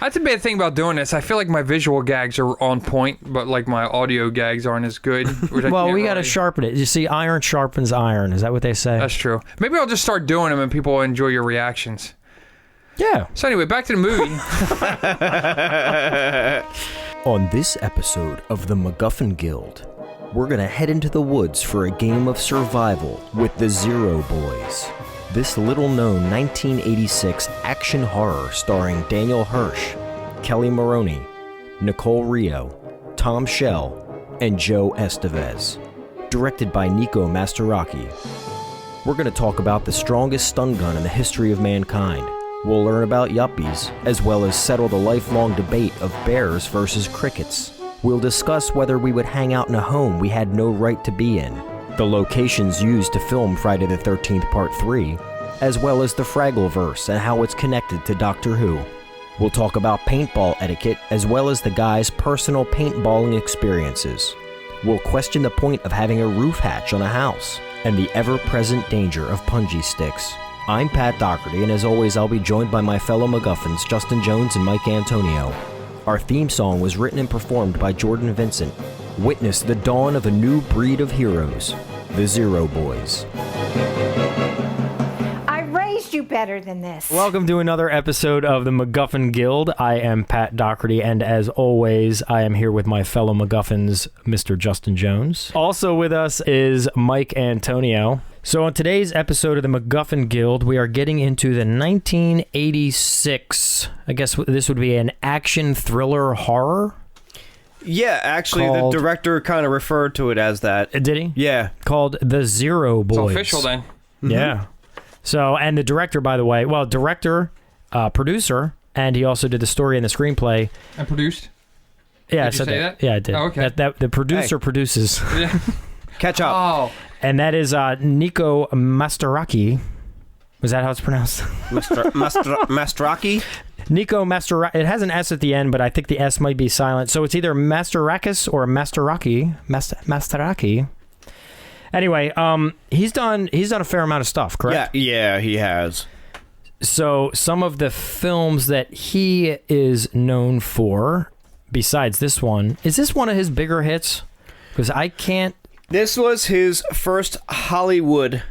That's a bad thing about doing this. I feel like my visual gags are on point, but like my audio gags aren't as good. Well, we got to sharpen it. You see, iron sharpens iron. Is that what they say? That's true. Maybe I'll just start doing them and people will enjoy your reactions. Yeah. So anyway, back to the movie. On this episode of the MacGuffin Guild, we're going to head into the woods for a game of survival with the Zero Boys. This little-known 1986 action horror starring Daniel Hirsch, Kelli Maroney, Nicole Rio, Tom Shell, and Joe Estevez. Directed by Nico Mastorakis. We're going to talk about the strongest stun gun in the history of mankind. We'll learn about yuppies, as well as settle the lifelong debate of bears versus crickets. We'll discuss whether we would hang out in a home we had no right to be in, the locations used to film Friday the 13th Part 3, as well as the Fraggleverse and how it's connected to Doctor Who. We'll talk about paintball etiquette, as well as the guys' personal paintballing experiences. We'll question the point of having a roof hatch on a house, and the ever-present danger of punji sticks. I'm Pat Doherty, and as always, I'll be joined by my fellow MacGuffins, Justin Jones and Mike Antonio. Our theme song was written and performed by Jordan Vincent. Witness the dawn of a new breed of heroes, the Zero Boys. I raised you better than this. Welcome to another episode of the MacGuffin Guild. I am Pat Doherty, and as always, I am here with my fellow MacGuffins, Mr. Justin Jones. Also with us is Mike Antonio. So on today's episode of the MacGuffin Guild, we are getting into the 1986, I guess this would be an action thriller horror? Yeah, actually, the director kind of referred to it as that. Did he? Yeah. Called The Zero Boys. It's official then. Mm-hmm. Yeah. So, and the director, by the way, director, producer, and he also did the story and the screenplay. And produced? Yeah, did you say that? Yeah, I did. Oh, okay. The producer produces. Yeah. Catch up. Oh. And that is Nico Mastorakis. Was that how it's pronounced? Mastorakis? Nico Mastorakis. It has an S at the end, but I think the S might be silent. So it's either Mastorakis or Mastorakis. Mastorakis. Anyway, he's done a fair amount of stuff, correct? Yeah, he has. So some of the films that he is known for, besides this one, is this one of his bigger hits? Because I can't. This was his first Hollywood.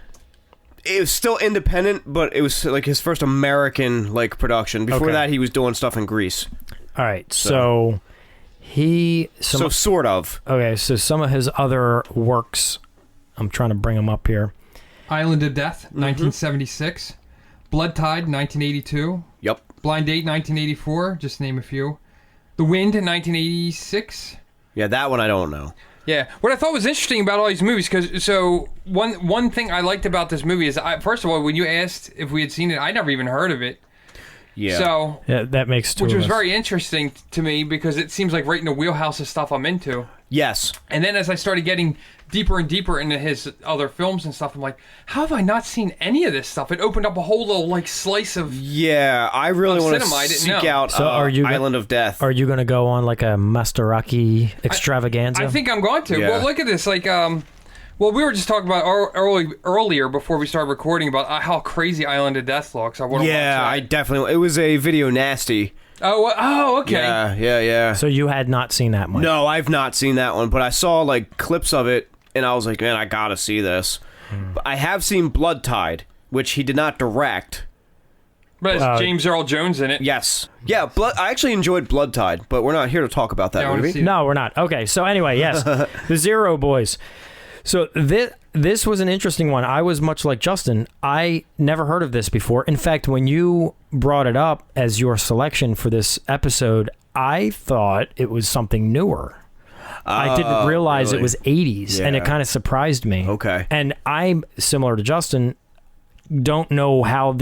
It was still independent, but it was like his first American production. Before that, he was doing stuff in Greece. All right, so he. So sort of. Okay, so some of his other works. I'm trying to bring them up here. Island of Death, 1976. Blood Tide, 1982. Yep. Blind Date, 1984. Just to name a few. The Wind, 1986. Yeah, that one I don't know. Yeah, what I thought was interesting about all these movies, so one thing I liked about this movie is, first of all, when you asked if we had seen it, I never even heard of it. Yeah. So yeah, that makes two which of was us. very interesting to me because it seems like right in the wheelhouse of stuff I'm into. Yes. And then as I started getting deeper and deeper into his other films and stuff, I'm like, how have I not seen any of this stuff? It opened up a whole little slice of I really want to seek out Island of Death. Are you going to go on like a Mastorakis extravaganza? I think I'm going to. Yeah. Well, look at this. We were just talking about earlier before we started recording about how crazy Island of Death looks. I definitely. It was a video nasty. Oh, okay. Yeah. So you had not seen that one? No, I've not seen that one, but I saw clips of it, and I was like, man, I gotta see this. But I have seen Blood Tide, which he did not direct. But it's James Earl Jones in it. Yes. Yeah, I actually enjoyed Blood Tide, but we're not here to talk about that movie. No, we're not. Okay, so anyway, yes, The Zero Boys. So this was an interesting one. I was much like Justin. I never heard of this before. In fact, when you brought it up as your selection for this episode, I thought it was something newer. I didn't realize really? It was 80s, and it kind of surprised me. Okay. And I'm similar to Justin, don't know how it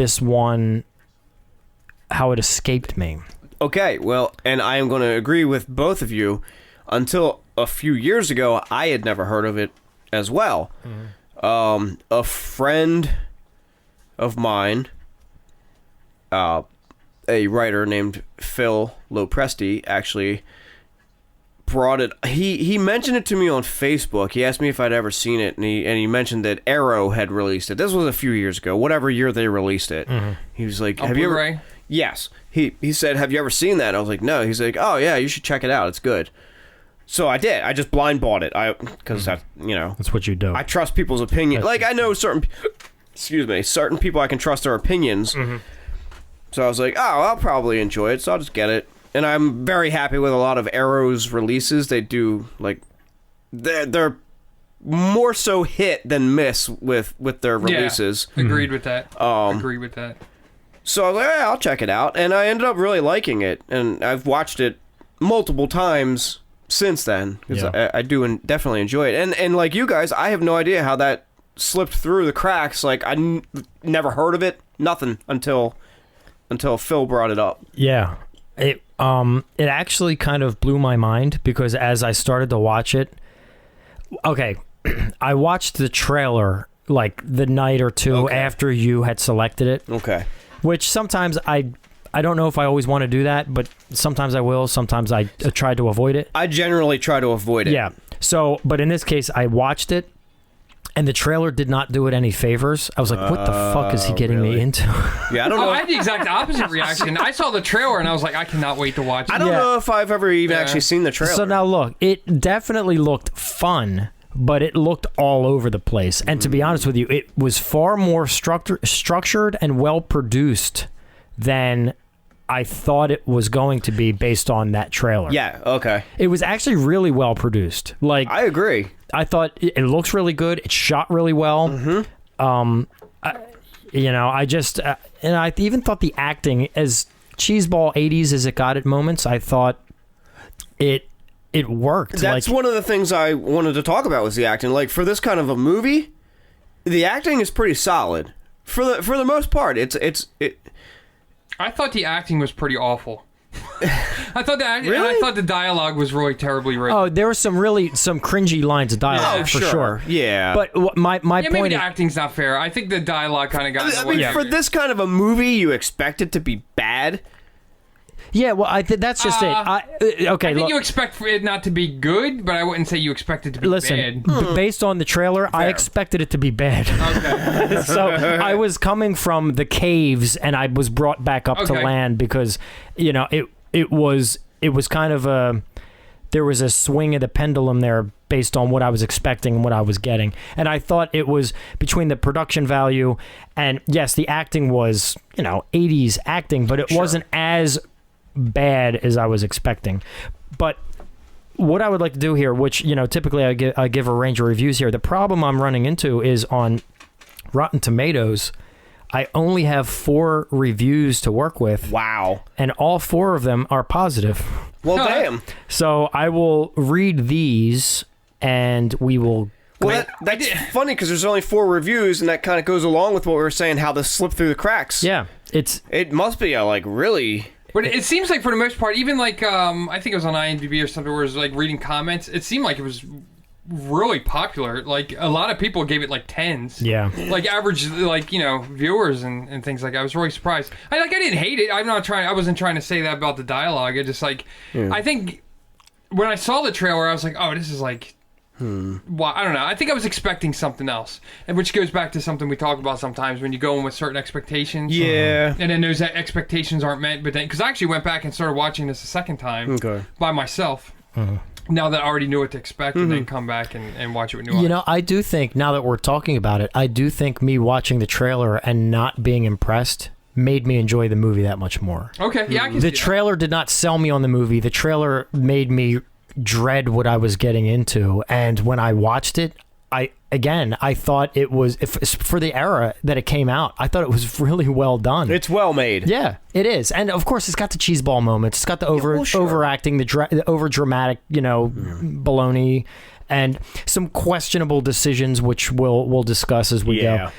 escaped me. Okay, well, and I am going to agree with both of you. Until a few years ago, I had never heard of it as well. Mm-hmm. A friend of mine, a writer named Phil Lopresti, actually brought it. He mentioned it to me on Facebook. He asked me if I'd ever seen it, and he mentioned that Arrow had released it. This was a few years ago, whatever year they released it. Mm-hmm. He was like, "Have you ever?" Yes. He said, "Have you ever seen that?" I was like, "No." He's like, "Oh yeah, you should check it out. It's good." So I did. I just blind bought it. Because that, That's what you do. I trust people's opinion. Like I know certain people I can trust their opinions. Mm-hmm. So I was like, "Oh, I'll probably enjoy it, so I'll just get it." And I'm very happy with a lot of Arrow's releases. They do like they're more so hit than miss with their releases. Yeah, agreed with that. Agreed with that. So I was like, "Yeah, I'll check it out," and I ended up really liking it, and I've watched it multiple times since then because I do definitely enjoy it. And like you guys, I have no idea how that slipped through the cracks. Like I never heard of it, nothing until Phil brought it up. Yeah. It actually kind of blew my mind because as I started to watch it, okay, I watched the trailer like the night or two after you had selected it. Okay. Which sometimes I don't know if I always want to do that, but sometimes I will. Sometimes I try to avoid it. I generally try to avoid it. Yeah. So, but in this case, I watched it, and the trailer did not do it any favors. I was like, what the fuck is he getting me into? Yeah, I don't know. I had the exact opposite reaction. I saw the trailer and I was like, I cannot wait to watch it. I don't know if I've ever even actually seen the trailer. So now look, it definitely looked fun, but it looked all over the place. And to be honest with you, it was far more structured and well produced than I thought it was going to be based on that trailer. Yeah, okay. It was actually really well produced. Like I agree. I thought it looks really good. It's shot really well. Mm-hmm. I just and I even thought the acting, as cheeseball 80s as it got at moments, I thought it worked. That's one of the things I wanted to talk about was the acting. Like for this kind of a movie, the acting is pretty solid. For the most part, it. I thought the acting was pretty awful. I thought Really? and I thought the dialogue was really terribly written. Oh, there were some cringy lines of dialogue for sure. Yeah. But my maybe point the is, acting's not fair. I think the dialogue kind of got. I mean, for this kind of a movie, you expect it to be bad. yeah. Well, that's just it. Okay, I think look, you expect for it not to be good, but I wouldn't say you expect it to be listen. bad. Based on the trailer, I expected it to be bad. Okay. So I was coming from the caves, and I was brought back up to land because it was kind of there was a swing of the pendulum there based on what I was expecting and what I was getting. And I thought it was between the production value and yes, the acting was, 80s acting, but it wasn't as bad as I was expecting. But what I would like to do here, which, typically I give a range of reviews here. The problem I'm running into is on Rotten Tomatoes, I only have 4 reviews to work with. Wow. And all 4 of them are positive. Well, damn. So I will read these and we will... Well, that's funny because there's only 4 reviews, and that kind of goes along with what we were saying, how this slipped through the cracks. Yeah. It must be really... But it seems like for the most part, even like, I think it was on IMDb or something where it was like reading comments, it seemed like it was really popular. Like a lot of people gave it like 10s. Yeah. Like average, viewers and things like that. I was really surprised. I didn't hate it. I wasn't trying to say that about the dialogue. It just like, I think when I saw the trailer, I was like, oh, this is like, well, I don't know. I think I was expecting something else, and which goes back to something we talk about sometimes when you go in with certain expectations. Yeah. And then those expectations aren't met. But then, because I actually went back and started watching this a second time by myself. Now that I already knew what to expect, and then come back and watch it with new eyes. I do think, now that we're talking about it, I do think me watching the trailer and not being impressed made me enjoy the movie that much more. Okay, yeah, I can see The that. trailer did not sell me on the movie. The trailer made me dread what I was getting into, and when I watched it, I thought it was, for the era that it came out, I thought it was really well done. It's well made. Yeah, it is. And of course, it's got the cheeseball moments. It's got the overacting, the over dramatic, baloney, and some questionable decisions, which we'll discuss as we go.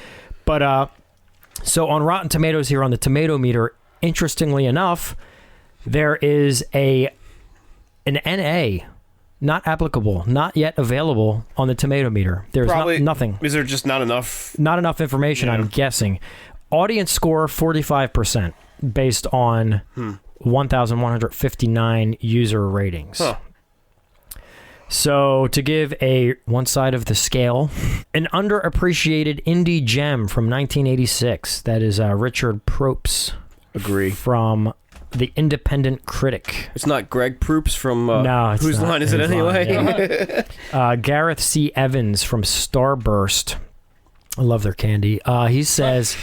But so on Rotten Tomatoes here on the tomato meter, interestingly enough, there is an NA. Not applicable, not yet available on the tomato meter. There's nothing. Is there just not enough? Not enough information, I'm guessing. Audience score 45% based on 1,159 user ratings. Huh. So to give one side of the scale, an underappreciated indie gem from 1986. That is Richard Propes. Agree. From the Independent Critic. It's not Greg Proops from No, it's Whose not. Line Is It Whose Line, Anyway? Gareth C. Evans from Starburst. I love their candy. He says,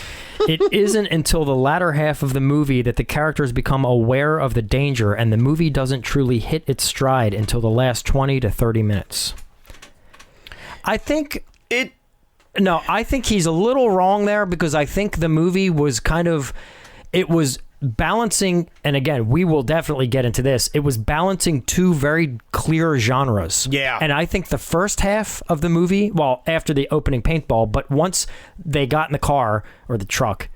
it isn't until the latter half of the movie that the characters become aware of the danger, and the movie doesn't truly hit its stride until the last 20 to 30 minutes. I think he's a little wrong there, because I think the movie was it was balancing, and again, we will definitely get into this, it was balancing two very clear genres. Yeah. And I think the first half of the movie, well, after the opening Paintball, but once they got in the car, or the truck,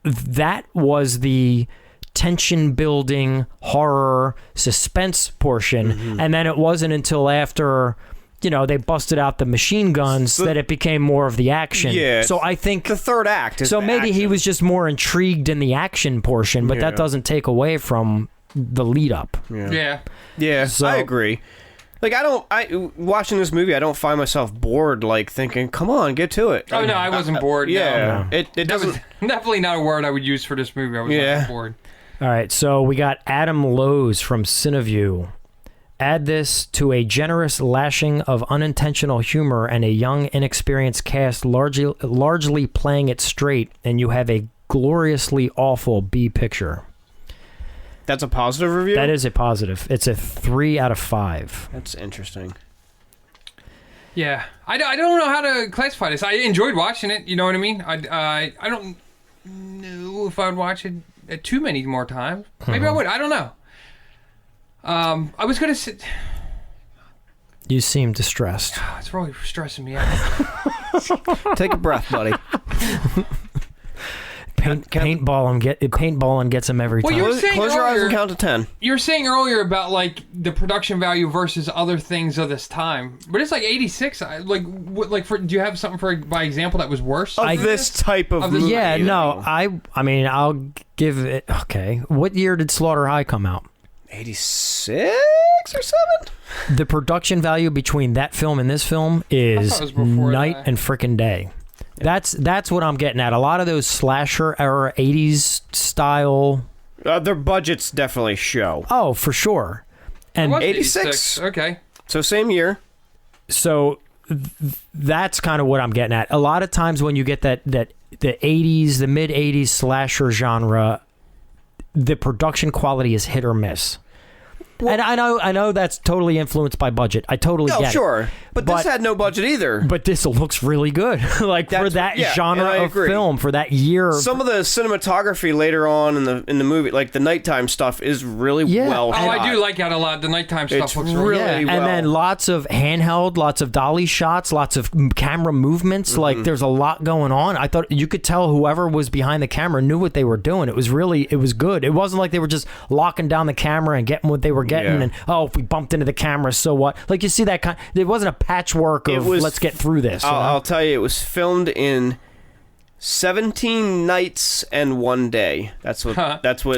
that was the tension building, horror, suspense portion. Mm-hmm. And then it wasn't until after, they busted out the machine guns that it became more of the action. Yeah. So I think the third act is so the maybe action. he was just more intrigued in the action portion, but that doesn't take away from the lead up. Yeah, So- I agree. Like, watching this movie, I don't find myself bored, like, thinking, come on, get to it. Oh, no, I wasn't bored. Yeah. No. It That doesn't... was definitely not a word I would use for this movie. I was not bored. All right, so we got Adam Lowe's from Cineview. Add this to a generous lashing of unintentional humor and a young, inexperienced cast largely playing it straight, and you have a gloriously awful B picture. That's a positive review? That is a positive. It's a 3 out of 5. That's interesting. Yeah. I don't know how to classify this. I enjoyed watching it. You know what I mean? I don't know if I'd watch it too many more times. Maybe I would. I don't know. I was going to say... You seem distressed. It's really stressing me out. Take a breath, buddy. Paintballing gets him every Well, time. you were saying Close your eyes earlier- and count to 10. You were saying earlier about, like, the production value versus other things of this time. But it's like 86. Do you have something by example that was worse? Of this type of movie. Yeah, no, I mean, I'll give it... Okay. What year did Slaughter High come out? 86 or 7? The production value between that film and this film is it was before night that. and frickin' day. That's what I'm getting at. A lot of those slasher era 80s style. Their budgets definitely show. Oh, for sure. And It was 86. Okay. So same year. so that's kind of what I'm getting at. A lot of times when you get the 80s, the mid 80s slasher genre, the production quality is hit or miss. And I know that's totally influenced by budget. I totally get Sure. it. But this had no budget either. But this looks really good. Like, for that genre and I of agree. film, for that year. Some of the cinematography later on in the movie, like the nighttime stuff, is really well Oh, shot. I do like that a lot. The nighttime stuff It's looks really really well. And then lots of handheld, lots of dolly shots, lots of camera movements. Mm-hmm. Like, there's a lot going on. I thought you could tell whoever was behind the camera knew what they were doing. It was good. It wasn't like they were just locking down the camera and getting what they were getting. Yeah. And, if we bumped into the camera, so what? Like, you see that kind. It wasn't a patchwork of let's get through this. I'll tell you, it was filmed in 17 nights and 1 day. That's what.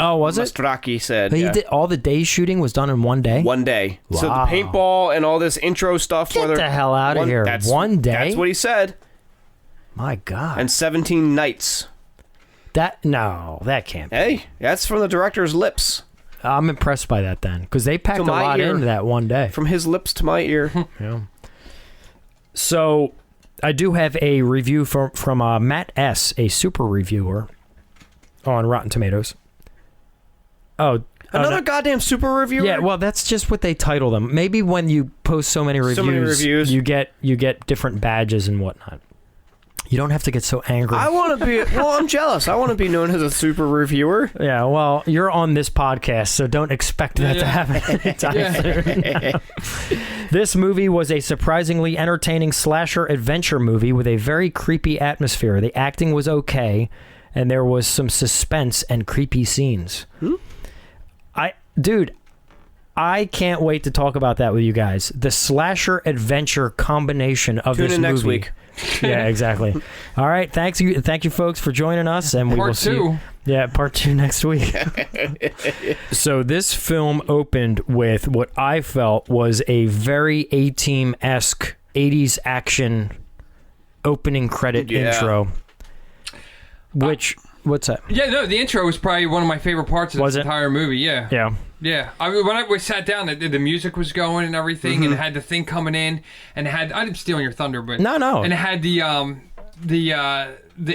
Oh, was it? Mastorakis said. But Yeah. he did all the day shooting was done in 1 day. 1 day. So the Wow. paintball and all this intro stuff. Get the hell out of here. 1 day? That's what he said. My God. And 17 nights. That can't be. Hey, that's from the director's lips. I'm impressed by that then, because they packed To a my lot ear. into that 1 day. From his lips to my ear. Yeah. So, I do have a review from Matt S., a super reviewer on Rotten Tomatoes. Oh, Another goddamn super reviewer? yeah. Well, that's just what they title them. Maybe when you post so many reviews, you get different badges and whatnot. You don't have to get so angry. I want to be... Well, I'm jealous. I want to be known as a super reviewer. Yeah, well, you're on this podcast, so don't expect that to happen anytime soon. This movie was a surprisingly entertaining slasher adventure movie with a very creepy atmosphere. The acting was okay, and there was some suspense and creepy scenes. I can't wait to talk about that with you guys. The slasher adventure combination of this Tune in movie. next week. Yeah, exactly. All right, thank you folks for joining us, and we will Part see. two. Yeah, part 2 next week. So this film opened with what I felt was a very A-Team-esque 80s action opening credit intro, which What's that? Yeah, no, the intro was probably one of my favorite parts of Was this it? entire movie. Yeah. Yeah. Yeah, I mean, when we sat down, the music was going and everything, and it had the thing coming in, and it had, I'm stealing your thunder, but No. and it had the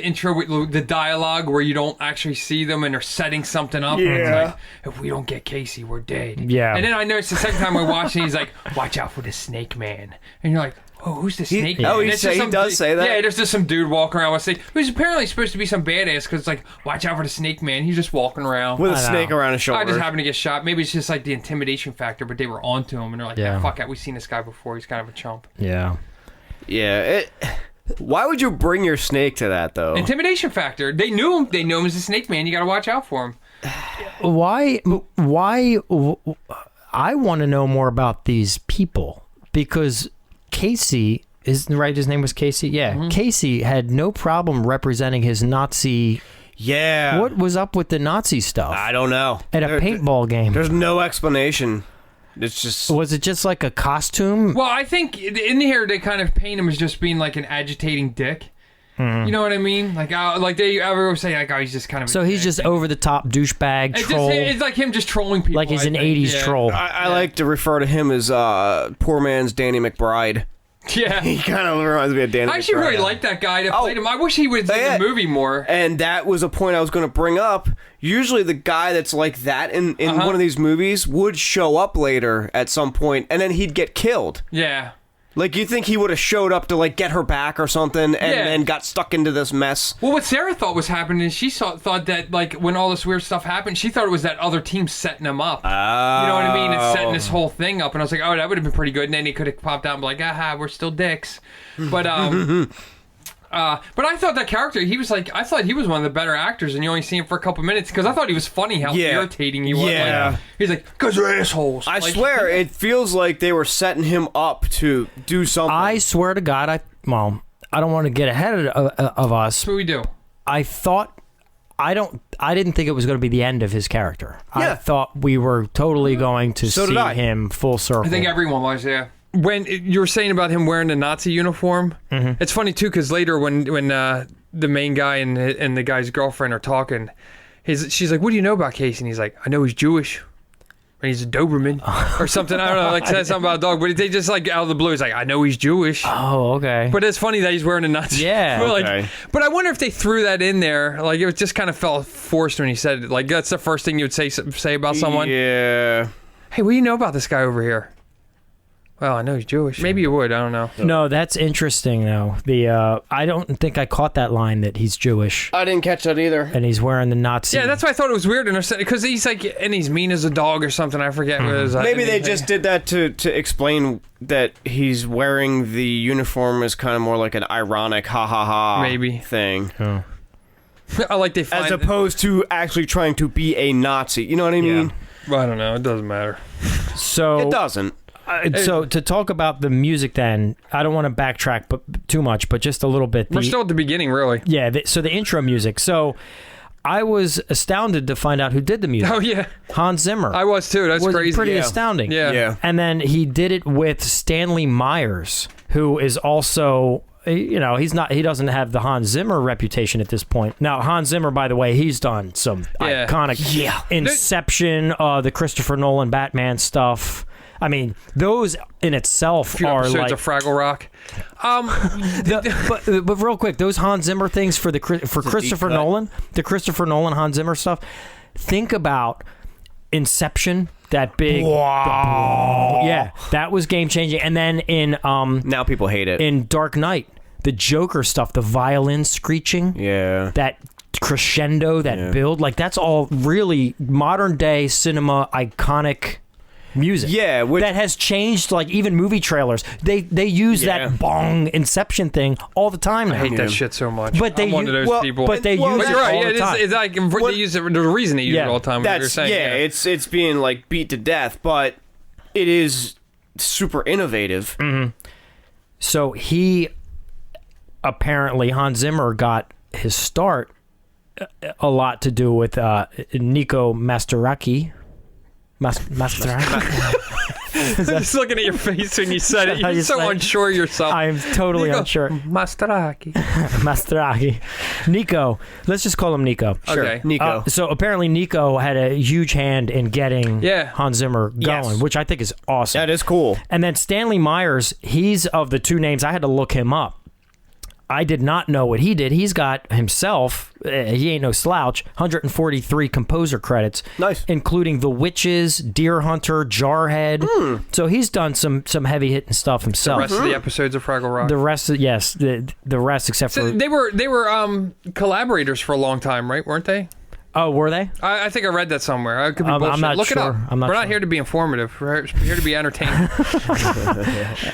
intro with the dialogue where you don't actually see them and they're setting something up. And it's like, if we don't get Casey, we're dead. Yeah. And then I noticed the second time I watched it, he's like, watch out for the Snake Man, and you're like, oh, who's the Snake Man? Oh, And he it's just does say that? Yeah, there's just some dude walking around with a snake, who's apparently supposed to be some badass, because it's like, watch out for the Snake Man. He's just walking around. With a snake around his shoulder. I just happened to get shot. Maybe it's just like the intimidation factor, but they were onto him, and they're like, Yeah. fuck it, we've seen this guy before. He's kind of a chump. Yeah. Yeah. Why would you bring your snake to that, though? Intimidation factor. They knew him. They knew him as a Snake Man. You got to watch out for him. Why? I want to know more about these people, because Casey, his name was Casey? Yeah. Casey had no problem representing his Nazi. Yeah. What was up with the Nazi stuff? I don't know. At a paintball game. There's no explanation. It's just... Was it just like a costume? Well, I think in here they kind of paint him as just being like an agitating dick. You know what I mean? Like they ever say, like, oh, he's just kind of. So he's just over the top douchebag troll. It's like him just trolling people. Like he's an 80s troll. I like to refer to him as poor man's Danny McBride. Yeah. He kind of reminds me of Danny I actually McBride. really like that guy that played him. I wish he was in the movie more. And that was a point I was going to bring up. Usually the guy that's like that in one of these movies would show up later at some point, and then he'd get killed. Yeah. Like, you think he would have showed up to, like, get her back or something, and then got stuck into this mess. Well, what Sarah thought was happening is she thought that, like, when all this weird stuff happened, she thought it was that other team setting him up. You know what I mean? It's setting this whole thing up. And I was like, oh, that would have been pretty good. And then he could have popped out and be like, aha, we're still dicks. But I thought that character, I thought he was one of the better actors, and you only see him for a couple minutes, because I thought he was funny how irritating he was. Yeah. Like, he's like, because you're assholes. I swear, it feels like they were setting him up to do something. I swear to God, I don't want to get ahead of us. That's what we do. I didn't think it was going to be the end of his character. Yeah. I thought we were totally going to So see did I. him full circle. I think everyone was, yeah. When you were saying about him wearing the Nazi uniform, it's funny too, because later when the main guy and the guy's girlfriend are talking, she's like, "What do you know about Casey?" And he's like, "I know he's Jewish, and he's a Doberman or something." I don't know, like said something about a dog, but they just like out of the blue, he's like, "I know he's Jewish." Oh, okay. But it's funny that he's wearing a Nazi. Yeah. But, but I wonder if they threw that in there, like it just kind of felt forced when he said it. Like that's the first thing you would say about someone. Yeah. Hey, what do you know about this guy over here? Well, I know he's Jewish. Maybe you would. I don't know. No, that's interesting though. I don't think I caught that line that he's Jewish I didn't catch that either. and he's wearing the Nazi. Yeah, that's why I thought it was weird, because he's like, and he's mean as a dog or something. I forget what it was. Maybe they just did that to explain that he's wearing the uniform as kind of more like an ironic ha ha ha Maybe. thing. Oh. I like they find As opposed to actually trying to be a Nazi. You know what I mean? Well, I don't know. It doesn't matter. So It doesn't. So to talk about the music, then I don't want to backtrack, too much, but just a little bit. We're still at the beginning, really. Yeah. So the intro music. So I was astounded to find out who did the music. Oh yeah, Hans Zimmer. I was too. That's was crazy. Pretty Yeah. astounding. Yeah. And then he did it with Stanley Myers, who is also, he doesn't have the Hans Zimmer reputation at this point. Now, Hans Zimmer, by the way, he's done some iconic Inception, the Christopher Nolan Batman stuff. I mean, those in itself are episodes like of Fraggle Rock. but real quick, those Hans Zimmer things for Christopher Nolan, the Christopher Nolan Hans Zimmer stuff. Think about Inception, that big, that was game changing. And then in Now people hate it. in Dark Knight, the Joker stuff, the violin screeching, that crescendo, that build, like that's all really modern day cinema iconic music. Yeah, that has changed, like even movie trailers. They use that bong Inception thing all the time now. I hate that shit so much. But they I'm one of those people. But they use But it you're right. all the time. It's like they use it. There's a reason they use it all the time. What you're saying. It's being like beat to death, but it is super innovative. Mm-hmm. So he apparently Hans Zimmer got his start a lot to do with Nico Mastorakis. Just looking at your face when you said it. You're so unsure of yourself. I'm totally unsure. Mastorakis. Mastorakis. Nico. Let's just call him Nico. Sure. Okay. Nico. So apparently Nico had a huge hand in getting Hans Zimmer going, which I think is awesome. That is cool. And then Stanley Myers, he's of the two names, I had to look him up. I did not know what he did. He's got himself, he ain't no slouch, 143 composer credits. Nice. Including The Witches, Deer Hunter, Jarhead. So he's done some heavy hitting stuff himself. The rest of the episodes of Fraggle Rock. The rest, yes, the rest except for... They were collaborators for a long time, right? Weren't they? Oh, were they? I think I read that somewhere. I could be bullshit. I'm not Look sure. it up. I'm not We're not sure. here to be informative. We're here to be entertaining.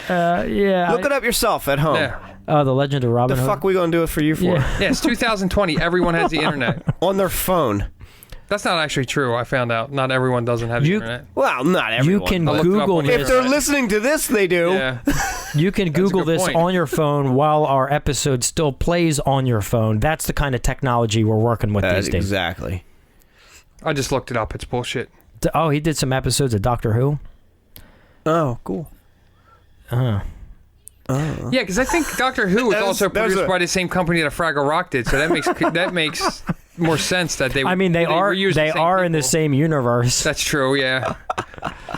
Yeah. Look it up yourself at home. Yeah. The Legend of Robin The Hood. fuck we gonna do it for you for? Yeah. Yeah, it's 2020. Everyone has the internet. On their phone. That's not actually true. I found out. Not everyone doesn't have the internet. Well, not everyone. You can I'll look it up Google on the If this. they're listening to this, they do. Yeah. You can Google good this point. on your phone while our episode still plays on your phone. That's the kind of technology we're working with these days. Exactly. I just looked it up. It's bullshit. Oh, he did some episodes of Doctor Who. Oh, cool. Yeah, because I think Doctor Who was also produced by the same company that Fraggle Rock did, so that makes more sense that they. I mean, they are reuse the same in the people. same universe. That's true. Yeah,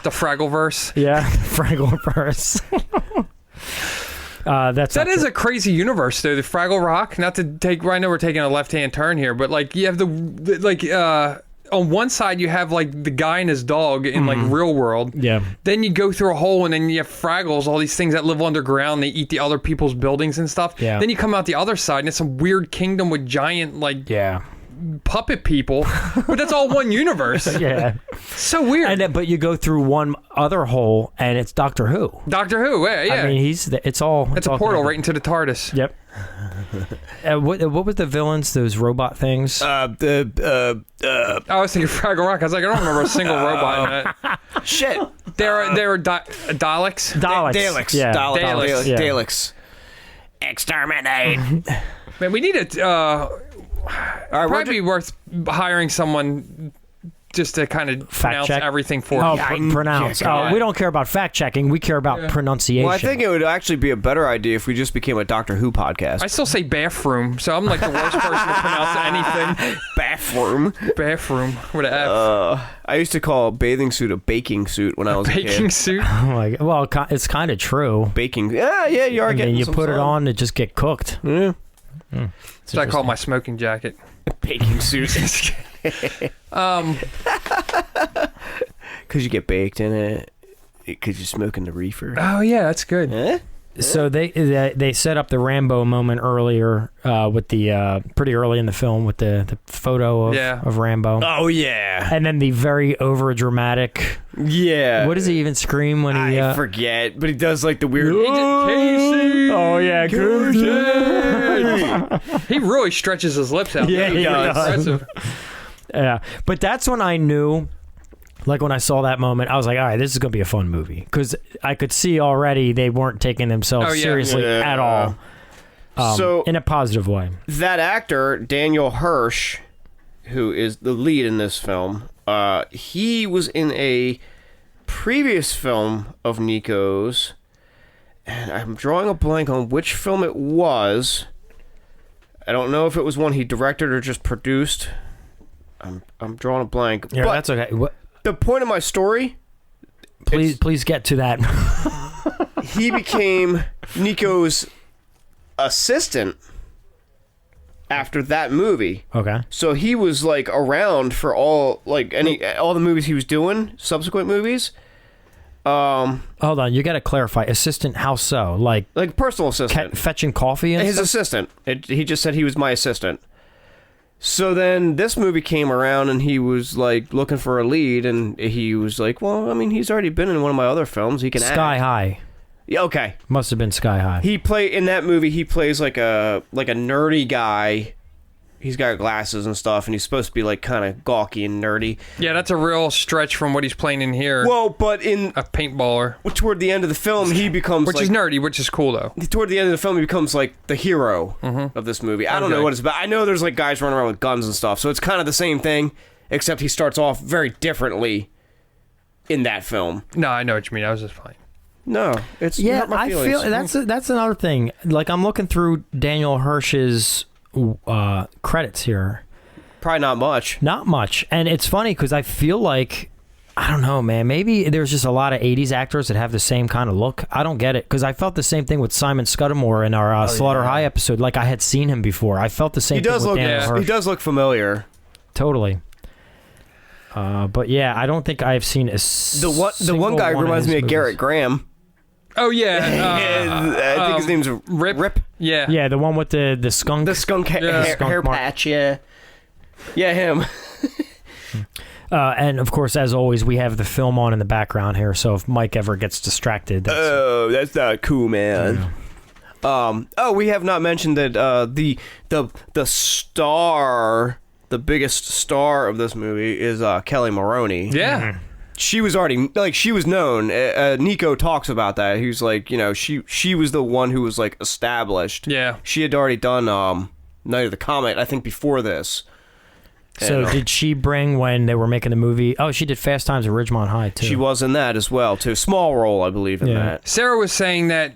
the Fraggleverse. Yeah, Fraggleverse. That is a crazy universe, though. The Fraggle Rock. Not to take. I know we're taking a left-hand turn here, but like you have on one side you have like the guy and his dog in like real world. Yeah. Then you go through a hole and then you have Fraggles, all these things that live underground. They eat the other people's buildings and stuff. Yeah. Then you come out the other side and it's some weird kingdom with giant like puppet people. But that's all one universe. Yeah. So weird. And then, but you go through one other hole and it's Doctor Who. Doctor Who, yeah. I mean, it's It's all a portal connected. right into the TARDIS. Yep. What was the villains? Those robot things? I was thinking Fraggle Rock. I was like, I don't remember a single robot in that. Shit. They were Daleks. Daleks. Daleks. Yeah. Daleks. Yeah. Daleks. Exterminate. Man, we need to All right, probably be worth hiring someone just to kind of pronounce check? everything for Oh, us. pronounce. Yeah. We don't care about fact checking. We care about pronunciation. Well, I think it would actually be a better idea if we just became a Doctor Who podcast. I still say bathroom, so I'm like the worst person to pronounce anything. Bathroom. Bathroom with an F. I used to call a bathing suit a baking suit when I was a Baking kid. suit. Oh my God. Well, it's kind of true. Baking. Yeah, you are I getting mean, you some put it sun. on to just get cooked. Yeah. That's what I call my smoking jacket. Baking suit. Because you get baked in it. Because you're smoking the reefer. Oh yeah, that's good. Eh? So they set up the Rambo moment earlier with the pretty early in the film with the photo of Rambo. Oh, yeah. And then the very over dramatic. Yeah. What does he even scream when he? I forget, but he does like the weird. Casey! Oh yeah, He really stretches his lips out. Yeah, he That's does. impressive. Yeah, but that's when I knew. Like when I saw that moment, I was like, all right, this is going to be a fun movie. Because I could see already they weren't taking themselves seriously at all. So in a positive way. that actor, Daniel Hirsch, who is the lead in this film, he was in a previous film of Nico's. And I'm drawing a blank on which film it was. I don't know if it was one he directed or just produced. I'm drawing a blank. Yeah, but that's okay. the point of my story, Please get to that. he became Nico's assistant after that movie. Okay. So he was like around for all the movies he was doing, subsequent movies. Hold on, you got to clarify. Assistant, how so? Like Personal assistant. fetching coffee and His stuff? assistant. He just said he was my assistant. So then this movie came around and he was like looking for a lead and he was like, well, I mean, he's already been in one of my other films. He can act. Sky High. Yeah, okay. Must have been Sky High. In that movie, he plays like a nerdy guy. He's got glasses and stuff, and he's supposed to be like kind of gawky and nerdy. Yeah, that's a real stretch from what he's playing in here. Well, but in a paintballer, toward the end of the film, he becomes which is nerdy, which is cool though. Toward the end of the film, he becomes like the hero of this movie. I don't know what it's about. I know there's like guys running around with guns and stuff, so it's kind of the same thing, except he starts off very differently in that film. No, I know what you mean. I was just playing. No, it's you Yeah, hurt my I feelings. feel that's another thing. Like I'm looking through Daniel Hirsch's credits here. Probably not much. Not much, and it's funny because I feel like I don't know, man. Maybe there's just a lot of '80s actors that have the same kind of look. I don't get it because I felt the same thing with Simon Scudamore in our Slaughter High episode. Like I had seen him before. I felt the same. He does thing with look. Daniel Hirsch. He does look familiar. Totally. But yeah, I don't think I've seen The one guy reminds me of Garrett Graham. Oh yeah, I think his name's Rip. Yeah, Yeah, the one with the skunk. The skunk hair Skunk mark. patch. Yeah, him. And of course, as always, we have the film on in the background here. So if Mike ever gets distracted, That's not cool, man. We have not mentioned that the star, the biggest star of this movie is Kelli Maroney. yeah. She was already she was known. Nico talks about that. He was like, she was the one who was like established. Yeah. She had already done Night of the Comet, I think, before this. So did she bring when they were making the movie? Oh, she did Fast Times at Ridgemont High too. She was in that as well too. Small role, I believe, in that. Sarah was saying that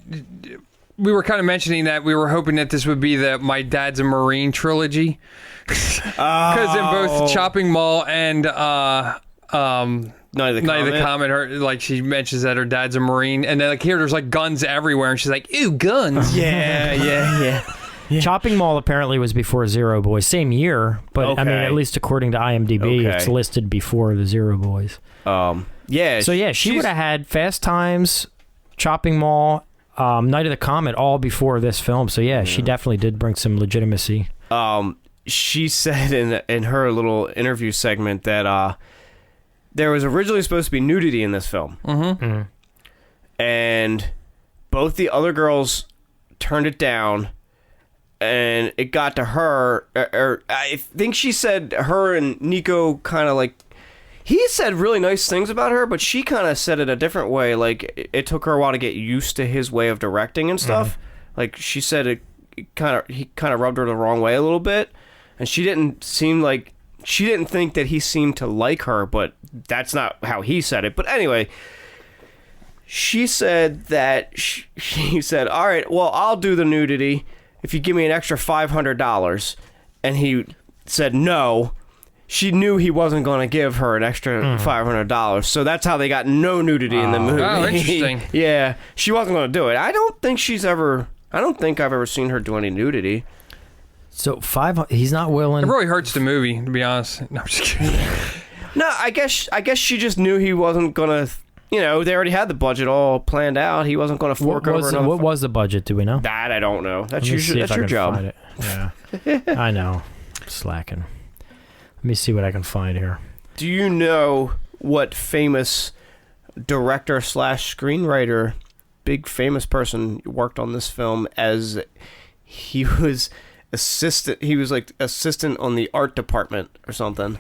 we were kind of mentioning that we were hoping that this would be the My Dad's a Marine trilogy, because in both Chopping Mall and Night of the Comet, her she mentions that her dad's a Marine, and then like here there's like guns everywhere, and she's like, "Ew, guns!" Yeah. Chopping Mall apparently was before Zero Boys, same year, but I mean, Okay. at least according to IMDb, Okay. it's listed before the Zero Boys. Yeah. So yeah, she would have had Fast Times, Chopping Mall, Night of the Comet all before this film. So yeah, she definitely did bring some legitimacy. She said in her little interview segment that there was originally supposed to be nudity in this film. Mm-hmm. And both the other girls turned it down, and it got to her, or I think she said her and Nico kind of like, he said really nice things about her, but she kind of said it a different way. Like it took her a while to get used to his way of directing and stuff. Like she said he kind of rubbed her the wrong way a little bit, and she didn't think that he seemed to like her, but that's not how he said it. But anyway, she said that she said, all right, well, I'll do the nudity if you give me an extra $500. And he said no. She knew he wasn't going to give her an extra $500. So that's how they got no nudity in the movie. Oh, interesting. Yeah, she wasn't going to do it. I don't think I've ever seen her do any nudity. So he's not willing. It really hurts the movie, to be honest. No, I'm just kidding. No, I guess she just knew he wasn't gonna. They already had the budget all planned out. He wasn't gonna fork over another. What was the budget? Do we know? That I don't know. That's Let me see if I your can job. find it. Yeah, I know. Slacking. Let me see what I can find here. Do you know what famous director / screenwriter, big famous person worked on this film as he was assistant? He was like assistant on the art department or something.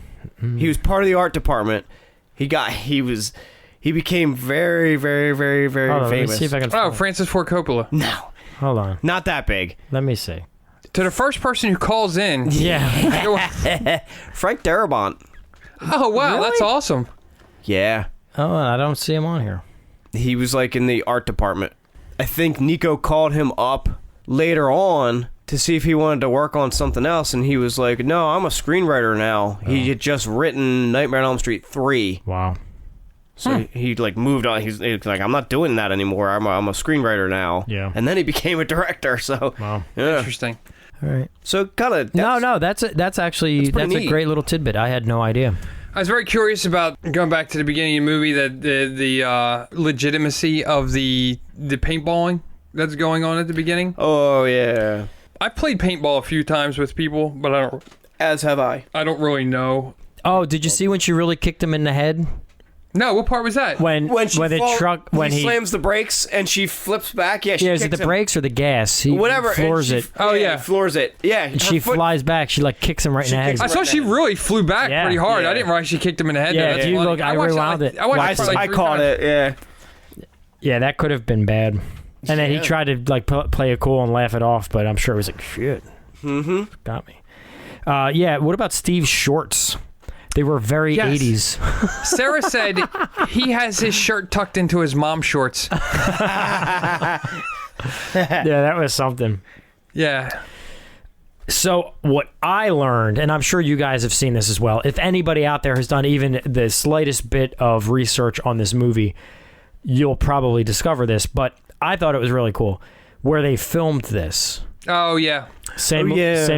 He was part of the art department. He became very, very, very, very Hold on, famous. Let me see if I can. Oh, Find Francis Ford Coppola. No, Hold on. not that big. Let me see. To the first person who calls in. Yeah. Frank Darabont. Oh, wow, that's awesome. Yeah. Oh, I don't see him on here. He was like in the art department. I think Nico called him up later on to see if he wanted to work on something else, and he was like, no, I'm a screenwriter now. He had just written Nightmare on Elm Street 3. Wow. So he like moved on. He's like, I'm not doing that anymore. I'm a screenwriter now. Yeah. And then he became a director. So Wow. yeah. Interesting. All right. So kind of No, that's actually pretty a neat. great little tidbit. I had no idea. I was very curious about, going back to the beginning of the movie, that the legitimacy of the paintballing that's going on at the beginning. Oh yeah. I played paintball a few times with people, but As have I. I don't really know. Oh, did you see when she really kicked him in the head? No, what part was that? When When he slams the brakes and she flips back. Yeah. She is it kicks the him. brakes or the gas? He Whatever. and floors she- it. Oh, yeah. Floors it. Yeah. And she her foot- flies back. She like kicks him right in the head. kicks I saw she really flew back Yeah. pretty hard. Yeah. I didn't realize she kicked him in the head. Yeah, That's if you funny. look, I watched rewound like- it. I watched Well, it for like I 3 caught times. it. Yeah. Yeah, that could have been bad. And then he tried to like play it cool and laugh it off, but I'm sure it was like shit. Mm-hmm. Got me. Yeah. What about Steve Shorts? They were very Yes. 80s. Sarah said he has his shirt tucked into his mom shorts. Yeah, that was something. Yeah. So what I learned, and I'm sure you guys have seen this as well, if anybody out there has done even the slightest bit of research on this movie, you'll probably discover this, but I thought it was really cool where they filmed this. Oh, yeah. Same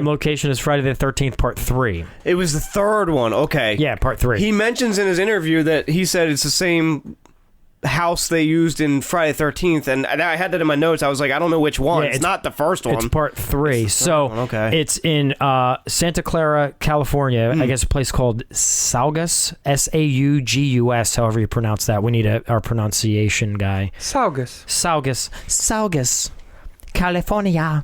location as Friday the 13th Part 3. It was the third one. Okay. Yeah, Part 3. He mentions in his interview that he said it's the same house they used in Friday the 13th, and I had that in my notes. I was like, I don't know which one. Yeah, it's not the first one. It's Part 3. So okay. It's in Santa Clara, California. I guess a place called Saugus, Saugus, however you pronounce that. We need our pronunciation guy. Saugus, California.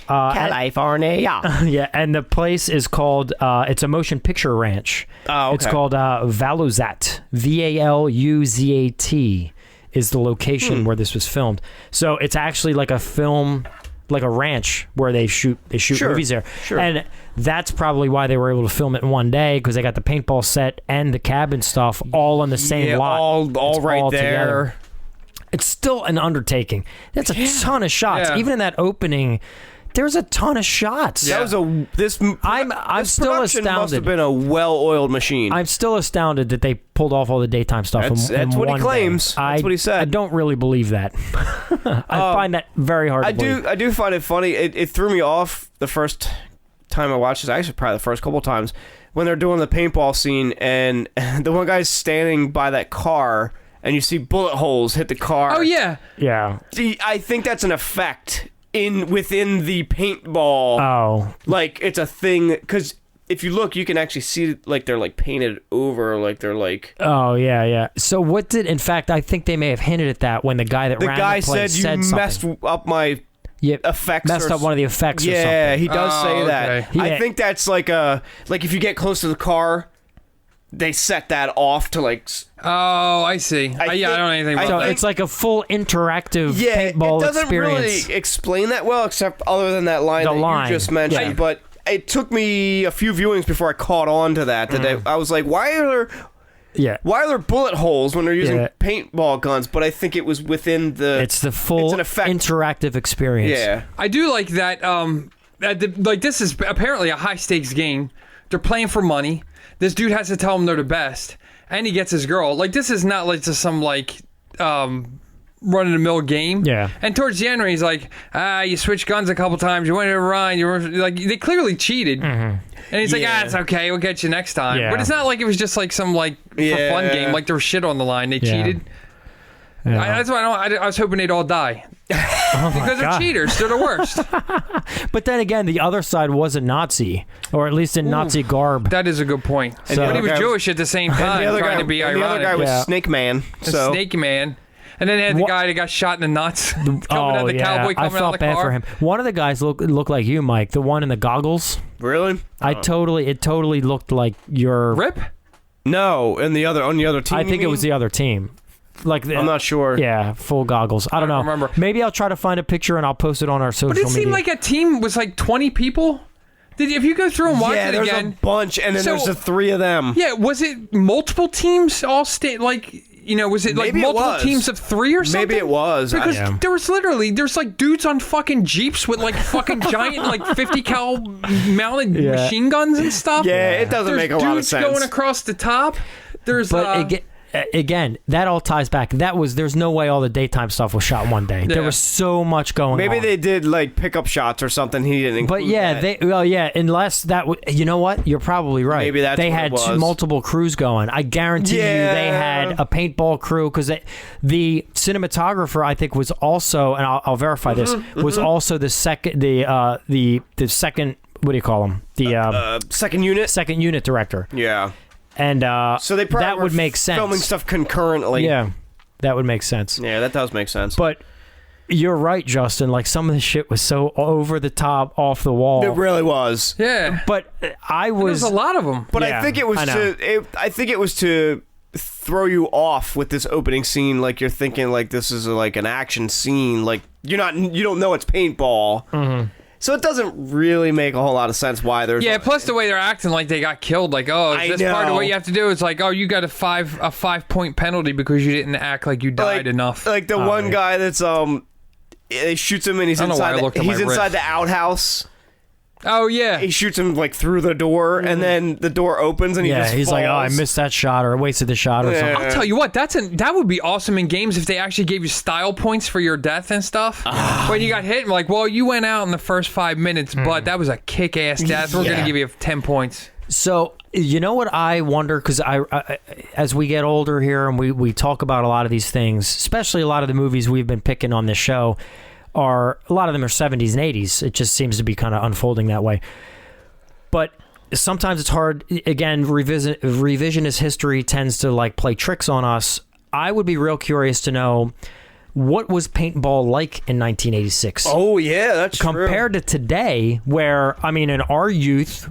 California. Yeah, and the place is called, it's a motion picture ranch. Oh, okay. It's called Valuzat, Valuzat is the location where this was filmed. So it's actually like a film, like a ranch where they shoot movies there. Sure. And that's probably why they were able to film it in one day, because they got the paintball set and the cabin stuff all on the same lot. all right there. Together. It's still an undertaking. That's a ton of shots. Yeah. Even in that opening, there's a ton of shots. That was I'm still Must have astounded. been a well-oiled machine. I'm still astounded that they pulled off all the daytime stuff. That's in what he one claims. day. That's what he said. I don't really believe that. I find that very hard to believe. I do find it funny. It threw me off the first time I watched this. Actually, probably the first couple times when they're doing the paintball scene, and the one guy's standing by that car, and you see bullet holes hit the car. Oh, yeah. Yeah. I think that's an effect within the paintball. Oh. Like, it's a thing, because if you look, you can actually see, like, they're, like, painted over, like, they're, like... Oh, yeah. So what did... In fact, I think they may have hinted at that when the guy that ran the place said you something. messed up my effects. Messed up one of the effects or something. Yeah, he does say that. okay. Yeah. I think that's like if you get close to the car, they set that off to like... Oh, I see. I don't know anything about So that. it's like a full interactive Yeah, paintball it doesn't experience. really explain that well, except other than that line you just mentioned. Yeah. But it took me a few viewings before I caught on to that. I was like, why are there bullet holes when they're using paintball guns? But I think it was within the... It's the full an effect. interactive experience. Yeah. I do like that. Like, this is apparently a high stakes game. They're playing for money. This dude has to tell them they're the best, and he gets his girl. Like, this is not like just some like run-of-the-mill game. Yeah. And towards the end, where he's like, you switched guns a couple times. You went to run. You were like, they clearly cheated. And he's like, it's okay. We'll get you next time. Yeah. But it's not like it was just like some like for fun game. Like there was shit on the line. They cheated. Yeah. That's why I was hoping they'd all die. Because they're cheaters. They're the worst. But then again, the other side was a Nazi, or at least in Nazi garb. That is a good point. So- But he was Jewish at the same time, trying to be ironic. The other guy was Snake Man. The So Snake Man. And then they had the guy that got shot in the nuts. Coming out the cowboy I coming felt out the bad car. for him. One of the guys looked like you, Mike. The one in the goggles. really? It totally looked like your Rip? No, on the other team. I think it was the other team. Like I'm not sure. Yeah, full goggles. I don't know. remember. Maybe I'll try to find a picture and I'll post it on our social But it media. seemed like a team was like 20 people. If you go through and watch it there's again. a bunch, and then So- there's the three of them. Yeah, was it multiple teams all was it like Maybe it multiple was. teams of 3 or something? Maybe it was. Because Yeah. there's like dudes on fucking Jeeps with like fucking giant like 50 cal mounted machine guns and stuff. Yeah, it doesn't There's make a lot of dudes sense. going across the top. There's But again, that all ties back. There's no way all the daytime stuff was shot in one day. There Yeah. was so much going on. Maybe they did like pickup shots or something. He didn't include But yeah, that. unless that you know what? You're probably right. Maybe that's they what had it was. multiple crews going. I guarantee you they had a paintball crew because the cinematographer I think was also, and I'll verify this, was also the second the second, what do you call him? The second unit. second unit director. Yeah. And So they probably that were would make sense. filming stuff concurrently. Yeah, that would make sense. Yeah, that does make sense. But you're right, Justin. Like some of the shit was so over the top, off the wall. It really was. yeah. But I was. There's a lot of them. But Yeah, I think it was I know. I think it was to throw you off with this opening scene. Like you're thinking like this is like an action scene. Like you don't know it's paintball. So it doesn't really make a whole lot of sense why there's... Yeah, plus the way they're acting like they got killed. Like, oh, is this part of what you have to do? It's like, oh, you got a 5-point penalty because you didn't act like you died enough. Like the one guy that's... It shoots him and he's inside the outhouse. Oh, yeah. He shoots him, like, through the door, and then the door opens, and he's like, oh, I missed that shot, or I wasted the shot, or something. I'll tell you what, that would be awesome in games if they actually gave you style points for your death and stuff. When you got hit, and like, well, you went out in the first 5 minutes, but that was a kick-ass death. We're going to give you 10 points. So, you know what I wonder, because I as we get older here, and we talk about a lot of these things, especially a lot of the movies we've been picking on this show, a lot of them are 70s and 80s. It just seems to be kind of unfolding that way. But sometimes it's hard. Again, revisionist history tends to like play tricks on us. I would be real curious to know, what was paintball like in 1986? Oh, yeah, that's compared to today, where, I mean, in our youth,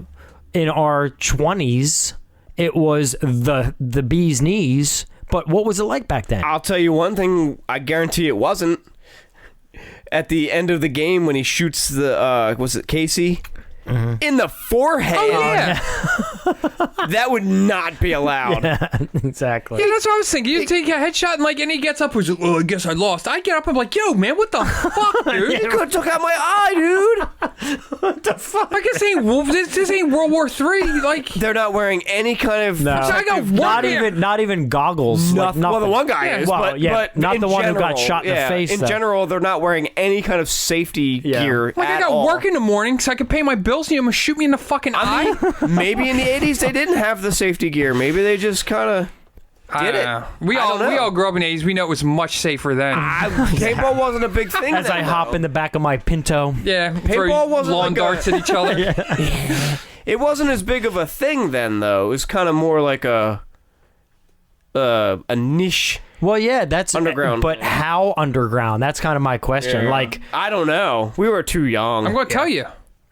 in our 20s, it was the bee's knees. But what was it like back then? I'll tell you one thing, I guarantee it wasn't. At the end of the game, when he shoots the was it Casey in the forehead? Oh, yeah. That would not be allowed. Yeah, exactly. Yeah, that's what I was thinking. You take a headshot and he gets up and he's like, oh, I guess I lost. I get up and I'm like, yo, man, what the fuck, dude? You could have took out my eye, dude. What the fuck? I guess this ain't World War III. Like, they're not wearing any kind of not even goggles. Nothing. Well, the one guy is, but not the one who got shot in the face. In general, they're not wearing any kind of safety gear. Like, I got work in the morning so I could pay my bills, and you're gonna shoot me in the fucking eye. Maybe in the 80s they didn't have the safety gear. Maybe they just kind of did it. We all grew up in the 80s. We know it was much safer then. Paintball wasn't a big thing. As I hop in the back of my Pinto. Yeah, paintball wasn't lawn darts at each other. It wasn't as big of a thing then, though. It was kind of more like a niche. Well, yeah, that's underground. But how underground? That's kind of my question. Yeah. Like, I don't know. We were too young. I'm going to tell you.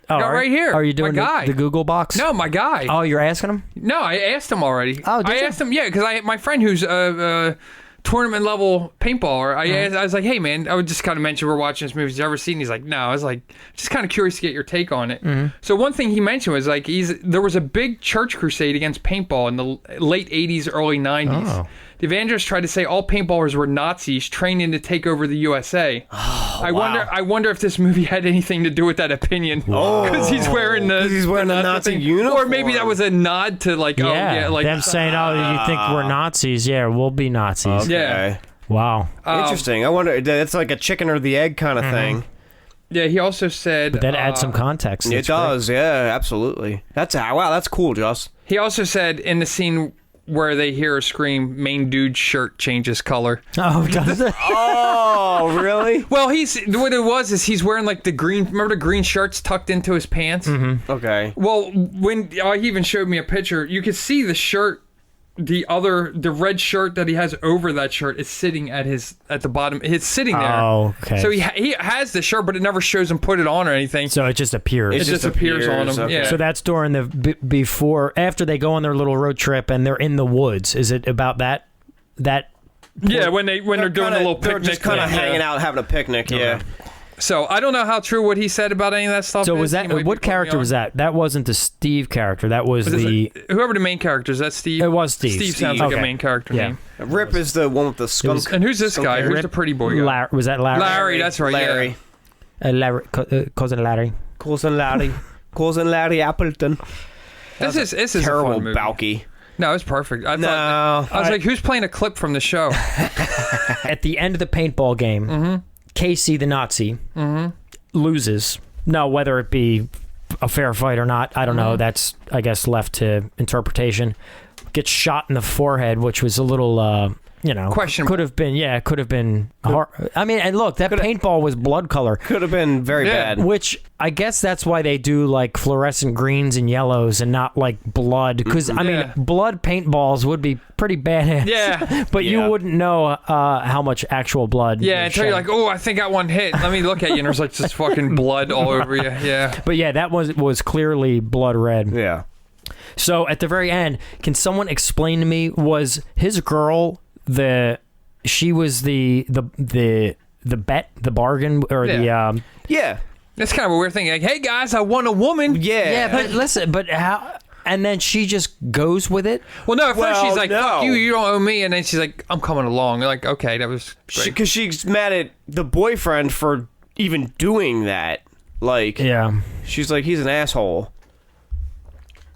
Right here. Are you doing the Google box? No, my guy. Oh, you're asking him? No, I asked him already. Oh, did you? Asked him, yeah, because my friend who's a tournament level paintballer, I was like, hey, man, I would just kind of mention we're watching this movie. Have you ever seen? He's like, no. I was like, just kind of curious to get your take on it. So one thing he mentioned was like, there was a big church crusade against paintball in the late 80s, early 90s. Oh. The evangelists tried to say all paintballers were Nazis training to take over the USA. Oh, I wonder if this movie had anything to do with that opinion. Because he's wearing the Nazi uniform. Or maybe that was a nod to like, them saying, oh, you think we're Nazis? Yeah, we'll be Nazis. Okay. Yeah. Wow. Interesting. I wonder, it's like a chicken or the egg kind of thing. Yeah, he also said... But that adds some context. It does, yeah, absolutely. Wow, that's cool, Joss. He also said in the scene where they hear her scream, main dude's shirt changes color. Oh, does it? Oh, really? Well, what it was is he's wearing like the green, remember the green shirts tucked into his pants? Mm-hmm. Okay. Well, when he even showed me a picture, you could see the shirt, the red shirt that he has over that shirt is sitting at the bottom. It's sitting there. Oh, okay. So he has the shirt, but it never shows him put it on or anything. So it just appears. It just appears on him. Okay. Yeah. So that's during after they go on their little road trip and they're in the woods. Is it about that? Yeah, when they're doing a little picnic. They're just kind of hanging out, having a picnic. Okay. Yeah. So I don't know how true what he said about any of that stuff. So was that what character was that? That wasn't the Steve character. That was whoever the main character is. That Steve. It was Steve. Steve sounds like a main character name. Rip is the one with the skunk. And who's this guy? Who's the pretty boy guy? Was that Larry? Larry, that's right. Larry. Yeah. Larry, cousin Larry. Cousin Larry Appleton. This is terrible. A fun movie. Balky. No, it's perfect. I was like, who's playing a clip from the show? At the end of the paintball game, Casey the Nazi loses. No, whether it be a fair fight or not, I don't know. That's, I guess, left to interpretation. Gets shot in the forehead, which was a little, questionable. Could have been hard. I mean, and look, that paintball was blood color. Could have been very bad. Which I guess that's why they do like fluorescent greens and yellows and not like blood. Because I mean, blood paintballs would be pretty badass. Yeah, but you wouldn't know how much actual blood. Yeah, until you're like, oh, I think I one hit. Let me look at you, and there's like just fucking blood all over you. Yeah. But yeah, that was clearly blood red. Yeah. So at the very end, can someone explain to me, was his girl she was the bet, the bargain, or the yeah. That's kind of a weird thing. Like, hey guys, I want a woman. Yeah, but listen, but how? And then she just goes with it. Well, no, at first she's like, no. fuck you, you don't owe me. And then she's like, I'm coming along. Like, okay, that was great. Because she's mad at the boyfriend for even doing that. Like, Yeah. she's like, he's an asshole.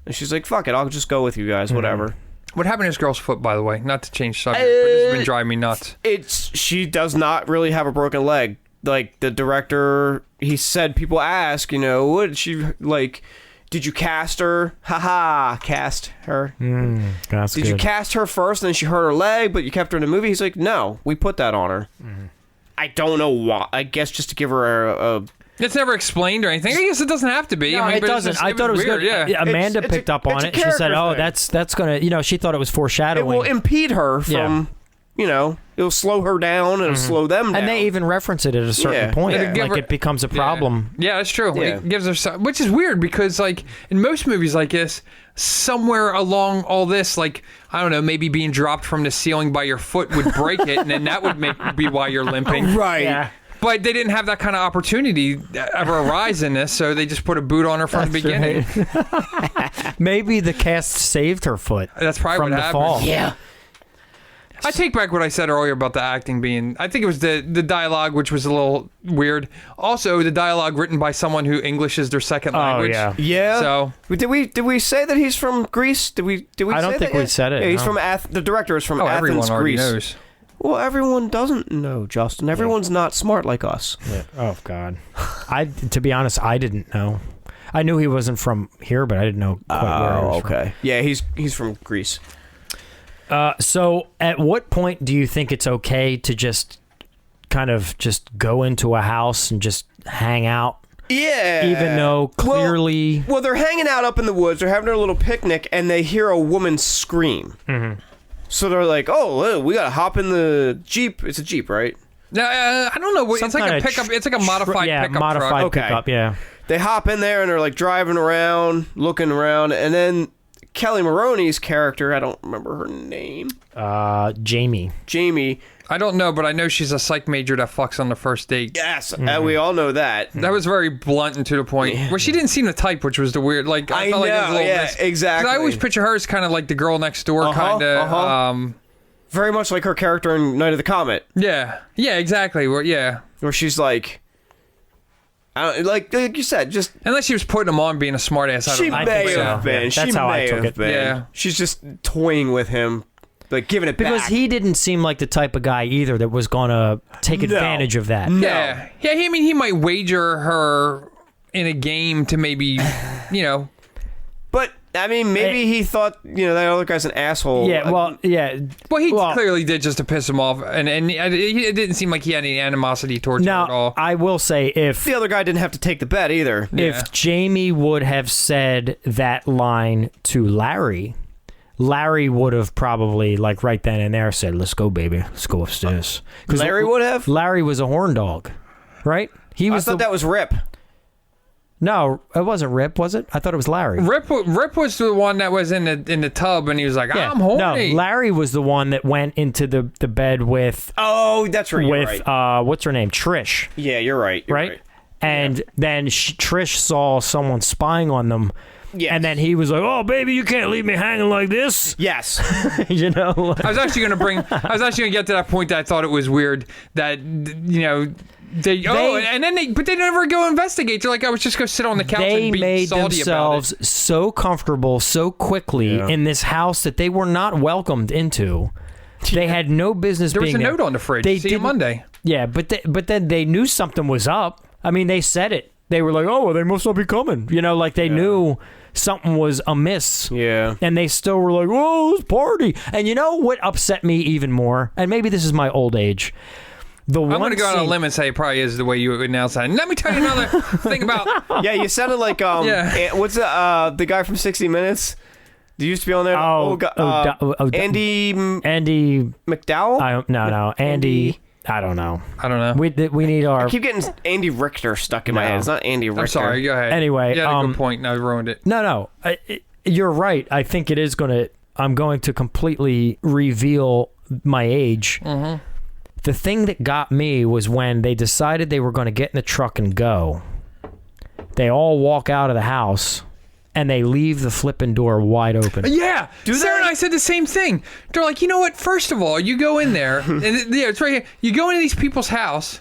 And she's like, fuck it, I'll just go with you guys, whatever. What happened to this girl's foot, by the way? Not to change subject, but it's been driving me nuts. She does not really have a broken leg. Like, the director, he said, people ask, what did she, like, did you cast her? Haha, cast her. That's Did you good. cast her first and then she hurt her leg, but you kept her in the movie? He's like, no, we put that on her. I don't know why. I guess just to give her a It's never explained or anything. I guess it doesn't have to be. No, it but it's doesn't. just- I thought it was weird, good. Yeah. Amanda It's picked up on it's a it. She said, character "Oh, thing. that's gonna." She thought it was it foreshadowing. will impede her from, it'll slow her down and slow them down. and they even reference it at a certain Yeah. point. Yeah. Like it becomes a problem. Yeah, that's true. Yeah. It gives her, which is weird because, like, in most movies like this, somewhere along all this, like, I don't know, maybe being dropped from the ceiling by your foot would break it, and then that would be why you're limping. Right. Yeah. But they didn't have that kind of opportunity ever arise in this, so they just put a boot on her from the beginning. Maybe the cast saved her foot. That's probably from what the happened. fall. Yeah. I take back what I said earlier about the acting being. I think it was the dialogue, which was a little weird. Also, the dialogue written by someone who English is their second language. yeah. Yeah. So Did we say that he's from Greece? Did we I don't say think that we yet? said it, Yeah, he's no. from the director is from Athens, everyone already Greece. knows. Well, everyone doesn't know, Justin. Everyone's not smart like us. Yeah. Oh God. To be honest, I didn't know. I knew he wasn't from here, but I didn't know quite where he was from. okay. Yeah, he's from Greece. So, at what point do you think it's okay to just kind of just go into a house and just hang out, Yeah. even though clearly? Well, they're hanging out up in the woods. They're having their little picnic, and they hear a woman scream. Mm-hmm. So they're like, "Oh, we gotta hop in the Jeep." It's a Jeep, right? I don't know. It's like a kinda pickup. It's like a modified pickup modified truck. Okay. pickup. Yeah. They hop in there and they're like driving around, looking around, and then Kelli Maroney's character, I don't remember her name, Jamie. Jamie. I don't know, but I know she's a psych major that fucks on the first date. Yes, we all know that. That was very blunt and to the point. Where she didn't seem to type, which was the weird. Like I felt like it was a know, little yeah, exactly. 'cause I always picture her as kind of like the girl next door, kind of. Very much like her character in Night of the Comet, Yeah, exactly. Yeah. where she's like, like you said, just Unless she was putting him on being a smartass. I don't she know. I may think so. have been. Yeah, She that's how I may took have it. been. Yeah. She's just toying with him, like giving it Because back. he didn't seem like the type of guy either that was going to take advantage of that. No. Yeah. I mean, he might wager her in a game to maybe, But I mean, maybe he thought that other guy's an asshole. Yeah, well, yeah. Well, he Well, clearly did just to piss him off, and it didn't seem like he had any animosity towards her at Now, all. I will say if the other guy didn't have to take the bet either. Yeah. if Jamie would have said that line to Larry would have probably like right then and there said, "Let's go, baby. Let's go upstairs." 'Cause Larry would have. Larry was a horn dog, right? He I was thought that was Rip. No, it wasn't Rip, was it? I thought it was Larry. Rip was the one that was in the tub, and he was like, Yeah. "I'm horny." No, Larry was the one that went into the bed with Oh, that's right. You're right. what's her name? Trish, Yeah, you're right. You're right? And then Trish saw someone spying on them. Yes. And then he was like, "Oh, baby, you can't leave me hanging like this." Yes. You know. I was actually going to get to that point that I thought it was weird that they but they never go investigate. They're like, "I was just go sit on the couch They and be made salty themselves about it." so comfortable so quickly in this house that they were not welcomed into. They had no business There was being a there. note on the fridge. They See you didn't- Monday. Yeah, but then they knew something was up. I mean, they said it. They were like, "Oh, well, they must not be coming." Like they knew something was amiss. Yeah. And they still were like, "Oh, let's party." And you know what upset me even more? And maybe this is my old age. I'm going to go on a scene- limb and say it probably is the way you would announce that. And let me tell you another thing about. Yeah, you sounded like Yeah. what's the guy from 60 Minutes? He used to be on there. Andy Andy. McDowell. No, Andy. I don't know. I don't know. We need our. I keep getting Andy Richter stuck in my No. head. It's not Andy Richter. I'm sorry. Go ahead. Anyway, you had a good point. And I ruined it. No. You're right. I think it is going to. I'm going to completely reveal my age. Mm-hmm. The thing that got me was when they decided they were going to get in the truck and go. They all walk out of the house, and they leave the flipping door wide open. Yeah. Sarah and I said the same thing. They're like, you know what? First of all, you go in there, and yeah, it's right here. You go into these people's house,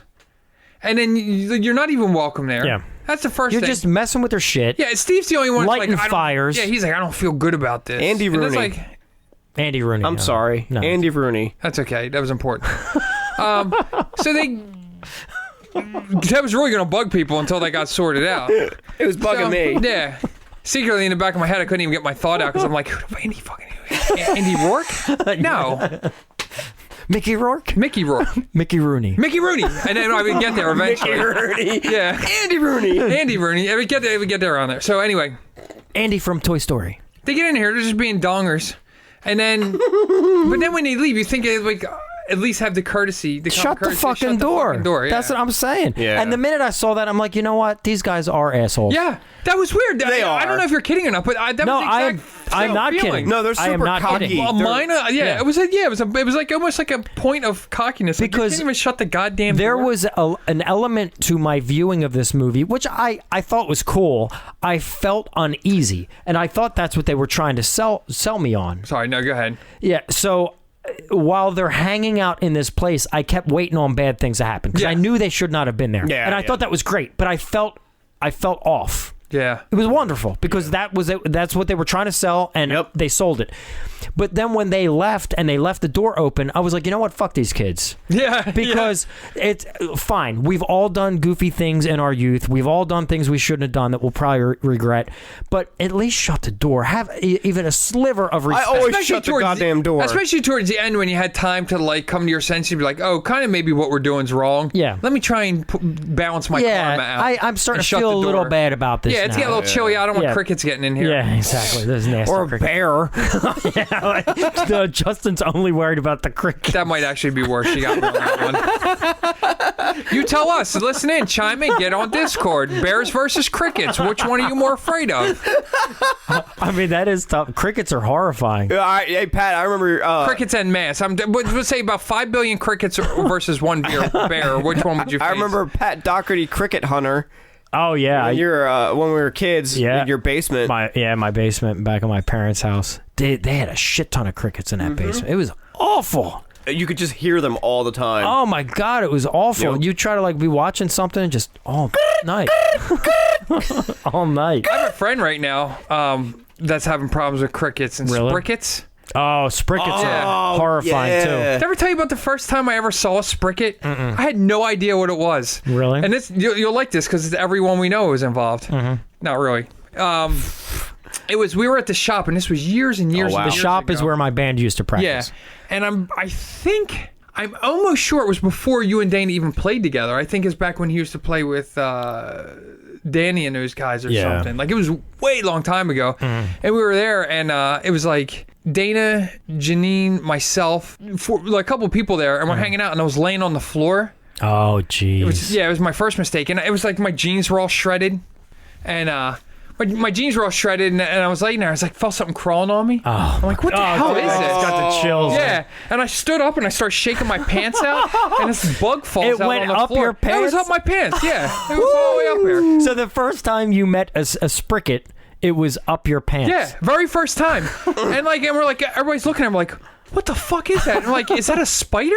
and then you're not even welcome there. Yeah. That's the first You're thing. just messing with their shit. Yeah, Steve's the only one that's Lighting like, fires. Yeah, he's like, I don't feel good about this. Andy Rooney. And it's like, Andy Rooney. I'm sorry. No. Andy Rooney. that's okay. That was important. So that was really going to bug people until they got sorted out. It was bugging me. Yeah. Secretly in the back of my head, I couldn't even get my thought out because I'm like, who the Andy fucking Andy Rourke? No. Mickey Rourke? Mickey Rourke. Mickey Rooney. Mickey Rooney. And then I would get there eventually. Mickey Rooney. Yeah. Andy Rooney. Andy Rooney. I would get there around there. So anyway, Andy from Toy Story. they get in here, they're just being dongers. And then, but then when they leave, you think they like at least have the courtesy. Shut the fucking door. Yeah. That's what I'm saying. Yeah. And the minute I saw that, I'm like, you know what? These guys are assholes. Yeah, that was weird. They I don't are. know if you're kidding or not, but that No, was the exact I'm not feeling. kidding. No, they're I am super not cocky. kidding. A They're- minor, Yeah. it was like almost like a point of cockiness. Like, you Because can't even shut the goddamn There door. was an element to my viewing of this movie, which I thought was cool. I felt uneasy, and I thought that's what they were trying to sell me on. Sorry, no, go ahead. Yeah, so while they're hanging out in this place, I kept waiting on bad things to happen because Yeah. I knew they should not have been there. Yeah, and I yeah. thought that was great, but I felt off. Yeah. It was wonderful because that was it. That's what they were trying to sell, and Yep. they sold it. But then when they left and they left the door open, I was like, you know what? Fuck these kids. Yeah. Because it's fine. We've all done goofy things in our youth. We've all done things we shouldn't have done that we'll probably regret. But at least shut the door. Have even a sliver of respect. I always Especially shut the towards goddamn door. Especially towards the end when you had time to like come to your senses and be like, oh, kind of maybe what we're doing's wrong. Yeah. Let me try and balance my karma out. I'm starting and to shut feel the a little door. bad about this Yeah, it's now. getting a little chilly. I don't want Yeah. crickets getting in here. Yeah, exactly. There's nasty Or a cricket. bear. No, Justin's only worried about the cricket. That might actually be worse. You got me on that one. You tell us. Listen in. Chime in. Get on Discord. Bears versus crickets. Which one are you more afraid of? I mean, that is tough. Crickets are horrifying. Hey, Pat, I remember... Crickets en masse. Let's say about 5 billion crickets versus one bear. Which one would you face? I remember Pat Doherty, cricket hunter. Oh, yeah. When we were kids, Yeah. in your basement. My basement back in my parents' house. They had a shit ton of crickets in that basement. It was awful. You could just hear them all the time. Oh my god, it was awful. Yep. You try to like be watching something and just all night. All night. I have a friend right now that's having problems with crickets and Really? sprickets. Oh, sprickets Yeah. are horrifying yeah. too. Did I ever tell you about the first time I ever saw a spricket? I had no idea what it was. Really? And this you'll like this because everyone we know was involved. Not really. We were at the shop, and this was years and years. Oh, wow. and The years shop is ago. where my band used to Yeah, practice. and I'm almost sure it was before you and Dana even played together. I think it's back when he used to play with Danny and those guys or Yeah. something. Like it was way long time ago, and we were there, and it was like Dana, Janine, myself, like a couple of people there, and we're hanging out, and I was laying on the floor. Oh jeez. It was my first mistake, and it was like my jeans were all shredded, and my jeans were all shredded, and I was laying there. I was like, felt something crawling on me. Oh, I'm like, what the hell is I this? just got the chills. Yeah, and I stood up and I started shaking my pants out, and this bug falls It out went on the up floor. your It was pants? up my pants. Yeah, it was all the way up there. So the first time you met a spricket, it was up your pants. Yeah, very first time. And we're like, everybody's looking at me like, what the fuck is that? And I'm like, is that a spider?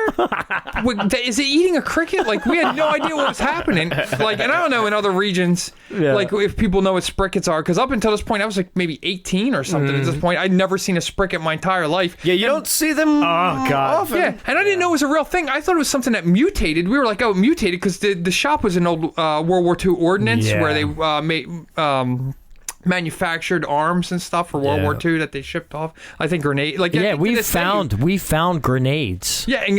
Is it eating a cricket? Like, we had no idea what was happening. Like, and I don't know in other regions, like if people know what sprickets are, because up until this point, I was like maybe 18 or something. At this point, I'd never seen a spricket my entire life. Yeah, you don't see them God. often. Yeah, and I didn't know it was a real thing. I thought it was something that mutated. We were like, oh, it mutated because the shop was an old World War II ordnance Yeah. where they made manufactured arms and stuff for World Yeah. War II that they shipped off. I think grenade. Like Yeah, to we this day, found grenades. Yeah, and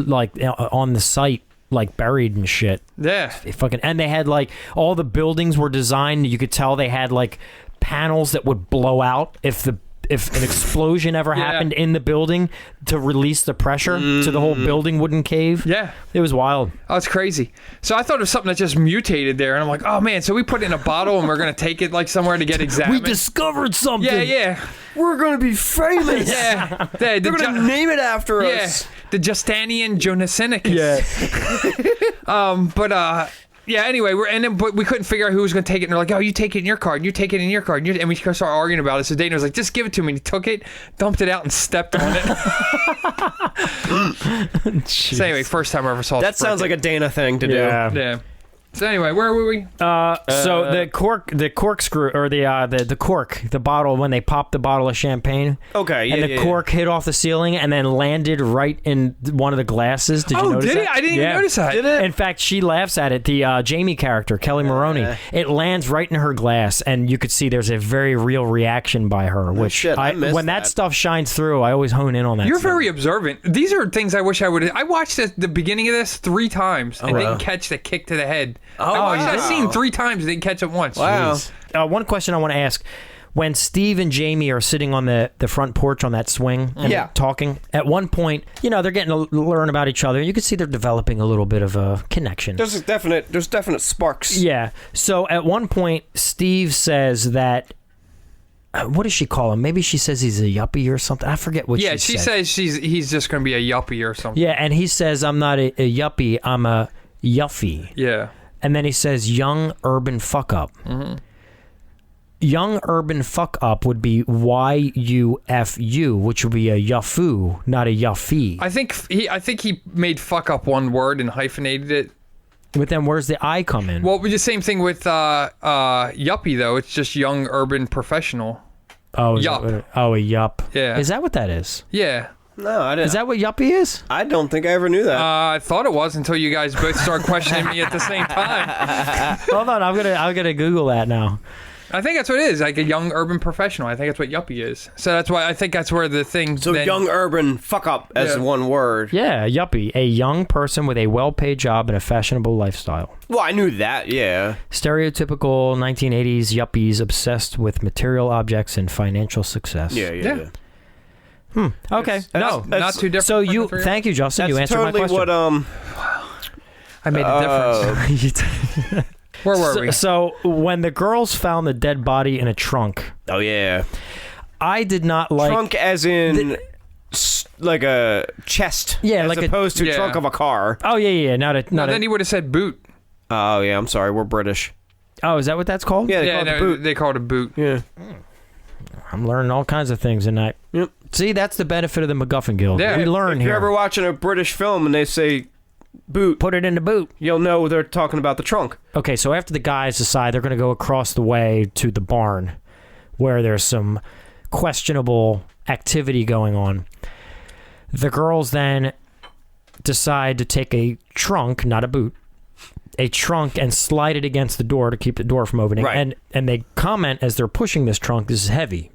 like on the site, like buried and shit. yeah. And they had like all the buildings were designed. You could tell they had like panels that would blow out if an explosion ever Yeah. happened in the building to release the pressure so the whole building wouldn't cave. Yeah. It was wild. Oh, it's crazy. So I thought it was something that just mutated there, and I'm like, oh man. So we put it in a bottle, and we're gonna take it like somewhere to get examined. We discovered something. Yeah. We're gonna be famous. Yeah. They're gonna name it after Yeah, us. the Justinian Jonasinicus. Yeah. But Yeah, anyway, but we couldn't figure out who was going to take it. And they're like, oh, you take it in your card, and you take it in your card. And we started arguing about it. So Dana was like, just give it to me. And he took it, dumped it out, and stepped on it. So anyway, first time I ever saw That sounds like a Dana thing to do. Yeah. So anyway, where were we? So the corkscrew, or the cork, the bottle, when they popped the bottle of champagne. Okay, yeah, and the cork hit off the ceiling and then landed right in one of the glasses. Did you notice that? Did it? I didn't even notice that. Did it? In fact, she laughs at it. The Jamie character, Kelli Maroney, it lands right in her glass, and you could see there's a very real reaction by her. Which shit, I missed when that stuff shines through, I always hone in on that. You're stuff. very observant. These are things I wish I would have. I watched the beginning of this 3 times and didn't catch the kick to the head. I watched that scene 3 times and didn't catch it once. Wow. One question I want to ask. When Steve and Jamie are sitting on the front porch on that swing and talking, at one point, they're getting to learn about each other. You can see they're developing a little bit of a connection. There's definite sparks. Yeah. So at one point, Steve says that, what does she call him? Maybe she says he's a yuppie or something. I forget what she said. Yeah, she says he's just going to be a yuppie or something. Yeah, and he says, I'm not a yuppie, I'm a yuffie. Yeah. And then he says, young urban fuck up. Mm-hmm. Young urban fuck up would be YUFU, which would be a yuffu, not a yuffie. I think he made fuck up one word and hyphenated it. But then where's the I come in? Well, the same thing with yuppie though. It's just young urban professional. Oh, yup. A yup. Yeah. Is that what that is? Yeah. No, I didn't. Is that what yuppie is? I don't think I ever knew that. I thought it was until you guys both start questioning me at the same time. Hold on, I'm gonna Google that now. I think that's what it is, like a young urban professional. I think that's what yuppie is. So that's why I think that's where the thing. So young urban fuck up as one word. Yeah, yuppie, a young person with a well-paid job and a fashionable lifestyle. Well, I knew that. Yeah. Stereotypical 1980s yuppies obsessed with material objects and financial success. Yeah. Okay. Not too different. So thank you, Justin. That's you answered totally my question. I made a difference. Where were we? So when the girls found the dead body in a trunk. Oh yeah. I did not like trunk as in like a chest. Yeah, as like opposed to trunk of a car. Oh yeah. Then he would have said boot. Oh yeah. I'm sorry. We're British. Oh, is that what that's called? Yeah. They call it a boot. They call it a boot. Yeah. I'm learning all kinds of things tonight. Yep. See, that's the benefit of the MacGuffin Guild. Yeah. We learn if here. you're ever watching a British film and they say boot, put it in the boot, you'll know they're talking about the trunk. Okay, so after the guys decide they're going to go across the way to the barn where there's some questionable activity going on, the girls then decide to take a trunk, not a boot, a trunk, and slide it against the door to keep the door from opening. Right. And they comment as they're pushing this trunk, this is heavy.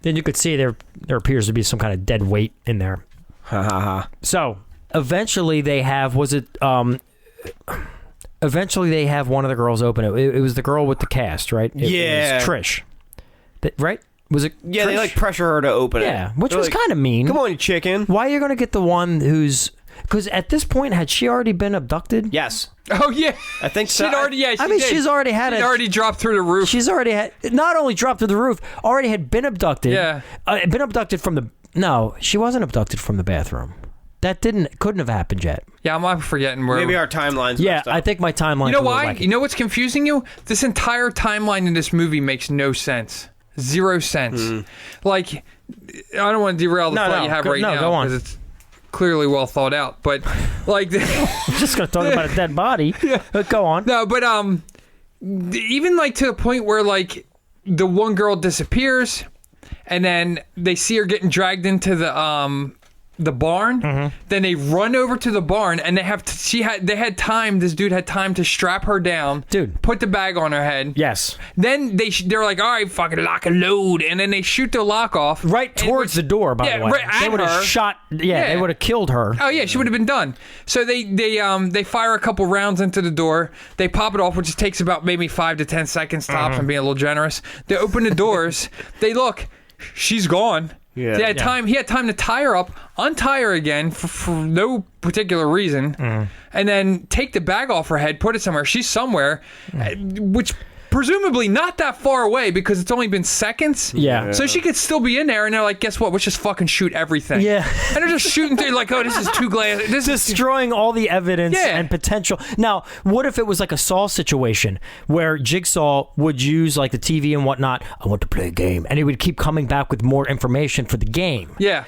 Then you could see there appears to be some kind of dead weight in there. Ha ha ha. So eventually they have, eventually they have one of the girls open it. It was the girl with the cast, right? It was Trish. Right? Was it Yeah, Trish? they like pressure her to open it. Yeah, which They're was like, kind of mean. Come on, you chicken. Why are you going to get the one who's... Because at this point, had she already been abducted? Yes. Oh yeah. I think so. She'd already. Yeah. I mean, did. she's already had She'd already dropped through the roof. She's already had... Not only dropped through the roof, already had been abducted. Yeah. Been abducted from the... No, she wasn't abducted from the bathroom. That couldn't have happened yet. Yeah, I'm forgetting where. Maybe our timeline's Yeah, messed up. I think my timeline. You know why? You know what's confusing you? This entire timeline in this movie makes no sense. 0 sense. Like, I don't want to derail the thought you have right now go on. because it's clearly well thought out. But like, I'm just gonna talk about a dead body. Yeah. Go on. No, but even like to the point where like the one girl disappears, and then they see her getting dragged into the barn. Mm-hmm. Then they run over to the barn, and they have this dude had time to strap her down, put the bag on her head. Yes. Then they're like, all right, fucking lock and load, and then they shoot the lock off right towards the door. By the way, right they at would have her. shot. Yeah, they would have killed her. Oh yeah, she would have been done. So they fire a couple rounds into the door. They pop it off, which takes about maybe 5 to 10 seconds tops. I'm being a little generous. They open the doors. They look. She's gone. Yeah. They had time. He had time to tie her up, untie her again for no particular reason, and then take the bag off her head, put it somewhere. She's somewhere, which presumably not that far away because it's only been seconds. Yeah. So she could still be in there, and they're like, guess what? Let's just fucking shoot everything. Yeah. And they're just shooting through like, oh, this is too glass. This is Destroying all the evidence Yeah. and potential. Now, what if it was like a Saw situation where Jigsaw would use like the TV and whatnot? I want to play a game, and he would keep coming back with more information for the game. Yeah.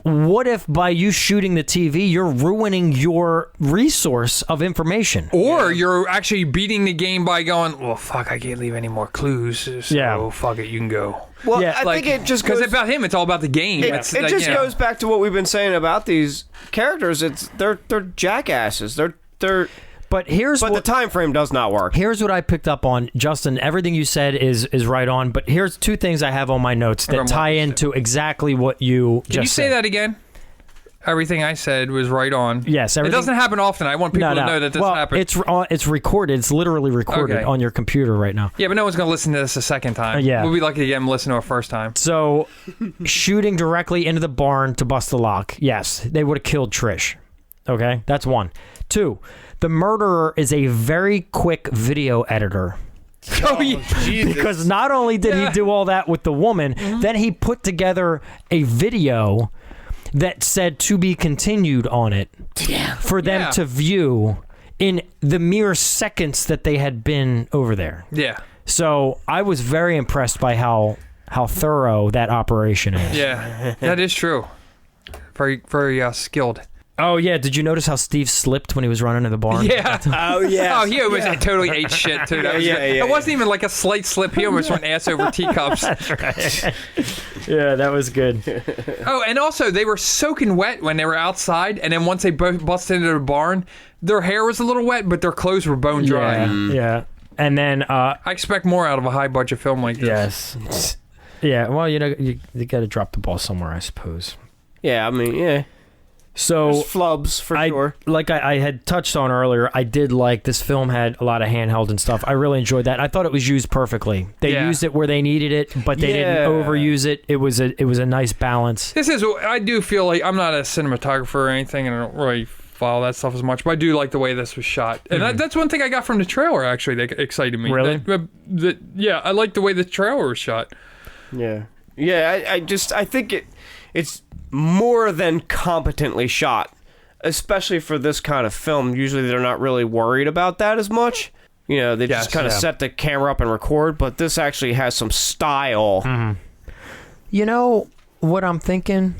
What if by you shooting the TV, you're ruining your resource of information? Or you're actually beating the game by going, well, fuck, I can't leave any more clues. So Yeah. fuck it, you can go. Well, Yeah, I think it just goes... Because about him, it's all about the game. It, It's it like, just you know. goes back to what we've been saying about these characters. They're jackasses. But here's But what, the time frame does not work. here's what I picked up on, Justin. Everything you said is right on. But here's two things I have on my notes that tie into exactly what you just Can you say said. that again? Everything I said was right on. Yes, It everything- doesn't happen often. I want people to know that this happened. It's recorded. It's literally recorded Okay. on your computer right now. Yeah, but no one's going to listen to this a second time. Yeah. We'll be lucky to get them to listen to it first time. So, shooting directly into the barn to bust the lock. Yes, they would have killed Trish. Okay, that's one. Two, the murderer is a very quick video editor. Oh, yeah. Because not only did he do all that with the woman, then he put together a video that said to be continued on it for them Yeah. to view in the mere seconds that they had been over there. Yeah. So I was very impressed by how thorough that operation is. Yeah. That is true. Very, very skilled. Oh yeah, did you notice how Steve slipped when he was running in the barn? Yeah. Oh, yeah. Oh, he almost totally ate shit, too. That was Yeah, good. yeah, It wasn't even like a slight slip. He almost went ass over teacups. Yeah, that was good. Oh, and also, they were soaking wet when they were outside, and then once they both busted into the barn, their hair was a little wet, but their clothes were bone dry. Yeah. And then I expect more out of a high-budget film like this. yes. Yeah, well, you know, you got to drop the ball somewhere, I suppose. Yeah, I mean, yeah. So There's flubs for sure. Like I had touched on earlier, I did like this film had a lot of handheld and stuff. I really enjoyed that. I thought it was used perfectly. They used it where they needed it, but they didn't overuse it. It was a nice balance. This is, I do feel like, I'm not a cinematographer or anything, and I don't really follow that stuff as much, but I do like the way this was shot. And that's one thing I got from the trailer, actually, that excited me. Really? Yeah, I like the way the trailer was shot. Yeah. Yeah, I think it's more than competently shot, especially for this kind of film. Usually they're not really worried about that as much. You know, they just kind of set the camera up and record, but this actually has some style. You know what I'm thinking?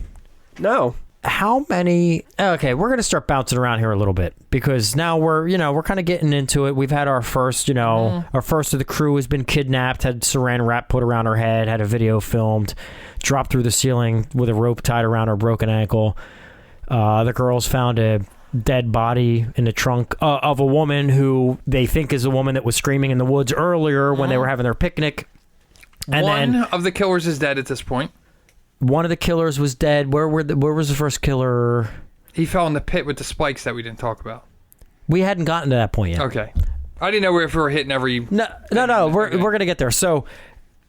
No. How many? Okay, we're gonna start bouncing around here a little bit because now we're kind of getting into it. We've had our first, our first of the crew has been kidnapped, had saran wrap put around her head, had a video filmed, dropped through the ceiling with a rope tied around her broken ankle. The girls found a dead body in the trunk of a woman who they think is a woman that was screaming in the woods earlier when they were having their picnic. And One then of the killers is dead at this point. one of the killers was dead. Where was the first killer? He fell in the pit with the spikes that we didn't talk about. We hadn't gotten to that point yet. Okay. I didn't know if we were hitting every... No. We're gonna get there. So,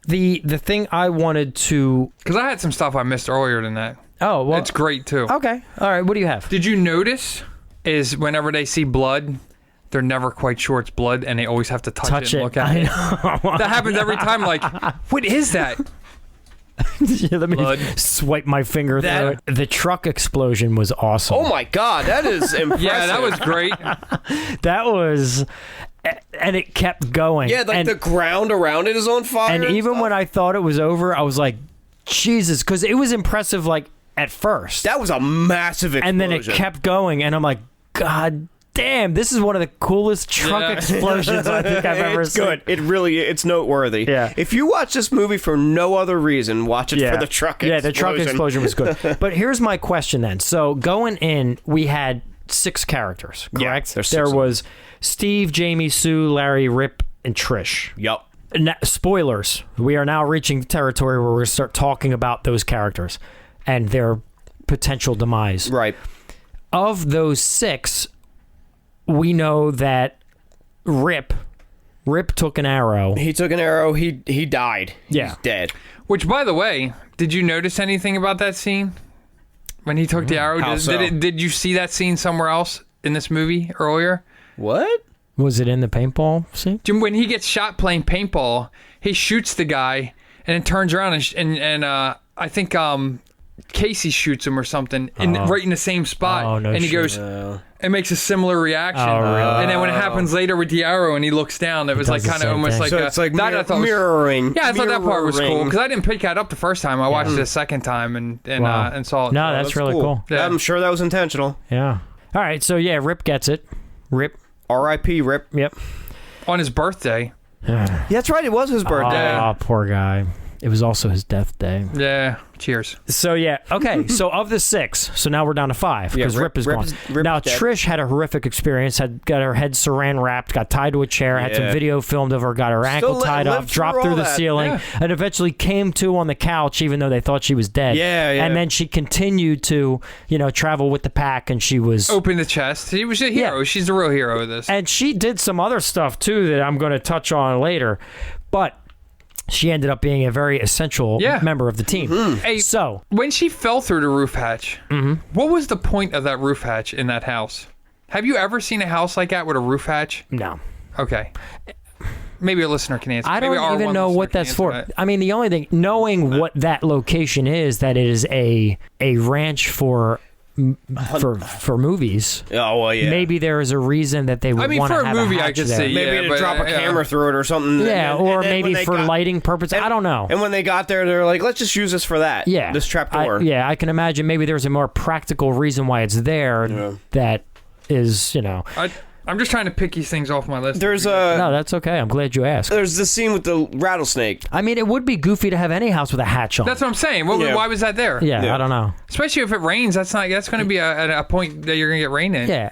the thing I wanted to. Because I had some stuff I missed earlier than that. Oh well, It's great, too. okay. All right. What do you have? Did you notice is whenever they see blood, they're never quite sure it's blood, and they always have to touch it and look at it. That happens every time. Like, what is that? Let me Blood. swipe my finger through it. The truck explosion was awesome. Oh my god, that is impressive. Yeah, that was great. That was, and it kept going. Yeah, like and, the ground around it is on fire. and even stuff. when I thought it was over, I was like, Jesus, because it was impressive. Like at first, That was a massive explosion. and then it kept going, and I'm like, God damn, this is one of the coolest truck Yeah. explosions I think I've ever It's seen. good. It's noteworthy. Yeah. If you watch this movie for no other reason, watch it for the truck explosion. Yeah, the truck explosion was good. But here's my question then. So going in, we had 6 characters, correct? there's 6 there of them. was Steve, Jamie, Sue, Larry, Rip, and Trish. Yup. Spoilers. We are now reaching the territory where we're going to start talking about those characters and their potential demise. Right. Of those 6, we know that Rip took an arrow. He took an arrow. He died. Yeah. He's dead. Which, by the way, did you notice anything about that scene? When he took the arrow? How so? Did you see that scene somewhere else in this movie earlier? What? Was it in the paintball scene? When he gets shot playing paintball, he shoots the guy and then turns around and I think Casey shoots him or something right in the same spot. Oh, no and he shit. goes and makes a similar reaction. Oh, really? And then when it happens later with the arrow and he looks down, it was does like the kind of same almost thing. like So it's like that I thought was- mirroring. Yeah, I thought that part was cool mirroring. because I didn't pick that up the first time. I watched it a second time and saw it. No, that's really cool. Yeah. I'm sure that was intentional. Yeah. All right, so yeah, Rip gets it. Rip. R.I.P. Rip. Yep. On his birthday. Yeah, that's right. It was his birthday. Oh, poor guy. It was also his death day. Yeah. Cheers. So yeah, okay. So of the 6, so now we're down to 5 because Rip is gone. Rip's Now dead. Trish had a horrific experience. Had got her head saran wrapped, got tied to a chair, had some Yeah. video filmed of her, got her ankle tied up, lived dropped through through all the that. ceiling, and eventually came to on the couch, even though they thought she was dead. Yeah. And then she continued to, travel with the pack, and she was. Open the chest. He was a hero. Yeah. She's the real hero of this. And she did some other stuff too that I'm going to touch on later, but she ended up being a very essential member of the team. Hey, So when she fell through the roof hatch, what was the point of that roof hatch in that house? Have you ever seen a house like that with a roof hatch? no. Okay. Maybe a listener can answer. I Maybe don't our even one know listener what can that's answer for. that. I mean, the only thing, knowing what that location is, that it is a ranch for movies. Oh, well, yeah. Maybe there is a reason that they would I mean, want to for a have movie, a I hatch could there. see. Maybe Yeah, to but, drop a camera through it or something. Yeah, And or then maybe when they for got- lighting purposes. I don't know. And when they got there, they're like, let's just use this for that. Yeah, This trapdoor. I can imagine maybe there's a more practical reason why it's there. That is, I'm just trying to pick these things off my list. There's No, that's okay. I'm glad you asked. There's the scene with the rattlesnake. I mean, it would be goofy to have any house with a hatch on. That's what I'm saying. Yeah. Why was that there? Yeah, I don't know. Especially if it rains, that's going to be a point that you're going to get rain in. Yeah,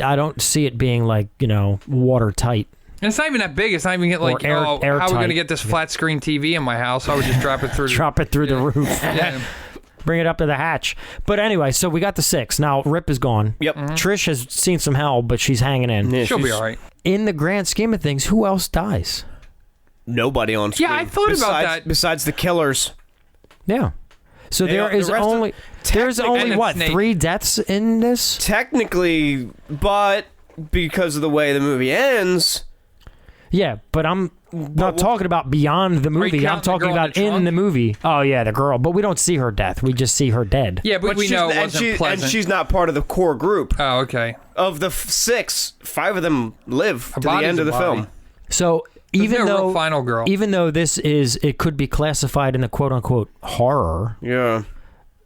I don't see it being like, watertight. And it's not even that big. It's not even get like, Or how are we going to airtight. get this flat screen TV in my house? I would just drop it through. Drop it through the roof. Yeah. Bring it up to the hatch. But anyway, so we got the 6. Now, Rip is gone. Yep. Trish has seen some hell, but she's hanging in. Yeah, She'll be she's- all right. In the grand scheme of things, who else dies? Nobody on screen. Yeah, I thought about that. Besides the killers. Yeah. So They there are- the is rest of- only there's only And the what, snake. 3 deaths in this? Technically, but because of the way the movie ends, Yeah, but I'm not talking about beyond the movie. I'm counting the talking girl in about the in trunk? the movie. Oh yeah, the girl. But we don't see her death. We just see her dead. Yeah, but we she's- know it and wasn't she- pleasant. and she's not part of the core group. Oh, okay. Of the 6, 5 of them live to the body's end of a the body. film. So There's even no real though final girl. even though it could be classified in the quote unquote horror, Yeah.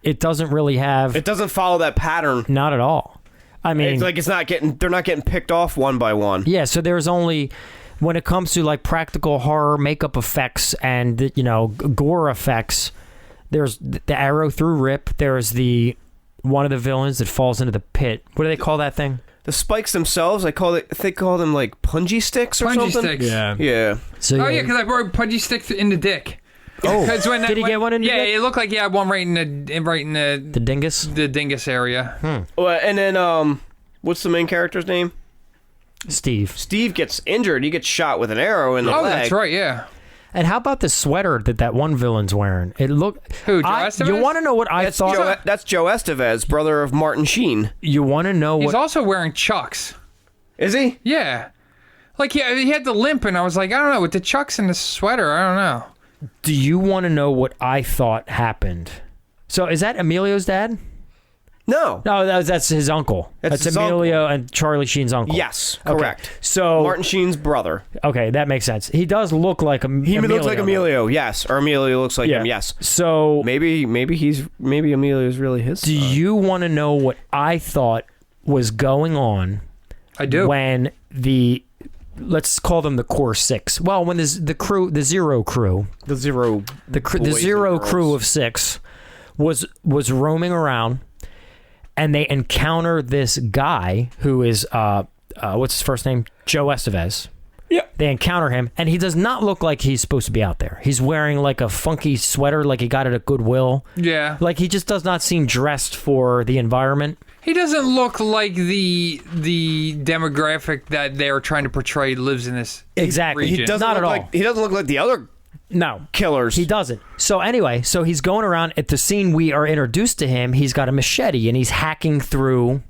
it doesn't really have It doesn't follow that pattern. not at all. I mean, They're not getting picked off one by one. yeah, so there's only when it comes to like practical horror makeup effects and gore effects, there's the arrow through Rip, there's the one of the villains that falls into the pit. What do they call that thing? The spikes themselves, they call them like punji sticks or Punji something. sticks. Yeah. So Oh, yeah, because I brought a punji stick in the dick. Oh, When did he get one in the Yeah, dick? it looked like he had one right in The dingus? the dingus area. Well, and then what's the main character's name? Steve. Steve gets injured. He gets shot with an arrow in the Oh, leg. that's right, yeah. And how about the sweater that one villain's wearing? It looked. Who, Joe Estevez? You want to know what I thought? That's Joe Estevez, brother of Martin Sheen. You want to know He's what? also wearing Chucks. Is he? Yeah. Like, he had the limp, and I was like, I don't know, with the Chucks and the sweater, I don't know. Do you want to know what I thought happened? So is that Emilio's dad? No. No, that's his uncle. That's his Emilio and Charlie Sheen's uncle. Yes, Okay. correct. So Martin Sheen's brother. okay, that makes sense. He does look like He Emilio. looks like Emilio, yes. Or Emilio looks like him, yes. So Maybe Emilio's really his do son. you want to know what I thought was going on? I do. When let's call them the core 6. Well, when the zero crew, The Zero the boys zero and girls. crew of 6 was roaming around, and they encounter this guy who is what's his first name? Joe Estevez. Yeah. They encounter him, and he does not look like he's supposed to be out there. He's wearing like a funky sweater, like he got it at Goodwill. Yeah. Like he just does not seem dressed for the environment. He doesn't look like the demographic that they're trying to portray lives in this Exactly. region. He doesn't Not look at like all. he doesn't look like the other No. killers. He doesn't. So anyway, so he's going around at the scene we are introduced to him. He's got a machete and he's hacking through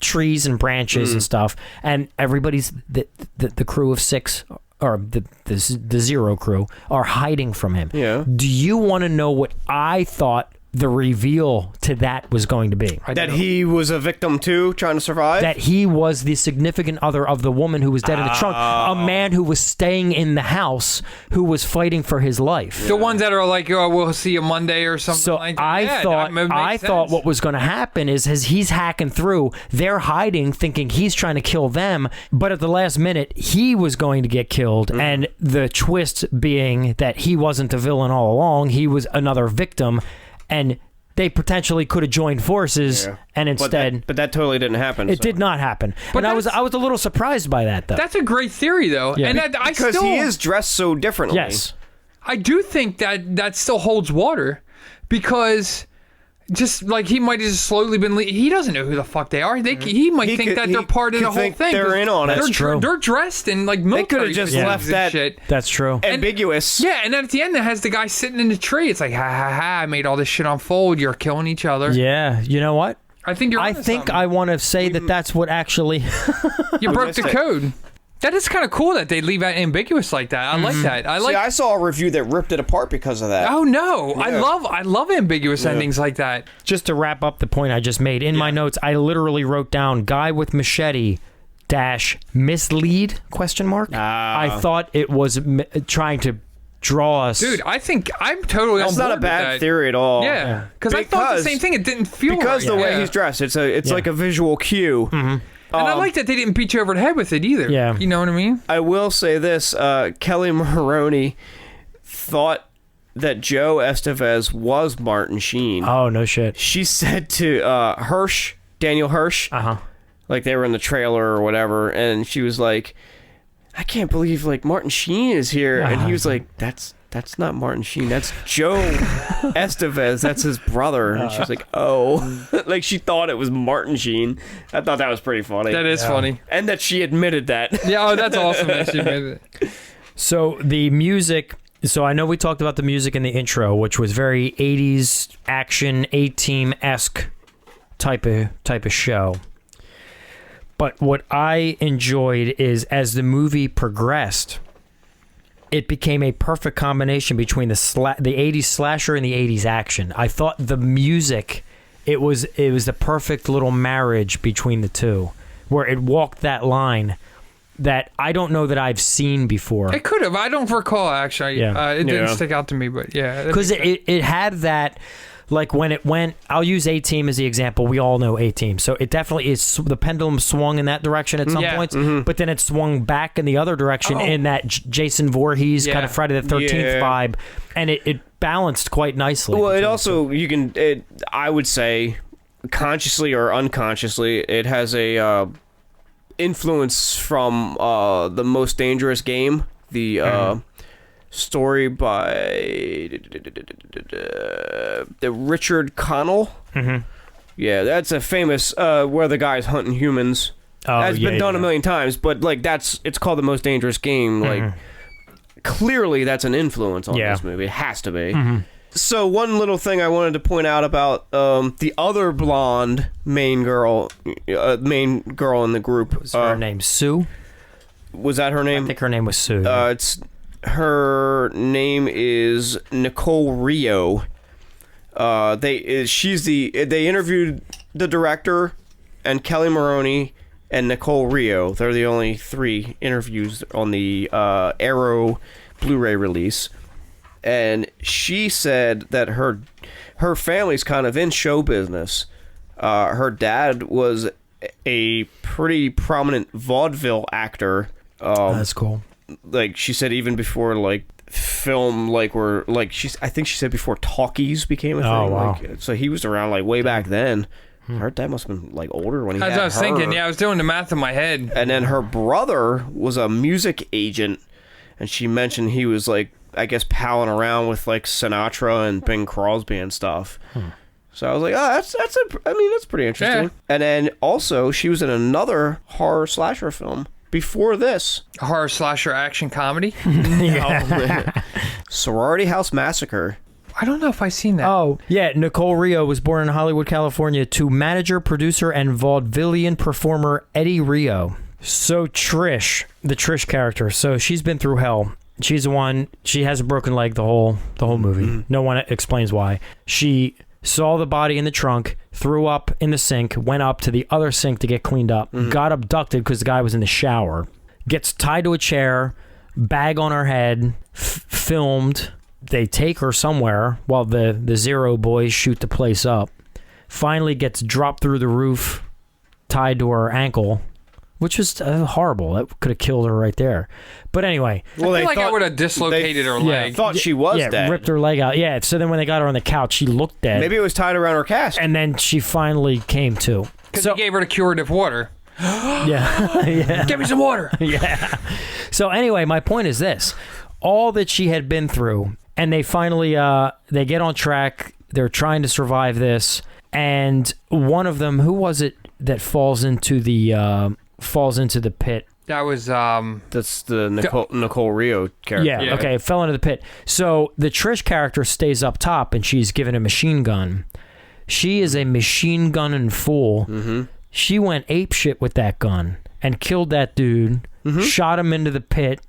trees and branches and stuff, and everybody's the crew of 6 or the Zero crew are hiding from him. Yeah. Do you want to know what I thought the reveal to that was going to be? That he was a victim too, trying to survive? That he was the significant other of the woman who was dead in the trunk. A man who was staying in the house who was fighting for his life. The ones that are like, oh, we'll see you Monday or something So like that. I thought what was going to happen is as he's hacking through, they're hiding thinking he's trying to kill them, but at the last minute he was going to get killed, and the twist being that he wasn't the villain all along, he was another victim, and they potentially could have joined forces, and instead... But that totally didn't happen. It did not happen. But and I was a little surprised by that, though. That's a great theory, though. Yeah. And Because he is dressed so differently. Yes. I do think that still holds water, because just like he might have just slowly been. He doesn't know who the fuck they are. He might think that they're part of the whole think thing. they're in on it. That's true. They're dressed in like They military. could have just suits left and that shit. That's true. ambiguous. Yeah, and then at the end, it has the guy sitting in the tree. It's like, ha ha ha! I made all this shit unfold. You're killing each other. Yeah, you know what? I think you're. I onto think something. I want to say that's what actually... You broke the missed it. code. That is kind of cool that they leave that ambiguous like that. I like that. I saw a review that ripped it apart because of that. Oh no! Yeah. I love ambiguous endings like that. Just to wrap up the point I just made, in my notes, I literally wrote down guy with machete - mislead ? I thought it was trying to draw us. Dude, I think I'm totally That's on board not a with bad that. theory at all. Yeah, because I thought the same thing. It didn't feel because right. the way he's dressed, it's like a visual cue. And I like that they didn't beat you over the head with it either. Yeah. You know what I mean? I will say this: Kelli Maroney thought that Joe Estevez was Martin Sheen. Oh, no shit. She said to Hirsch, Daniel Hirsch, like they were in the trailer or whatever, and she was like, "I can't believe like Martin Sheen is here," and he was like, That's not Martin Sheen. That's Joe Estevez. That's his brother. And she was like, oh. Like, she thought it was Martin Sheen. I thought that was pretty funny. That is funny. And that she admitted that. Yeah, oh, that's awesome that she made it. So the music... So I know we talked about the music in the intro, which was very 80s action, A-Team-esque type of show. But what I enjoyed is as the movie progressed... It became a perfect combination between the 80s slasher and the 80s action. I thought the music, it was the perfect little marriage between the two, where it walked that line that I don't know that I've seen before. It could have. I don't recall, actually. Yeah. It didn't stick out to me, but yeah. Because it had that... Like when it went, I'll use A-Team as the example. We all know A-Team. So it definitely is, the pendulum swung in that direction at some points, but then it swung back in the other direction in that Jason Voorhees kind of Friday the 13th vibe. And it balanced quite nicely. Well, it also, I would say, consciously or unconsciously, it has a influence from The Most Dangerous Game, the... story by the Richard Connell. Yeah, that's a famous where the guy's hunting humans. That's been done a million times, but like it's called The Most Dangerous Game. Like clearly that's an influence on this movie. It has to be. So one little thing I wanted to point out about the other blonde main girl in the group. Was her name Sue? Was that her name? I think her name was Sue. Her name is Nicole Rio. They interviewed the director and Kelli Maroney and Nicole Rio. They're the only 3 interviews on the Arrow Blu-ray release. And she said that her family's kind of in show business. Her dad was a pretty prominent vaudeville actor. That's cool. Like she said, even before like film, like I think she said before talkies became a thing. Oh, wow. Like, so he was around like way back then. Her dad must have been like older when he had As I was her. thinking, I was doing the math in my head. And then her brother was a music agent, and she mentioned he was like, I guess, palling around with like Sinatra and Bing Crosby and stuff. So I was like, oh, that's pretty interesting. Yeah. And then also she was in another horror slasher film before this. A horror slasher action comedy. Sorority House Massacre. I don't know if I've seen that. Oh, yeah. Nicole Rio was born in Hollywood, California to manager, producer, and vaudevillian performer Eddie Rio. So Trish, the Trish character, so she's been through hell. She's the one, she has a broken leg the whole movie. No one explains why. She saw the body in the trunk, threw up in the sink, went up to the other sink to get cleaned up, got abducted because the guy was in the shower, gets tied to a chair, bag on her head, filmed. They take her somewhere while the Zero boys shoot the place up. Finally gets dropped through the roof, tied to her ankle, which was horrible. That could have killed her right there. But anyway. Well, I feel like I would have dislocated her leg. Thought she was dead. Ripped her leg out. Yeah, so then when they got her on the couch, she looked dead. Maybe it was tied around her cast. And then she finally came to. Because he gave her the curative water. Yeah. Give me some water. Yeah. So anyway, my point is this. All that she had been through, and they finally, they get on track. They're trying to survive this. And one of them, who was it that falls into the pit? That was that's the Nicole Rio character. Yeah, okay, fell into the pit. So the Trish character stays up top and she's given a machine gun. She is a machine gunning fool. Mm-hmm. She went apeshit with that gun and killed that dude, shot him into the pit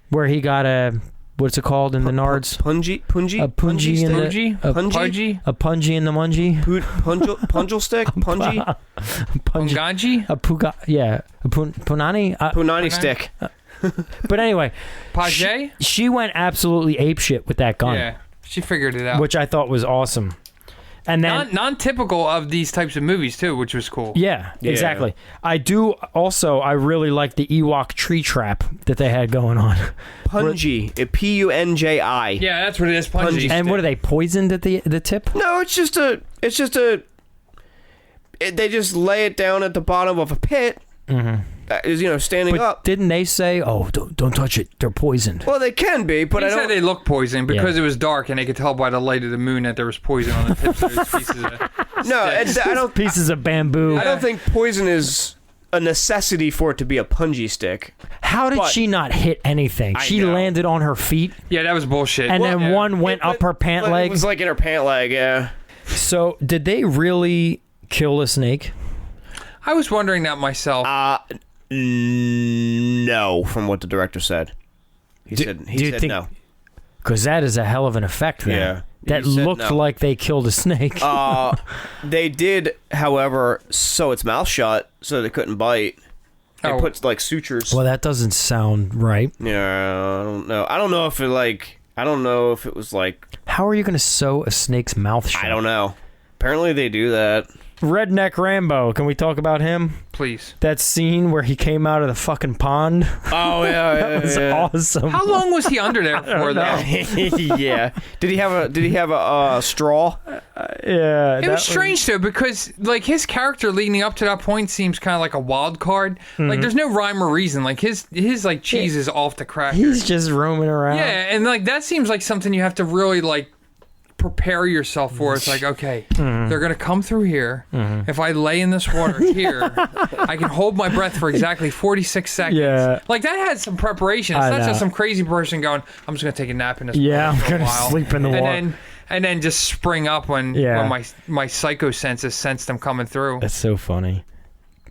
where he got a, what's it called in the Nards? Punji? A punji in the... A punji in the munji? Punjil stick? Punji? Punganji? A punani? Punani stick. But anyway, Page? she went absolutely apeshit with that gun. Yeah, she figured it out. Which I thought was awesome. And then non-typical of these types of movies too, which was cool. Yeah, exactly. I really like the Ewok tree trap that they had going on. Punji, Punji. Yeah, that's what it is. Punji. And what are they, poisoned at the tip? No, they just lay it down at the bottom of a pit. Mm-hmm. Standing up. Didn't they say, "Oh, don't touch it. They're poisoned"? Well, they can be, but I said they look poisoned because it was dark and they could tell by the light of the moon that there was poison on the tips of those pieces of No, I don't. Pieces of bamboo. I don't think poison is a necessity for it to be a punji stick. How did she not hit anything? She landed on her feet. Yeah, that was bullshit. And then one went up her pant leg. It was like in her pant leg. Yeah. So, did they really kill a snake? I was wondering that myself. No, from what the director said. He said no. Because that is a hell of an effect there. Yeah. That looked like they killed a snake. They did, however, sew its mouth shut so that it couldn't bite. They put like sutures. Well, that doesn't sound right. Yeah, I don't know. I don't know if it was like... How are you going to sew a snake's mouth shut? I don't know. Apparently they do that. Redneck Rambo. Can we talk about him? Please. That scene where he came out of the fucking pond. Oh yeah, that was awesome. How long was he under there for though? Yeah. Did he have a straw? Yeah. It was strange though because like his character leading up to that point seems kind of like a wild card. Mm-hmm. Like there's no rhyme or reason. Like his like cheese is off the cracker. He's just roaming around. Yeah, and like that seems like something you have to really like prepare yourself for. It's like, okay, they're gonna come through here. If I lay in this water here, I can hold my breath for exactly 46 seconds. Yeah. Like that had some preparation. It's not just some crazy person going, I'm just gonna take a nap in this water I'm for gonna a while. sleep in the water. And then just spring up when my psycho senses sensed them coming through. That's so funny.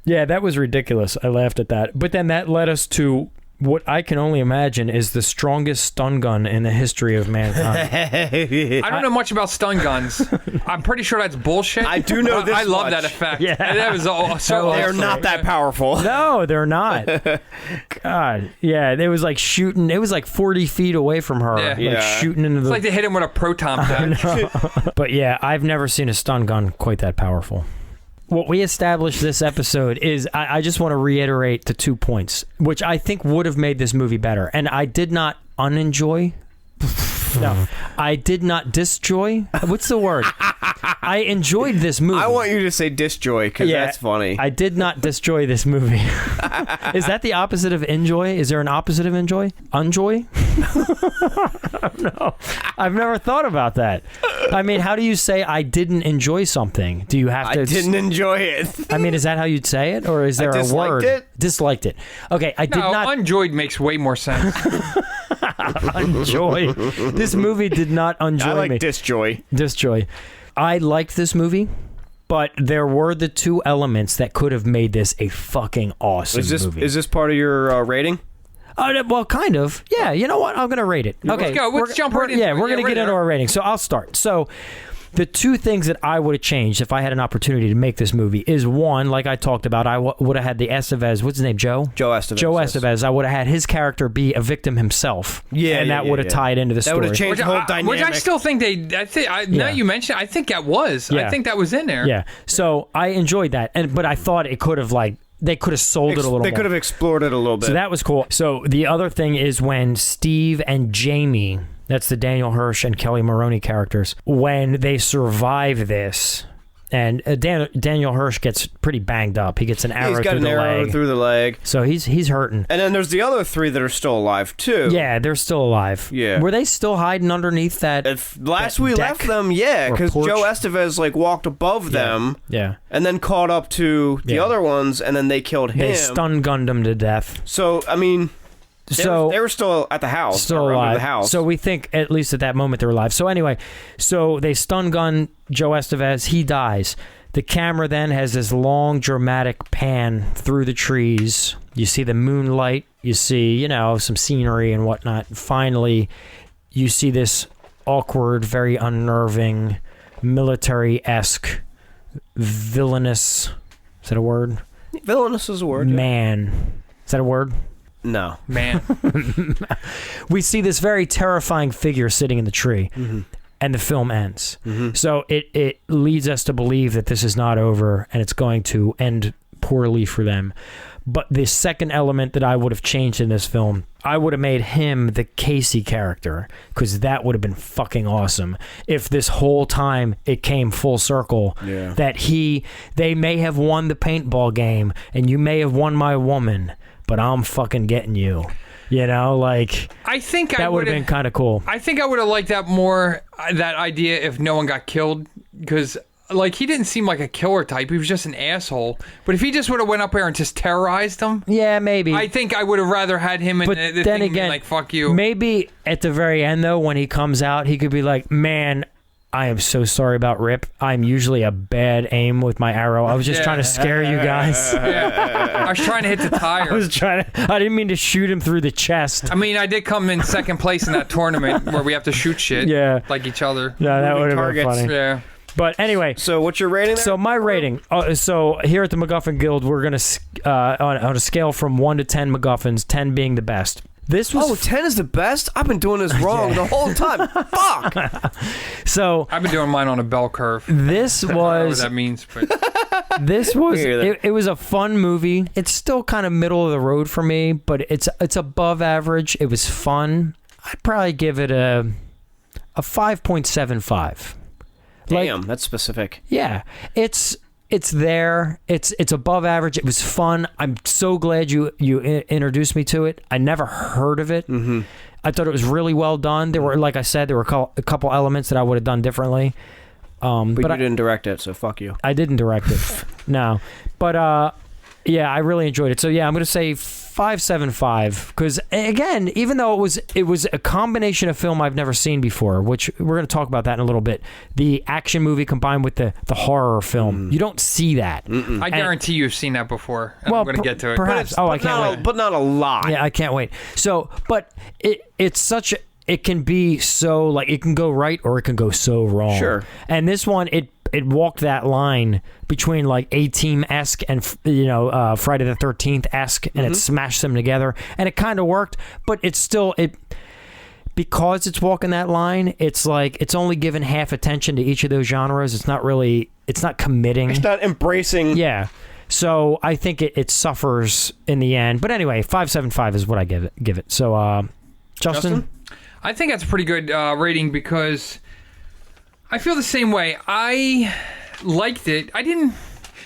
Yeah, that was ridiculous. I laughed at that. But then that led us to what I can only imagine is the strongest stun gun in the history of mankind. I don't know much about stun guns. I'm pretty sure that's bullshit. I do know this I love much. that effect. Yeah. That was so They're awesome. not that powerful. No, they're not. God. Yeah, it was like shooting. It was like 40 feet away from her. Yeah. Shooting into the... It's like they hit him with a proton pack. But yeah, I've never seen a stun gun quite that powerful. What we established this episode is, I just want to reiterate the 2 points, which I think would have made this movie better. And I did not unenjoy. No, I did not disjoy. What's the word? I enjoyed this movie. I want you to say disjoy because that's funny. I did not disjoy this movie. Is that the opposite of enjoy? Is there an opposite of enjoy? Unjoy? No, I've never thought about that. I mean, how do you say I didn't enjoy something? Do you have to? I didn't enjoy it. I mean, is that how you'd say it, or is there a word? Disliked it. Disliked it. Okay, I did not. Unjoyed makes way more sense. Unjoy. This movie did not unjoy I like me. disjoy. Disjoy. I liked this movie, but there were the two elements that could have made this a fucking awesome movie. Is this part of your rating? Well, kind of. Yeah, you know what? I'm going to rate it. Okay. Let's go. Let's jump right into it. Yeah, we're going to right get into there. our rating. So I'll start. So the two things that I would have changed if I had an opportunity to make this movie is one, like I talked about, I would have had the Estevez, what's his name, Joe? Joe Estevez. Joe Estevez. I would have had his character be a victim himself. Yeah, and that would have tied into the That story. would have changed the whole dynamic. Which I still think now you mention it, I think that was. Yeah. I think that was in there. Yeah. So I enjoyed that, but I thought it could have they could have sold it a little more. They could have explored it a little bit. So that was cool. So the other thing is when Steve and Jamie, that's the Daniel Hirsch and Kelli Maroney characters, when they survive this, and Daniel Hirsch gets pretty banged up. He gets an arrow He's got through an the arrow leg. through the leg. So he's hurting. And then there's the other three that are still alive, too. Yeah, they're still alive. Yeah. Were they still hiding underneath that? Last that we deck left them, yeah, or because porch? Joe Estevez walked above them Yeah. and then caught up to the Yeah. other ones, and then they killed him. They stun gunned him to death. So I mean, they were still at the house, Still or under alive. the house. So we think, at least at that moment, they're alive. So anyway, so they stun gun Joe Estevez. He dies. The camera then has this long, dramatic pan through the trees. You see the moonlight. You see, some scenery and whatnot. Finally, you see this awkward, very unnerving, military-esque, villainous... Is that a word? Villainous is a word. Man. Is that a word? No. Man. We see this very terrifying figure sitting in the tree, and the film ends. So it leads us to believe that this is not over and it's going to end poorly for them. But the second element that I would have changed in this film, I would have made him the Casey character, because that would have been fucking awesome. If this whole time it came full circle, that they may have won the paintball game and you may have won my woman, but I'm fucking getting you. I think that would have been kind of cool. I think I would have liked that more, that idea, if no one got killed, because he didn't seem like a killer type. He was just an asshole. But if he just would have went up there and just terrorized them, yeah, maybe. I think I would have rather had him in But the then thing again, like, fuck you. Maybe at the very end, though, when he comes out, he could be like, man, I am so sorry about Rip. I'm usually a bad aim with my arrow. I was just trying to scare you guys. I was trying to hit the tire. I didn't mean to shoot him through the chest. I mean, I did come in second place in that tournament where we have to shoot shit like each other. No, that would have been targets. funny. Yeah. But anyway. So what's your rating there? So my rating. So here at the MacGuffin Guild, we're going to, on a scale from 1 to 10 MacGuffins, 10 being the best. This was 10 is the best? I've been doing this wrong the whole time. Fuck! So I've been doing mine on a bell curve. This I don't know what was that means, but this was it was a fun movie. It's still kind of middle of the road for me, but it's above average. It was fun. I'd probably give it a 5.75. Damn, that's specific. Yeah, it's there. It's above average. It was fun. I'm so glad you introduced me to it. I never heard of it. I thought it was really well done. There were, like I said, a couple elements that I would have done differently. But you didn't direct it, so fuck you. I didn't direct it. No. But yeah, I really enjoyed it. So yeah, I'm gonna say 5.75, because again, even though it was a combination of film I've never seen before, which we're going to talk about that in a little bit. The action movie combined with the horror film, you don't see that. I guarantee you've seen that before. And I'm going to get to it. Perhaps. I can't wait. But not a lot. Yeah, I can't wait. So, but it's such a, it can be so, it can go right or it can go so wrong. Sure. And this one, it walked that line between A-Team-esque and Friday the 13th-esque, and it smashed them together, and it kind of worked, but it's still because it's walking that line, it's it's only given half attention to each of those genres. It's not committing. It's not embracing. Yeah. So I think it suffers in the end. But anyway, 5.75 is what I give it. So Justin? I think that's a pretty good rating, because I feel the same way. I liked it.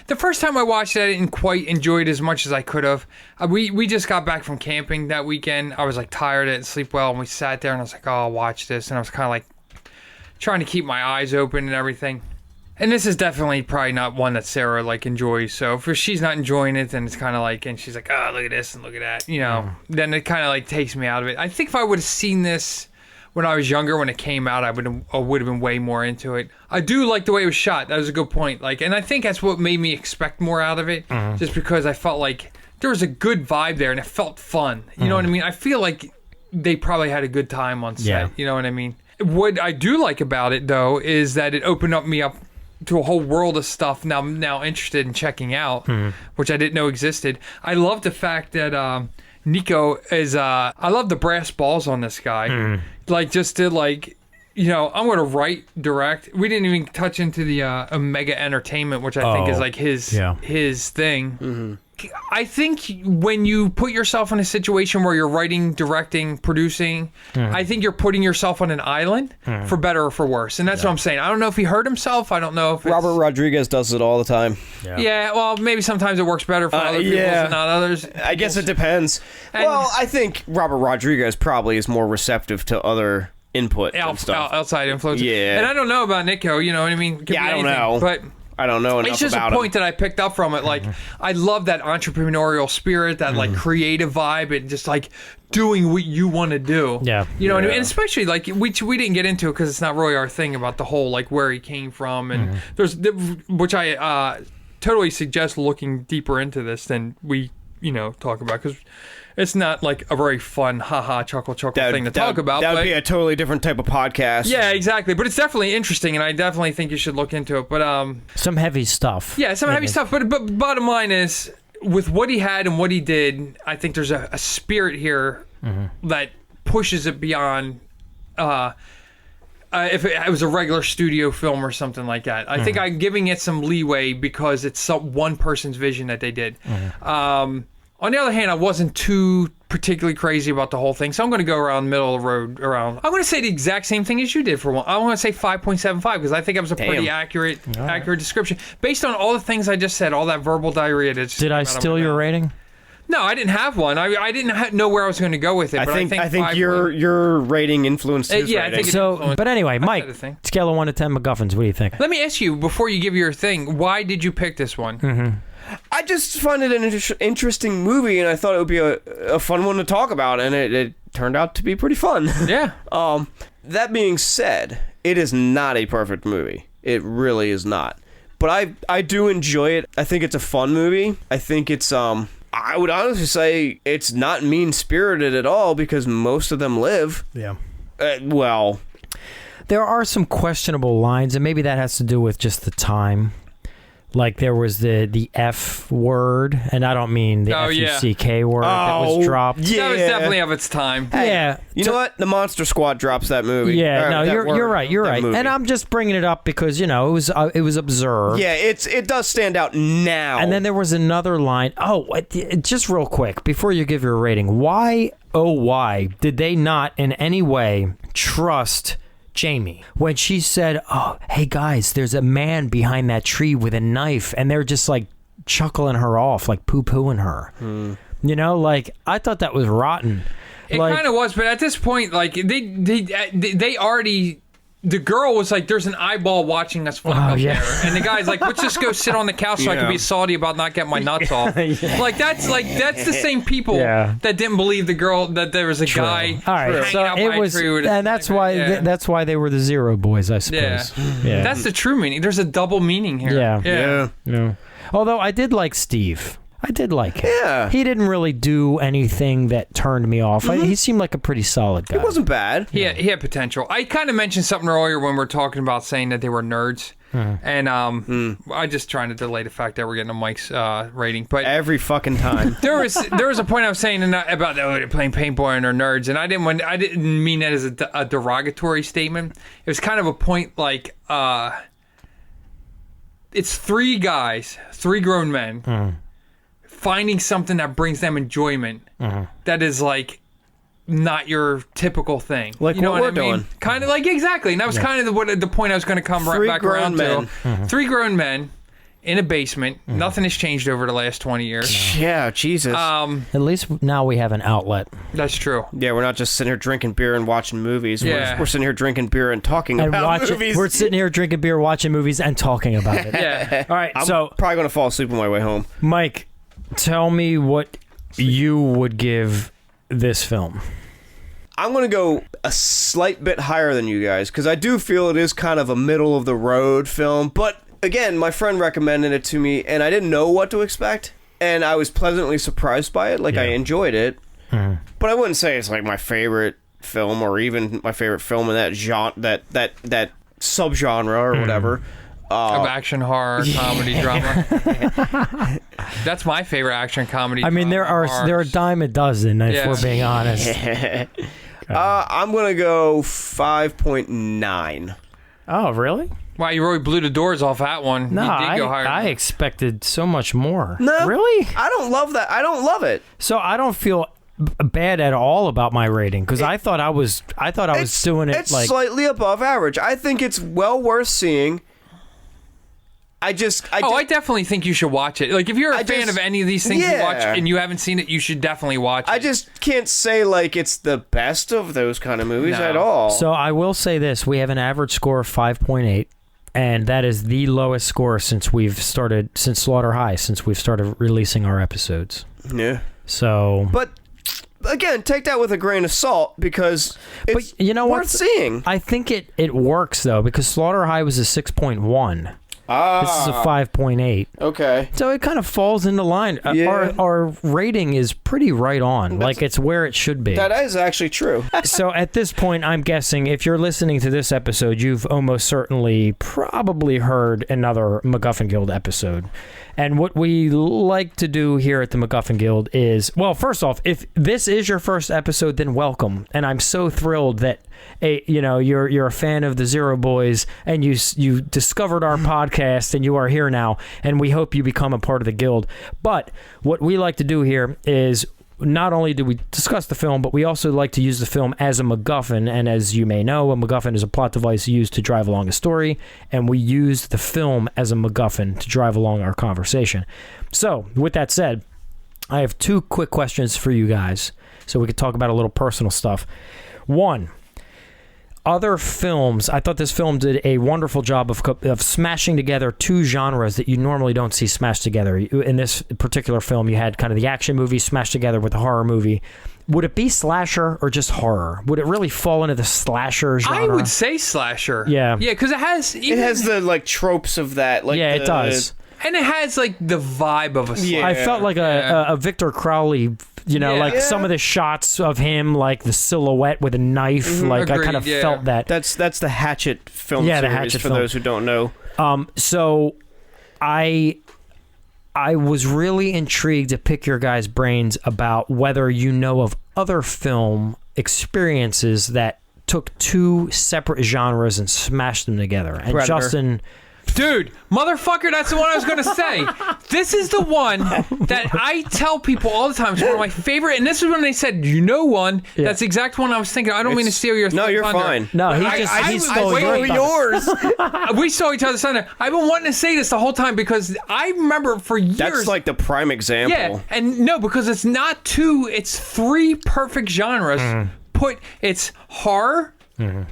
The first time I watched it, I didn't quite enjoy it as much as I could have. We just got back from camping that weekend. I was tired, I didn't sleep well, and we sat there and I was like, oh, I'll watch this. And I was kind of trying to keep my eyes open and everything. And this is definitely probably not one that Sarah like enjoys. So if she's not enjoying it, then it's kind of like, and she's like, oh, look at this and look at that, you know. Then it kind of like takes me out of it. I think if I would have seen this when I was younger, when it came out, I would have been way more into it. I do like the way it was shot. That was a good point. Like, and I think that's what made me expect more out of it, just because I felt like there was a good vibe there and it felt fun. You know what I mean? I feel like they probably had a good time on set. Yeah. You know what I mean? What I do like about it, though, is that it opened up me up to a whole world of stuff now I'm now interested in checking out, which I didn't know existed. I love the fact that Nico is I love the brass balls on this guy. Like, just to like, you know, I'm going to write, direct. We didn't even touch into the Omega Entertainment, which I think is like his thing. I think when you put yourself in a situation where you're writing, directing, producing, I think you're putting yourself on an island, for better or for worse. And that's what I'm saying. I don't know if he hurt himself. I don't know if Robert Rodriguez does it all the time. Yeah, well, maybe sometimes it works better for other people and not others. I guess it depends. Well, I think Robert Rodriguez probably is more receptive to other input and stuff. Outside influence. Yeah. And I don't know about Nico, you know what I mean? Could be I don't anything, know. But I don't know enough it's just about a point him. that I picked up from it. Like, I love that entrepreneurial spirit, that like creative vibe, and just like doing what you want to do. Yeah. You know what I mean? And especially like we didn't get into it because it's not really our thing about the whole like where he came from, and which I totally suggest looking deeper into this than we talk about, because it's not like a very fun chuckle thing to talk about. That would be a totally different type of podcast. Yeah, exactly. But it's definitely interesting, and I definitely think you should look into it. But some heavy stuff. Yeah, some heavy stuff. But bottom line is, with what he had and what he did, I think there's a spirit here that pushes it beyond. If it was a regular studio film or something like that, I think I'm giving it some leeway because it's one person's vision that they did. On the other hand, I wasn't too particularly crazy about the whole thing, so I'm going to go around middle of the road. I'm going to say the exact same thing as you did for one. I want to say 5.75 because I think it was a pretty accurate description based on all the things I just said, all that verbal diarrhea. Did I steal your rating? No, I didn't have one. I didn't know where I was going to go with it. I think your rating influenced his rating. I think so. But anyway, Mike, scale of 1 to 10 MacGuffins. What do you think? Let me ask you before you give your thing. Why did you pick this one? I just find it an interesting movie, and I thought it would be a fun one to talk about, and it turned out to be pretty fun. Yeah. That being said, it is not a perfect movie. It really is not. But I do enjoy it. I think it's a fun movie. I think it's I would honestly say it's not mean-spirited at all because most of them live. Yeah. Well, there are some questionable lines, and maybe that has to do with just the time. Like there was the F word, and I don't mean the F-U-C-K word that was dropped. Yeah. That was definitely of its time. Yeah. You know what? The Monster Squad drops that movie. Yeah, no, you're right. You're right. Movie. And I'm just bringing it up because, it was observed. Yeah, it does stand out now. And then there was another line. Oh, just real quick, before you give your rating, why did they not in any way trust Jamie when she said, "Oh, hey guys, there's a man behind that tree with a knife," and they're just like chuckling her off, like poo-pooing her. Like I thought that was rotten. It kind of was, but at this point, like they already. The girl was like, "There's an eyeball watching us fuck up there," and the guy's like, "Let's just go sit on the couch so I can be salty about not getting my nuts off." Like that's the same people that didn't believe the girl that there was a guy. All right, so it was, and that's why that's why they were the Zero Boys, I suppose. Yeah. That's the true meaning. There's a double meaning here. Yeah. Although I did like Steve. I did like him. Yeah. He didn't really do anything that turned me off. He seemed like a pretty solid guy. It wasn't bad. He had potential. I kind of mentioned something earlier when we were talking about saying that they were nerds. And I just trying to delay the fact that we're getting a Mike's rating. But every fucking time. there was a point I was saying about they're playing paintball and they're nerds, and I didn't mean that as a derogatory statement. It was kind of a point like it's three grown men. Finding something that brings them enjoyment that is like not your typical thing. Like you know what we're I mean? doing. Kind of like exactly. And that was kind of the point I was going to come right back around to. 3 grown men in a basement. Nothing has changed over the last 20 years. Yeah, Jesus. At least now we have an outlet. That's true. Yeah, we're not just sitting here drinking beer and watching movies. Yeah. We're sitting here drinking beer and talking about movies. We're sitting here drinking beer, watching movies, and talking about it. Yeah. All right, I'm so probably going to fall asleep on my way home. Mike, tell me what you would give this film. I'm going to go a slight bit higher than you guys, because I do feel it is kind of a middle-of-the-road film. But, again, my friend recommended it to me, and I didn't know what to expect. And I was pleasantly surprised by it. Like, I enjoyed it. But I wouldn't say it's, like, my favorite film, or even my favorite film in that genre, that subgenre or whatever. Of action, horror, comedy, drama. That's my favorite action comedy. I mean, there are a dime a dozen, if we're being honest. I'm going to go 5.9. Oh, really? Wow, you really blew the doors off that one. No, you did go higher. I expected so much more. No. Really? I don't love that. I don't love it. So I don't feel bad at all about my rating, because I thought I was doing it it's like slightly above average. I think it's well worth seeing. I definitely think you should watch it. Like, if you're a fan of any of these things you watch and you haven't seen it, you should definitely watch it. I just can't say, like, it's the best of those kind of movies at all. So I will say this: we have an average score of 5.8, and that is the lowest score since Slaughter High, since we've started releasing our episodes. Yeah. So, but again, take that with a grain of salt, because it's worth seeing. I think it works though, because Slaughter High was a 6.1. This is a 5.8. Okay. So it kind of falls into line. Our rating is pretty right on. Like, it's where it should be. That is actually true. So at this point, I'm guessing if you're listening to this episode, you've almost certainly probably heard another MacGuffin Guild episode. And what we like to do here at the MacGuffin Guild is, well, first off, if this is your first episode, then welcome. And I'm so thrilled that you're a fan of the Zero Boys, and you discovered our podcast, and you are here now, and we hope you become a part of the guild. But what we like to do here is, not only do we discuss the film, but we also like to use the film as a MacGuffin. And as you may know, a MacGuffin is a plot device used to drive along a story, and we use the film as a MacGuffin to drive along our conversation. So, with that said, I have two quick questions for you guys, so we could talk about a little personal stuff. One, other films, I thought this film did a wonderful job of smashing together two genres that you normally don't see smashed together. In this particular film, you had kind of the action movie smashed together with the horror movie. Would it be slasher or just horror? Would it really fall into the slasher genre? I would say slasher. Yeah. Yeah, because it has the, like, tropes of that. Like, it does. And it has, like, the vibe of a slasher. Yeah. I felt like a Victor Crowley, some of the shots of him, like the silhouette with a knife, like Agreed, I kind of felt that. That's the Hatchet film series, the Hatchet for film. those who don't know. So I was really intrigued to pick your guys' brains about whether you know of other film experiences that took two separate genres and smashed them together. And Predator. Justin... Dude, motherfucker, that's the one I was going to say. This is the one that I tell people all the time. It's one of my favorite. And this is when they said, one. Yeah. That's the exact one I was thinking. I don't mean to steal your thunder. No, you're fine. No, he stole yours. We stole each other's thunder. I've been wanting to say this the whole time because I remember for years. That's like the prime example. Yeah, and no, because it's not two, it's three perfect genres. It's horror.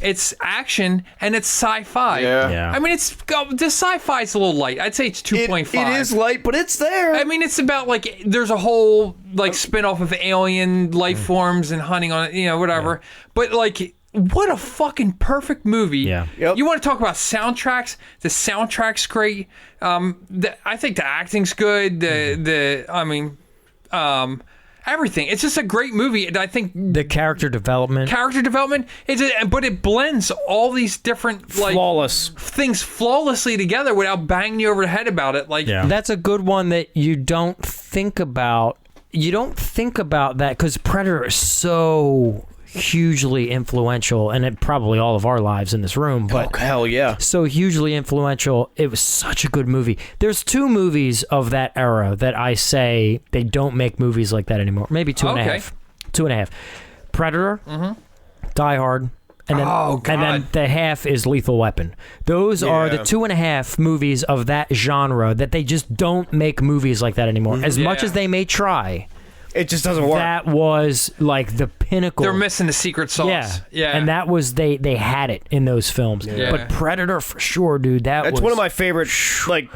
It's action and it's sci-fi. Yeah. I mean, the sci-fi is a little light. I'd say it's 2.5. It is light, but it's there. I mean, it's about like there's a whole like spin-off of alien life forms and hunting on it, whatever. Yeah. But like, what a fucking perfect movie. Yeah. Yep. You want to talk about soundtracks? The soundtrack's great. I think the acting's good. Everything. It's just a great movie. And I think the character development but it blends all these different flawless things flawlessly together without banging you over the head about it. That's a good one that you don't think about. You don't think about that because Predator is so hugely influential, and it probably all of our lives in this room, but hell yeah, so hugely influential. It was such a good movie. There's two movies of that era that I say they don't make movies like that anymore. Maybe two and a half. Predator, Die Hard, and then God. and then the half is Lethal Weapon. Those are the 2.5 movies of that genre that they just don't make movies like that anymore. As much as they may try, it just doesn't work. that was like the pinnacle. They're missing the secret sauce. Yeah. And that was they had it in those films. Yeah. But Predator for sure, dude. That's one of my favorite. Like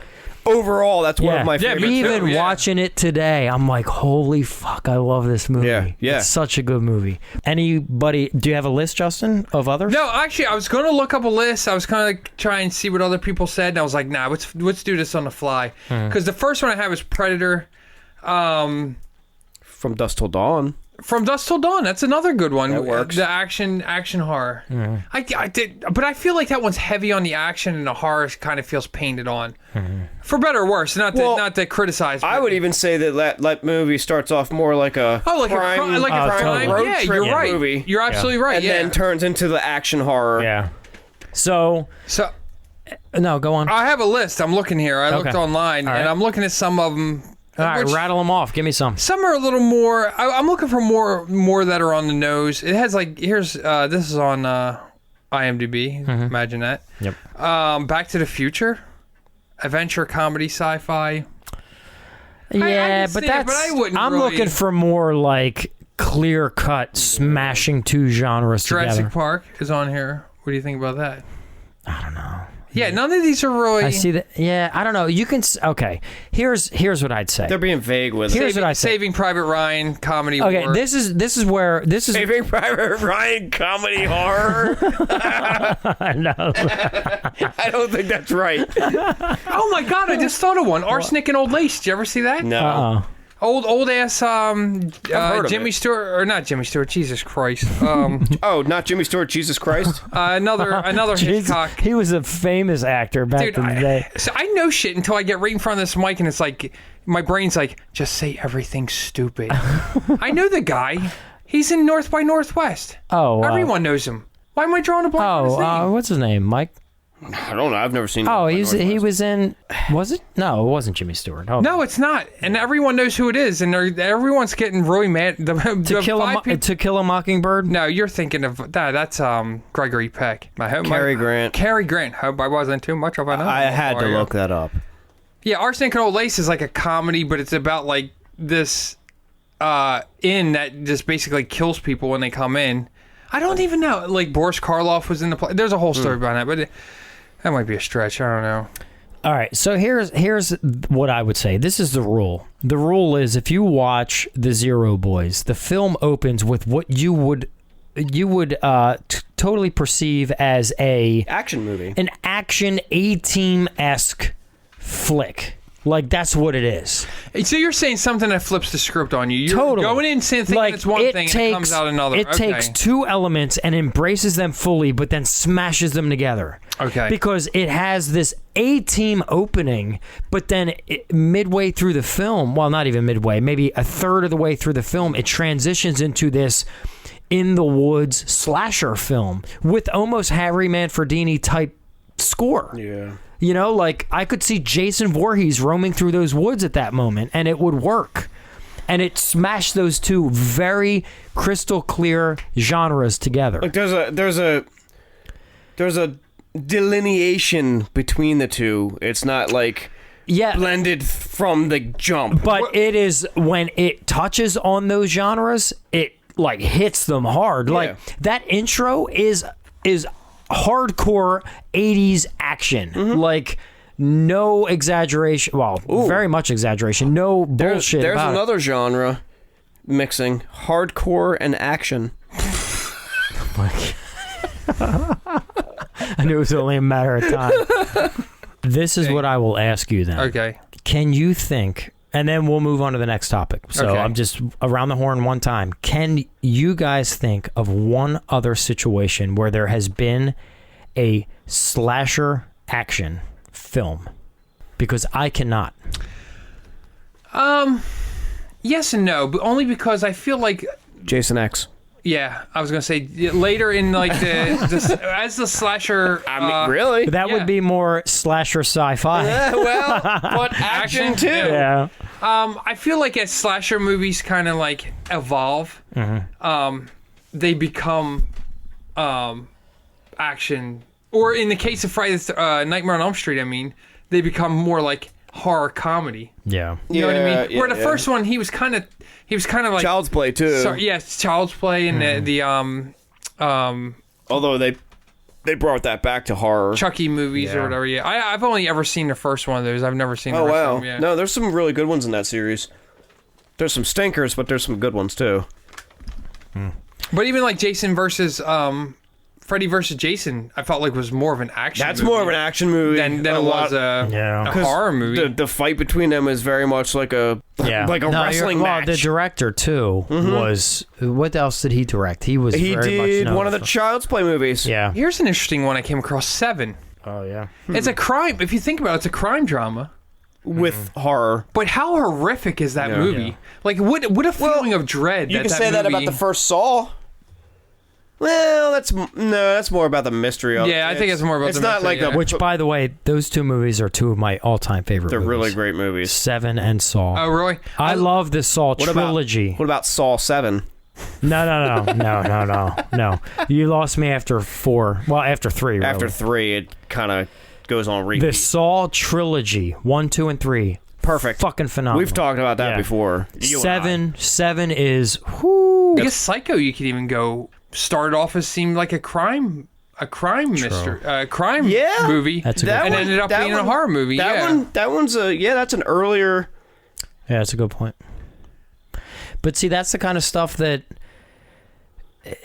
overall, that's one of my Yeah, favorite. me too. Even watching it today, I'm like, holy fuck, I love this movie. Yeah. It's such a good movie. Anybody, do you have a list, Justin, of others? No, actually, I was going to look up a list. I was kind of like try and see what other people said, and I was like, nah, let's do this on the fly. Because the first one I had was Predator. From Dusk Till Dawn. From Dusk Till Dawn, that's another good one. That works. The action horror. I did, but I feel like that one's heavy on the action, and the horror kind of feels painted on, for better or worse. Not to criticize. I would even say that movie starts off more like a crime, a crime. road Yeah, trip you're right. movie. You're absolutely right. And then turns into the action horror. Yeah. So no, go on. I have a list. I'm looking here. I looked online, and I'm looking at some of them. All right, rattle them off. Give me some. Some are a little more. I'm looking for more that are on the nose. It has like here's this is on IMDb. Imagine that. Yep. Back to the Future, adventure, comedy, sci-fi. Yeah, but but I wouldn't. I'm really, looking for more like clear cut, smashing two genres Jurassic together. Park is on here. What do you think about that? I don't know. Yeah, none of these are really. I see that. Yeah, I don't know. You can. Okay, here's what I'd say. They're being vague with it. Here's what I say. Saving Private Ryan, comedy. Okay, war. this is where Saving Private Ryan comedy horror. I know. I don't think that's right. Oh my God! I just thought of one. Arsenic and Old Lace. Did you ever see that? No. Old ass heard of Jimmy it. Stewart, or not Jimmy Stewart. Jesus Christ. Oh, not Jimmy Stewart. Jesus Christ. Another Hitchcock. He was a famous actor back Dude, in the day. So I know shit until I get right in front of this mic, and it's like my brain's like, just say everything stupid. I know the guy. He's in North by Northwest. Oh, everyone knows him. Why am I drawing a blank on his name? What's his name? Mike. I don't know. I've never seen. Oh, he was in. Was it? No, it wasn't Jimmy Stewart. Oh. No, it's not. And everyone knows who it is, and everyone's getting really mad. To Kill a Mockingbird. No, you're thinking of that. That's Gregory Peck. Cary Grant. Cary Grant. Hope I wasn't too much of an. I had to look that up. Yeah, Arsenic and Old Lace is like a comedy, but it's about like this inn that just basically kills people when they come in. I don't even know. Like Boris Karloff was in the play. There's a whole story behind that, but that might be a stretch. I don't know. All right, so here's what I would say. This is the rule. The rule is if you watch The Zero Boys, the film opens with what you would totally perceive as an action A-Team-esque flick. Like, that's what it is. So you're saying something that flips the script on you. You're totally. going in thinking it's one thing and it comes out another. It takes two elements and embraces them fully, but then smashes them together. Okay. Because it has this A-Team opening, but then midway through the film, well, not even midway, maybe a third of the way through the film, it transitions into this in the woods slasher film with almost Harry Manfredini type score. Yeah. You know, like I could see Jason Voorhees roaming through those woods at that moment, and it would work. And it smashed those two very crystal clear genres together. Like there's a delineation between the two. It's not like blended from the jump. But it is when it touches on those genres, it like hits them hard. Yeah. Like that intro is hardcore 80s action. Like no exaggeration. Well, very much exaggeration. No bullshit. There's about another genre mixing hardcore and action. I knew it was only a matter of time. This is what I will ask you then. Okay. Can you think, and then we'll move on to the next topic. So Okay. I'm just around the horn one time. Can you guys think of one other situation where there has been a slasher action film? Because I cannot. Yes and no, but only because I feel like Jason X. yeah, I was gonna say later in like as the slasher. I mean, really? That would be more slasher sci-fi. Well, but action too. Yeah. I feel like as slasher movies kind of like evolve, they become action. Or in the case of Nightmare on Elm Street, I mean, they become more like horror comedy. Yeah. You know what I mean? Yeah, Where the first one, he was kind of like Child's Play too. So, yes, Child's Play and Although they brought that back to horror. Chucky movies or whatever. Yeah, I've only ever seen the first one of those. I've never seen the Oh rest wow! of them. Yeah. No, there's some really good ones in that series. There's some stinkers, but there's some good ones too. But even like Jason versus Freddy versus Jason, I felt like was more of an action. That's movie more of an action movie than it was a horror movie. The fight between them is very much like a wrestling match. The director too was. What else did he direct? He very did much known one of the for- Child's Play movies. Yeah. Here's an interesting one I came across. 7. Oh yeah. It's a crime. If you think about it, it's a crime drama. With horror. But how horrific is that movie? Yeah. Like, what a feeling of dread. You can say that about the first Saw. Well, that's more about the mystery of it. Yeah, I think it's more about it's the not mystery, like yeah. Which, by the way, those 2 movies are 2 of my all-time favorite they're movies. really great movies. 7 and Saw. Oh, really? I love the Saw What trilogy. What about Saw 7? No. You lost me after 4. Well, after 3, really. After 3, it kind of goes on repeat. The Saw trilogy, 1, 2, and 3. Perfect. Fucking phenomenal. We've talked about that Yeah. before. You and I. 7 is whoo. I guess Psycho, you could even go. Started off as seemed like a crime mystery, crime movie, That's a good and point. ended up being a horror movie. That one's that's an earlier. Yeah, that's a good point. But see, that's the kind of stuff that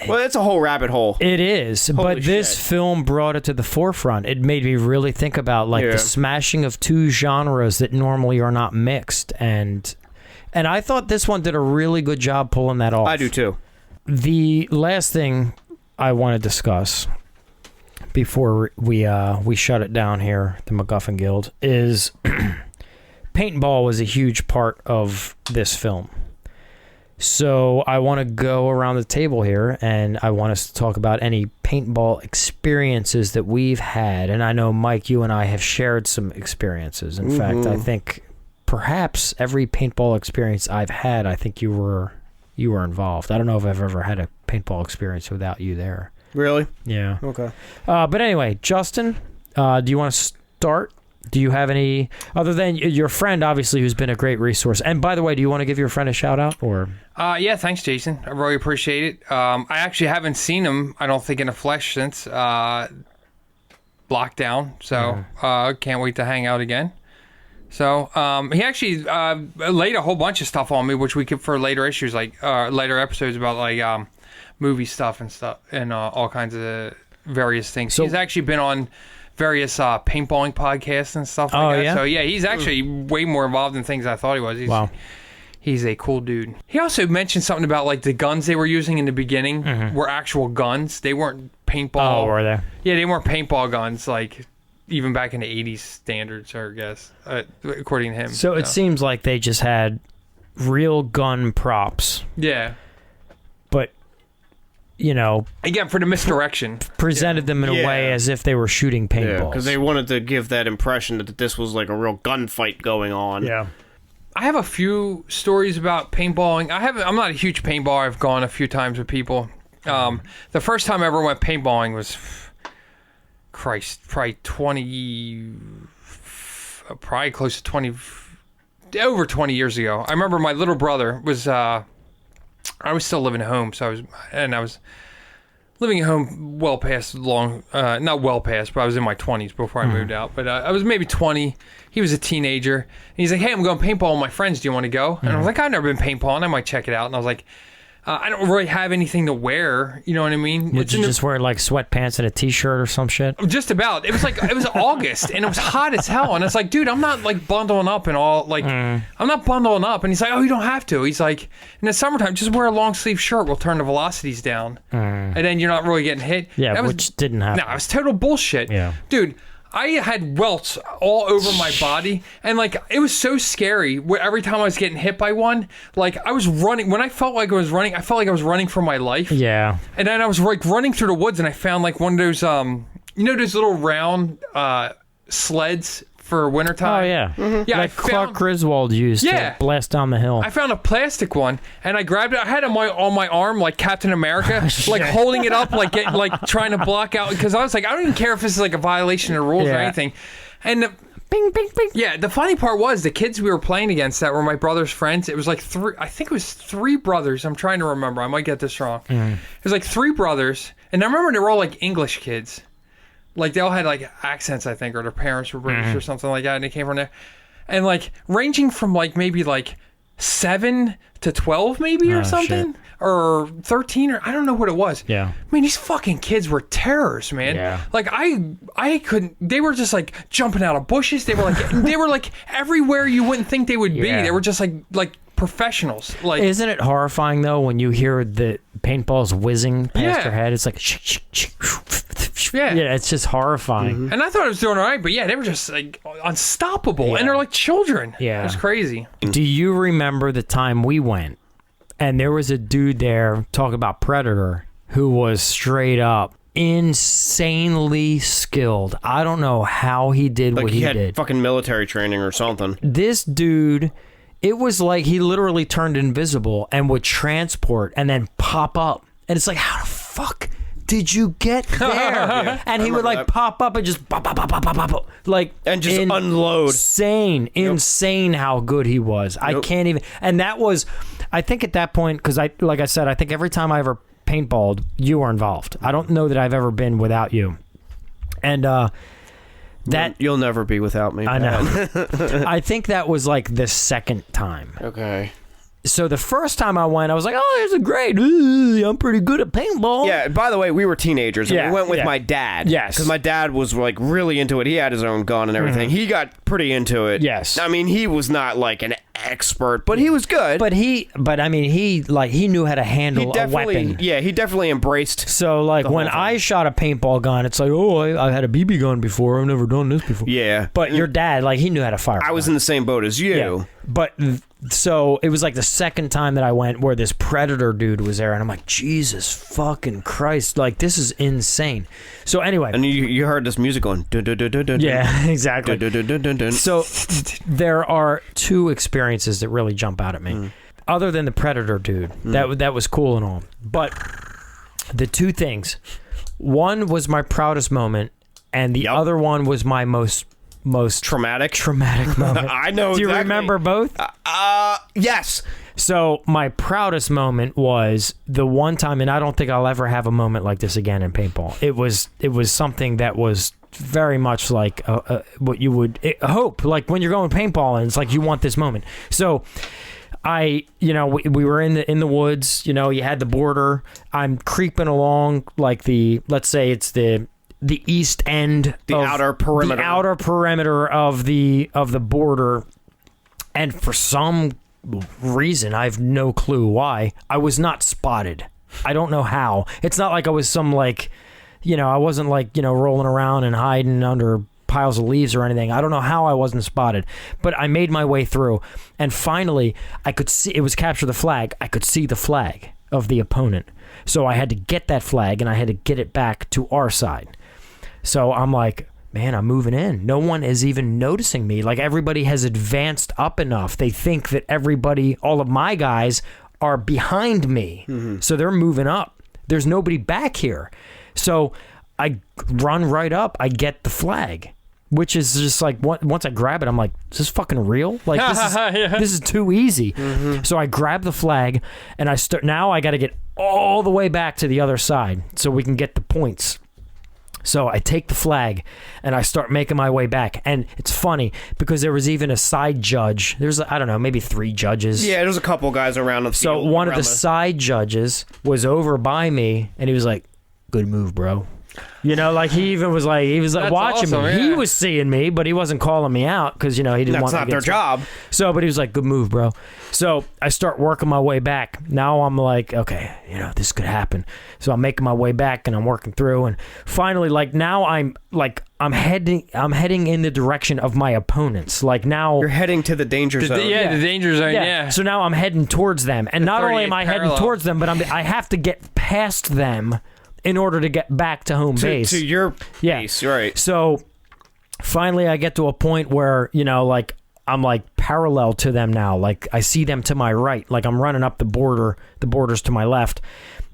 Well, it's a whole rabbit hole. it is. Holy But this shit. film brought it to the forefront. It made me really think about like Yeah. the smashing of 2 genres that normally are not mixed, and I thought this one did a really good job pulling that off. I do too. The last thing I want to discuss before we shut it down here, the MacGuffin Guild, is paintball was a huge part of this film. So I want to go around the table here, and I want us to talk about any paintball experiences that we've had. And I know, Mike, you and I have shared some experiences. In fact, I think perhaps every paintball experience I've had, I think you were involved. I don't know if I've ever had a paintball experience without you there. Really? Yeah. Okay. But anyway, Justin, do you want to start? Do you have any, other than your friend, obviously, who's been a great resource? And by the way, do you want to give your friend a shout out, or? Yeah, thanks, Jason. I really appreciate it. I actually haven't seen him, I don't think, in the flesh since lockdown. So can't wait to hang out again. So he actually laid a whole bunch of stuff on me, which we could for later issues, like later episodes about like movie stuff and all kinds of various things. So, he's actually been on various paintballing podcasts and stuff like that. Yeah? So yeah, he's actually way more involved in things than I thought he was. Wow. He's a cool dude. He also mentioned something about like the guns they were using in the beginning were actual guns. They weren't paintball. Oh, were they? Yeah, they weren't paintball guns like even back in the 80s standards, I guess, according to him. So it seems like they just had real gun props. Yeah. But, again, for the misdirection. Presented them in a way as if they were shooting paintballs. because they wanted to give that impression that this was like a real gunfight going on. Yeah. I have a few stories about paintballing. I'm not a huge paintballer. I've gone a few times with people. The first time I ever went paintballing was, probably close to 20, over 20 years ago. I remember my little brother was, I was still living at home, I was living at home well past not well past, but I was in my 20s before I moved out. But I was maybe 20. He was a teenager. And he's like, hey, I'm going paintball with my friends. Do you want to go? And I was like, I've never been paintballing. I might check it out. And I was like, I don't really have anything to wear. You know what I mean? Would you just wear like sweatpants and a t-shirt or some shit? Just about. It was August and it was hot as hell. And it's like, dude, I'm not like bundling up and all. Like, I'm not bundling up. And he's like, oh, you don't have to. He's like, in the summertime, just wear a long sleeve shirt. We'll turn the velocities down. And then you're not really getting hit. Yeah, which didn't happen. No, it was total bullshit. Yeah. Dude, I had welts all over my body, and like it was so scary. Every time I was getting hit by one, like I was running. When I felt like I was running, I felt like I was running for my life. Yeah. And then I was like running through the woods, and I found like one of those, those little round sleds for wintertime. Oh yeah, Yeah, like Clark Griswold used Yeah. to blast down the hill. I found a plastic one and I grabbed it. I had it on my arm like Captain America, like holding it up, like trying to block out, because I was like, I don't even care if this is like a violation of rules or anything. And Bing, bing, bing. yeah, the funny part was the kids we were playing against that were my brother's friends. It was like three brothers. I'm trying to remember. I might get this wrong. It was like 3 brothers, and I remember they were all like English kids. Like they all had like accents, I think, or their parents were British or something like that, and they came from there. And like ranging from like maybe like 7 to 12 maybe or something. Shit. Or 13 or I don't know what it was. Yeah. I mean, these fucking kids were terrors, man. Yeah. Like I couldn't. They were just like jumping out of bushes. They were like everywhere you wouldn't think they would be. Yeah. They were just like professionals. Like, Isn't it horrifying though when you hear the paintballs whizzing past your head? It's like Yeah. yeah, it's just horrifying. and I thought I was doing all right, but yeah, they were just like unstoppable, Yeah. and they're like children. Yeah. It was crazy. Do you remember the time we went and there was a dude there, talk about Predator, who was straight up insanely skilled. I don't know how he did Like what he he had did. fucking military training or something. This dude, it was like he literally turned invisible and would transport and then pop up. And it's like, how the fuck did you get there? And he would like pop up and just pop, pop, pop, pop, pop, pop, like And just unload. Insane how good he was. I can't even. And that was, I think at that point, because like I said, I think every time I ever paintballed, you were involved. I don't know that I've ever been without you. And that You'll never be without me. I know. I think that was like the second time. Okay. So the first time I went, I was like, "Oh, this is great. Ooh, I'm pretty good at paintball." Yeah, by the way, we were teenagers, and Yeah, we went with yeah. my dad. Yes. Because my dad was, like, really into it. He had his own gun and everything. He got pretty into it. Yes. I mean, he was not, like, an expert, but he was good. But I mean, he knew how to handle a weapon. Yeah, he definitely embraced. So like when whole thing. I shot a paintball gun, it's like, oh, I had a BB gun before. I've never done this before. Yeah. But your dad, like, he knew how to fire. I was in the same boat as you. Yeah. But so it was like the second time that I went where this Predator dude was there, and I'm like, Jesus fucking Christ, like this is insane. So anyway, And you heard this music going. Dun, dun, dun, dun, dun, yeah, exactly. dun, dun, dun, dun, dun. So there are 2 experiences that really jump out at me, other than the Predator dude. That was cool and all, but the 2 things. One was my proudest moment, and the other one was my most Traumatic moment. I know. Do you exactly. remember both? Yes. So my proudest moment was the one time, and I don't think I'll ever have a moment like this again in paintball. It was something that was very much like what you would hope, like when you're going paintball, and it's like you want this moment. So we were in the woods. You know, you had the border. I'm creeping along like let's say it's the east end, The outer perimeter of the border, and for some reason, I have no clue why, I was not spotted. I don't know how. It's not like I was some like, I wasn't like, rolling around and hiding under piles of leaves or anything. I don't know how I wasn't spotted, but I made my way through, and finally I could see, it was capture the flag. I could see the flag of the opponent, so I had to get that flag and I had to get it back to our side. So I'm like, man, I'm moving in. No one is even noticing me. Like, everybody has advanced up enough. They think that all of my guys are behind me. So they're moving up. There's nobody back here. So I run right up. I get the flag, which is just like, once I grab it, I'm like, is this fucking real? Like, this is too easy. So I grab the flag and now I got to get all the way back to the other side so we can get the points. So I take the flag and I start making my way back. And it's funny because there was even a side judge. There's, I don't know, maybe 3 judges. Yeah, there's a couple guys around the So field. one of the side judges was over by me and he was like, good move, bro. Like he was like That's watching awesome, me. yeah. He was seeing me, but he wasn't calling me out because, he didn't That's want not me to their get job. So, but he was like, good move, bro. So I start working my way back. Now I'm like, okay, this could happen. So I'm making my way back and I'm working through. And finally, like, now I'm heading in the direction of my opponents. Like, now You're heading to the danger zone. The danger zone. Yeah. So now I'm heading towards them. And not only am I heading parallel. towards them, but I have to get past them in order to get back to home base. To your base, right. So finally I get to a point where, you know, like I'm like parallel to them now. Like I see them to my right. Like I'm running up the borders to my left.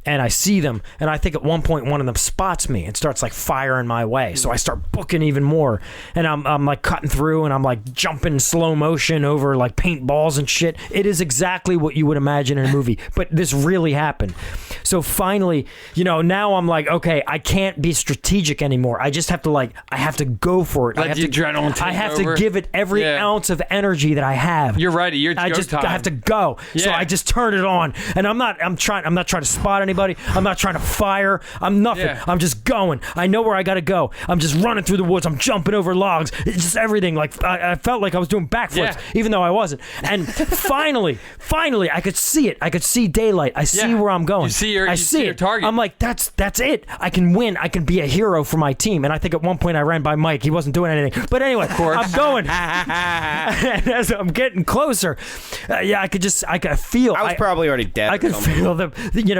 And I see them, and I think at one point one of them spots me and starts like firing my way. So I start booking even more, and I'm like cutting through, and I'm like jumping in slow motion over like paintballs and shit. It is exactly what you would imagine in a movie, but this really happened. So finally, you know, now I'm like, okay, I can't be strategic anymore. I just have to I have to go for it. Let the adrenaline take I have over. to give it every ounce of energy that I have. You're ready. I have to go. So I just turn it on, and I'm not trying to spot anybody. I'm not trying to fire. I'm nothing. Yeah. I'm just going. I know where I gotta go. I'm just running through the woods. I'm jumping over logs. It's just everything. Like I felt like I was doing backflips, even though I wasn't. And finally, I could see it. I could see daylight. I see where I'm going. You see your target. I'm like, that's it. I can win. I can be a hero for my team. And I think at one point I ran by Mike. He wasn't doing anything. But anyway, I'm going. And as I'm getting closer, I could feel. I was probably already dead. I could feel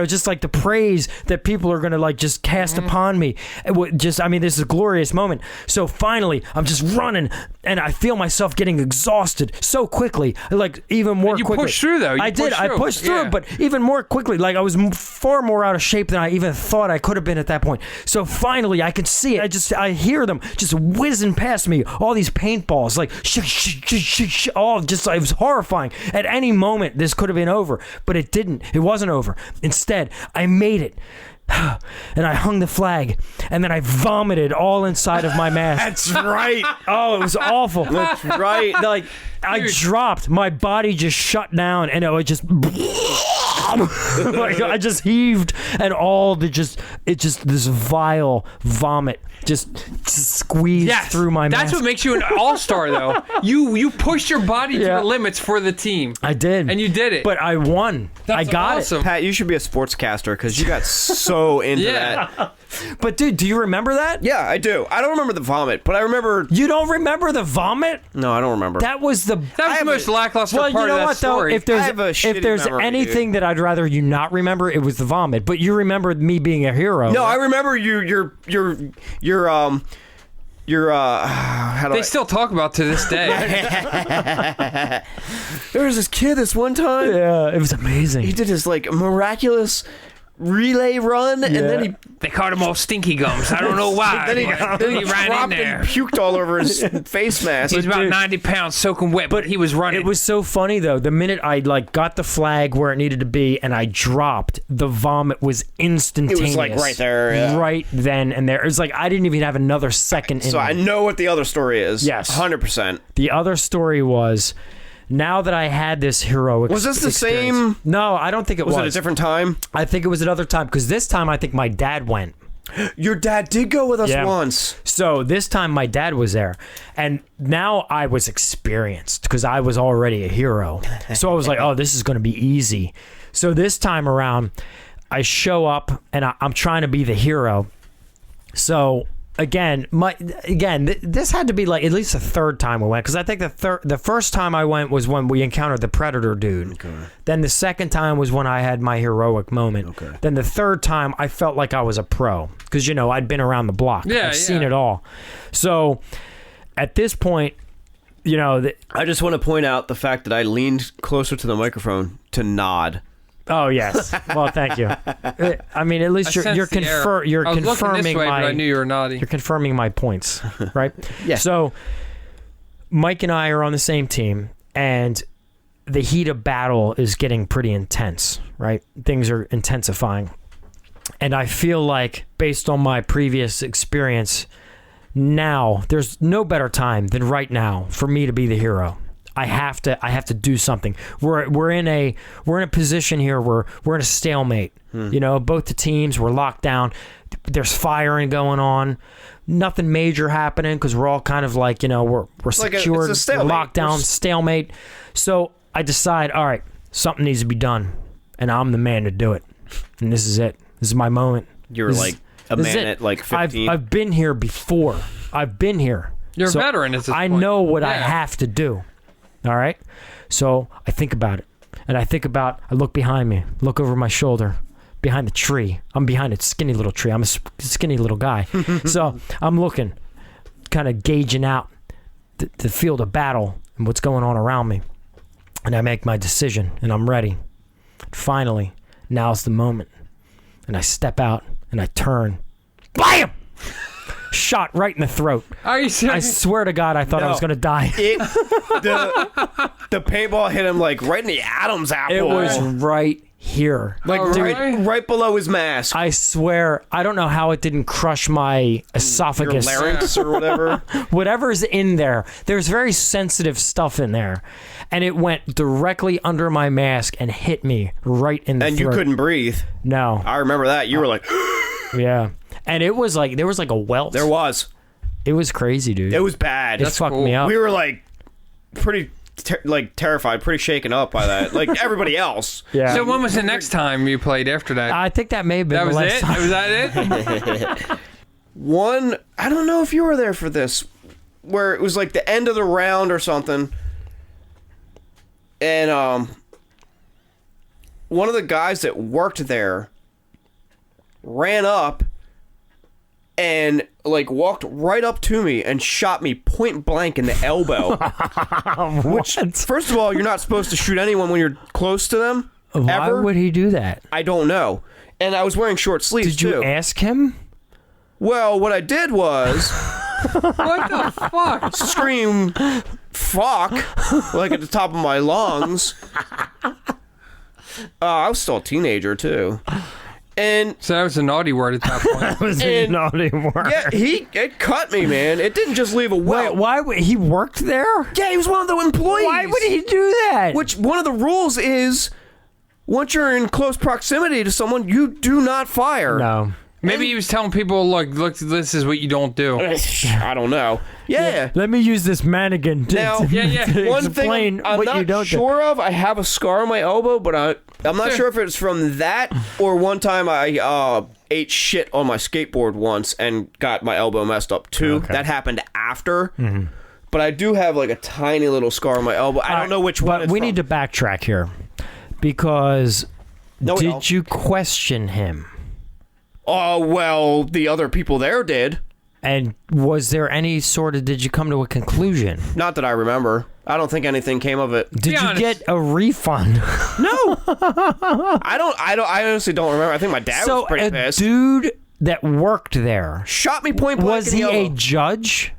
just like the praise that people are gonna like just cast upon me. This is a glorious moment. So finally, I'm just running, and I feel myself getting exhausted so quickly, like even more quickly. You pushed through though. I pushed through, but even more quickly. Like I was far more out of shape than I even thought I could have been at that point. So finally, I can see it. I hear them just whizzing past me. All these paintballs, like all just. It was horrifying. At any moment, this could have been over, but it didn't. It wasn't over. Instead, I made it. And I hung the flag, and then I vomited all inside of my mask. That's right. Oh, it was awful. That's right. Like I dropped, my body just shut down, and it was just like I just heaved, and this vile vomit just squeezed through my mask. That's what makes you an all-star, though. You pushed your body to the limits for the team. I did, and you did it. But I won. I got awesome. it. Pat, you should be a sportscaster because you got so into that. But dude, do you remember that? Yeah, I do. I don't remember the vomit, but I remember. You don't remember the vomit? No, I don't remember. That was the most lackluster part of that story. Though, if there's anything that I'd rather you not remember, it was the vomit. But you remember me being a hero. No, I remember they still talk about to this day. There was this kid this one time. Yeah, it was amazing. He did his like miraculous relay run, and then they called him all stinky gums. I don't know why. then he ran dropped in there and puked all over his face mask. He's about 90 pounds soaking wet, but he was running. It was so funny though. The minute I like got the flag where it needed to be and I dropped, the vomit was instantaneous. It was like right there, right then and there. It was like I didn't even have another second. So I know what the other story is. Yes, 100%. The other story was. Now that I had this heroic Was this the experience, same? No, I don't think it was. Was it a different time? I think it was another time, because this time I think my dad went. Your dad did go with us once. So this time my dad was there, and now I was experienced because I was already a hero. So I was like, oh, this is going to be easy. So this time around, I show up, and I'm trying to be the hero. So... Again, this had to be like at least the third time we went, because I think the first time I went was when we encountered the Predator dude. Okay. Then the second time was when I had my heroic moment. Okay. Then the third time I felt like I was a pro, because I'd been around the block. I've seen it all. So at this point, I just want to point out the fact that I leaned closer to the microphone to nod. Oh yes. Well, thank you. I mean, at least you're confirming but I knew you were nodding. You're confirming my points, right? Yeah. So Mike and I are on the same team, and the heat of battle is getting pretty intense, right? Things are intensifying, and I feel like, based on my previous experience, now there's no better time than right now for me to be the hero. I have to do something. We're in a position here where we're in a stalemate. Both the teams were locked down. There's firing going on. Nothing major happening because we're all kind of like we're secured. It's a stalemate. We're locked down, stalemate. So I decide, all right, something needs to be done, and I'm the man to do it. And this is it. This is my moment. You're like a man at like 15. I've been here before. I've been here. You're a veteran at this point. I know what I have to do. All right? So I think about it. And I look behind me, look over my shoulder, behind the tree. I'm behind a skinny little tree. I'm a skinny little guy. So I'm looking. kind of gauging out the field of battle and what's going on around me. And I make my decision, and I'm ready. Finally, now's the moment. And I step out, and I turn. Bam! Shot right in the throat. Are you serious? I swear to God, I thought I was going to die. The paintball hit him like right in the Adam's apple. It was right here. like right below his mask. I swear, I don't know how it didn't crush my esophagus. Your larynx or whatever. Whatever's in there. There's very sensitive stuff in there. And it went directly under my mask and hit me right in the throat. And you couldn't breathe. No. I remember that. You were like... Yeah. And it was like, there was like a welt. There was. It was crazy, dude. It was bad. It fucked me up. We were like pretty terrified, pretty shaken up by that. Like everybody else. Yeah. So when was the next time you played after that? I think that may have been That was the last it? time. Was that it? One, I don't know if you were there for this, where it was like the end of the round or something. And one of the guys that worked there ran up and like walked right up to me and shot me point blank in the elbow. Which, first of all, you're not supposed to shoot anyone when you're close to them. Why ever. would he do that? I don't know. And I was wearing short sleeves Did you too. ask him? Well, what I did was What the fuck? scream fuck like at the top of my lungs. I was still a teenager too. And So that was a naughty word at that point. That was a naughty word. yeah, it cut me, man. It didn't just leave a welt. Wait, why would he worked there? Yeah, he was one of the employees. Why would he do that? Which one of the rules is once you're in close proximity to someone, you do not fire. No. Maybe he was telling people, look, this is what you don't do. I don't know. Yeah. Let me use this mannequin to, Now, to one explain thing I'm what not you don't sure of, I have a scar on my elbow, but I'm not sure if it's from that or one time I ate shit on my skateboard once and got my elbow messed up too. Okay. That happened after. Mm-hmm. But I do have like a tiny little scar on my elbow. I don't know which one it's we from. need to backtrack here because No, we did don't. you question him? Oh, well, the other people there did. And was there any sort of, did you come to a conclusion? Not that I remember. I don't think anything came of it. Did you honest. get a refund? No. I honestly don't remember. I think my dad was pretty pissed. Dude that worked there, Shot me point blank was in the he a elbow. judge?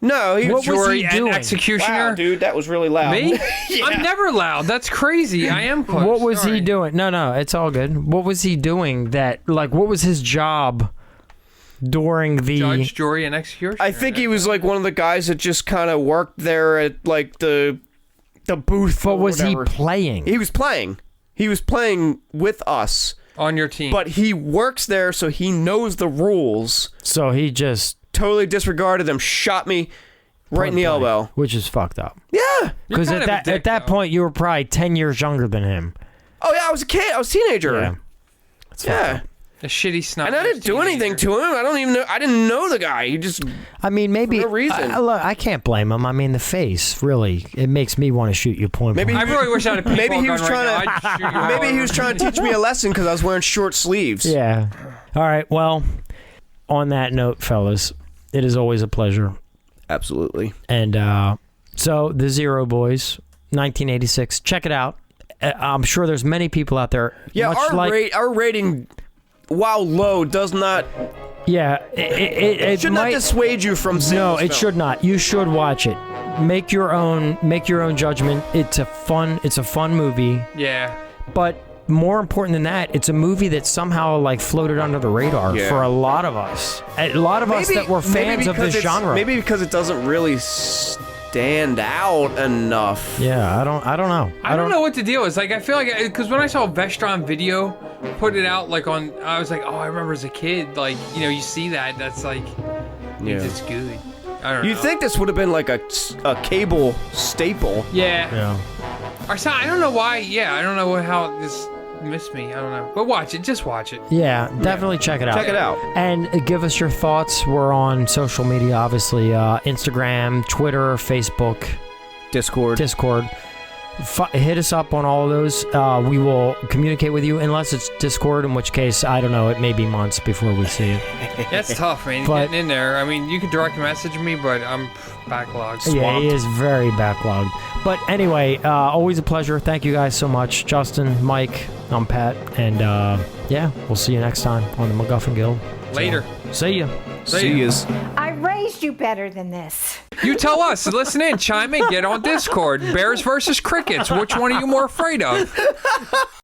No, he was What was Jury he and doing? executioner. Wow, dude, that was really loud. Me? Yeah. I'm never loud. That's crazy. I am close. What was Sorry. he doing? No, it's all good. What was he doing that, like, what was his job during the... Judge, jury, and executioner? I think he was like one of the guys that just kind of worked there at like the booth. But or was he whatever. playing? He was playing. He was playing with us, on your team. but he works there, so he knows the rules. So he just... Totally disregarded them. Shot me right in the point blank, elbow. which is fucked up. Yeah. Because kind of a at dick, that though. point, you were probably 10 years younger than him. Oh yeah, I was a kid. I was a teenager. Yeah. It's fucked Yeah. up. a shitty snot. And I didn't do anything to him. I don't even know. I didn't know the guy. He just. I mean, maybe... For no reason. Look, I can't blame him. I mean, the face, really, it makes me want to shoot you point Maybe blank. I really wish I had a paintball Maybe he gun was right trying now. to- I'd shoot you Maybe all he was over. trying to teach me a lesson because I was wearing short sleeves. Yeah. All right, well, on that note, fellas, it is always a pleasure. Absolutely. And so, The Zero Boys, 1986. Check it out. I'm sure there's many people out there. Yeah, much our rating, while low, does not Yeah, it should might, not dissuade you from seeing No, this it film. should not. You should watch it. Make your own judgment. It's a fun movie, Yeah. but more important than that, it's a movie that somehow like floated under the radar Yeah. for a lot of us. A lot of us that were fans of this genre. Maybe because it doesn't really stand out enough. Yeah, I don't know. I don't know what the deal is. Like, I feel like, because when I saw Vestron Video put it out, like, I was like, oh, I remember as a kid, like, you know, you see that's like, Yeah. it's good. I don't know. You'd think this would have been like a cable staple. Yeah. Yeah. Or so, I don't know why. Yeah, I don't know how this missed me. I don't know. But watch it. Just watch it. Yeah, definitely check it out. Check it out. And give us your thoughts. We're on social media, obviously. Instagram, Twitter, Facebook, Discord. hit us up on all of those. We will communicate with you, unless it's Discord, in which case, I don't know, it may be months before we see it. That's tough, man. But- Getting in there. I mean, you could direct message me, but I'm backlogged. Yeah, Swamped. he is very backlogged. But anyway, always a pleasure. Thank you guys so much. Justin, Mike, I'm Pat, and yeah, we'll see you next time on the MacGuffin Guild. Later. So, see ya. See yous. I raised you better than this. You tell us. Listen in. Chime in. Get on Discord. Bears versus crickets. Which one are you more afraid of?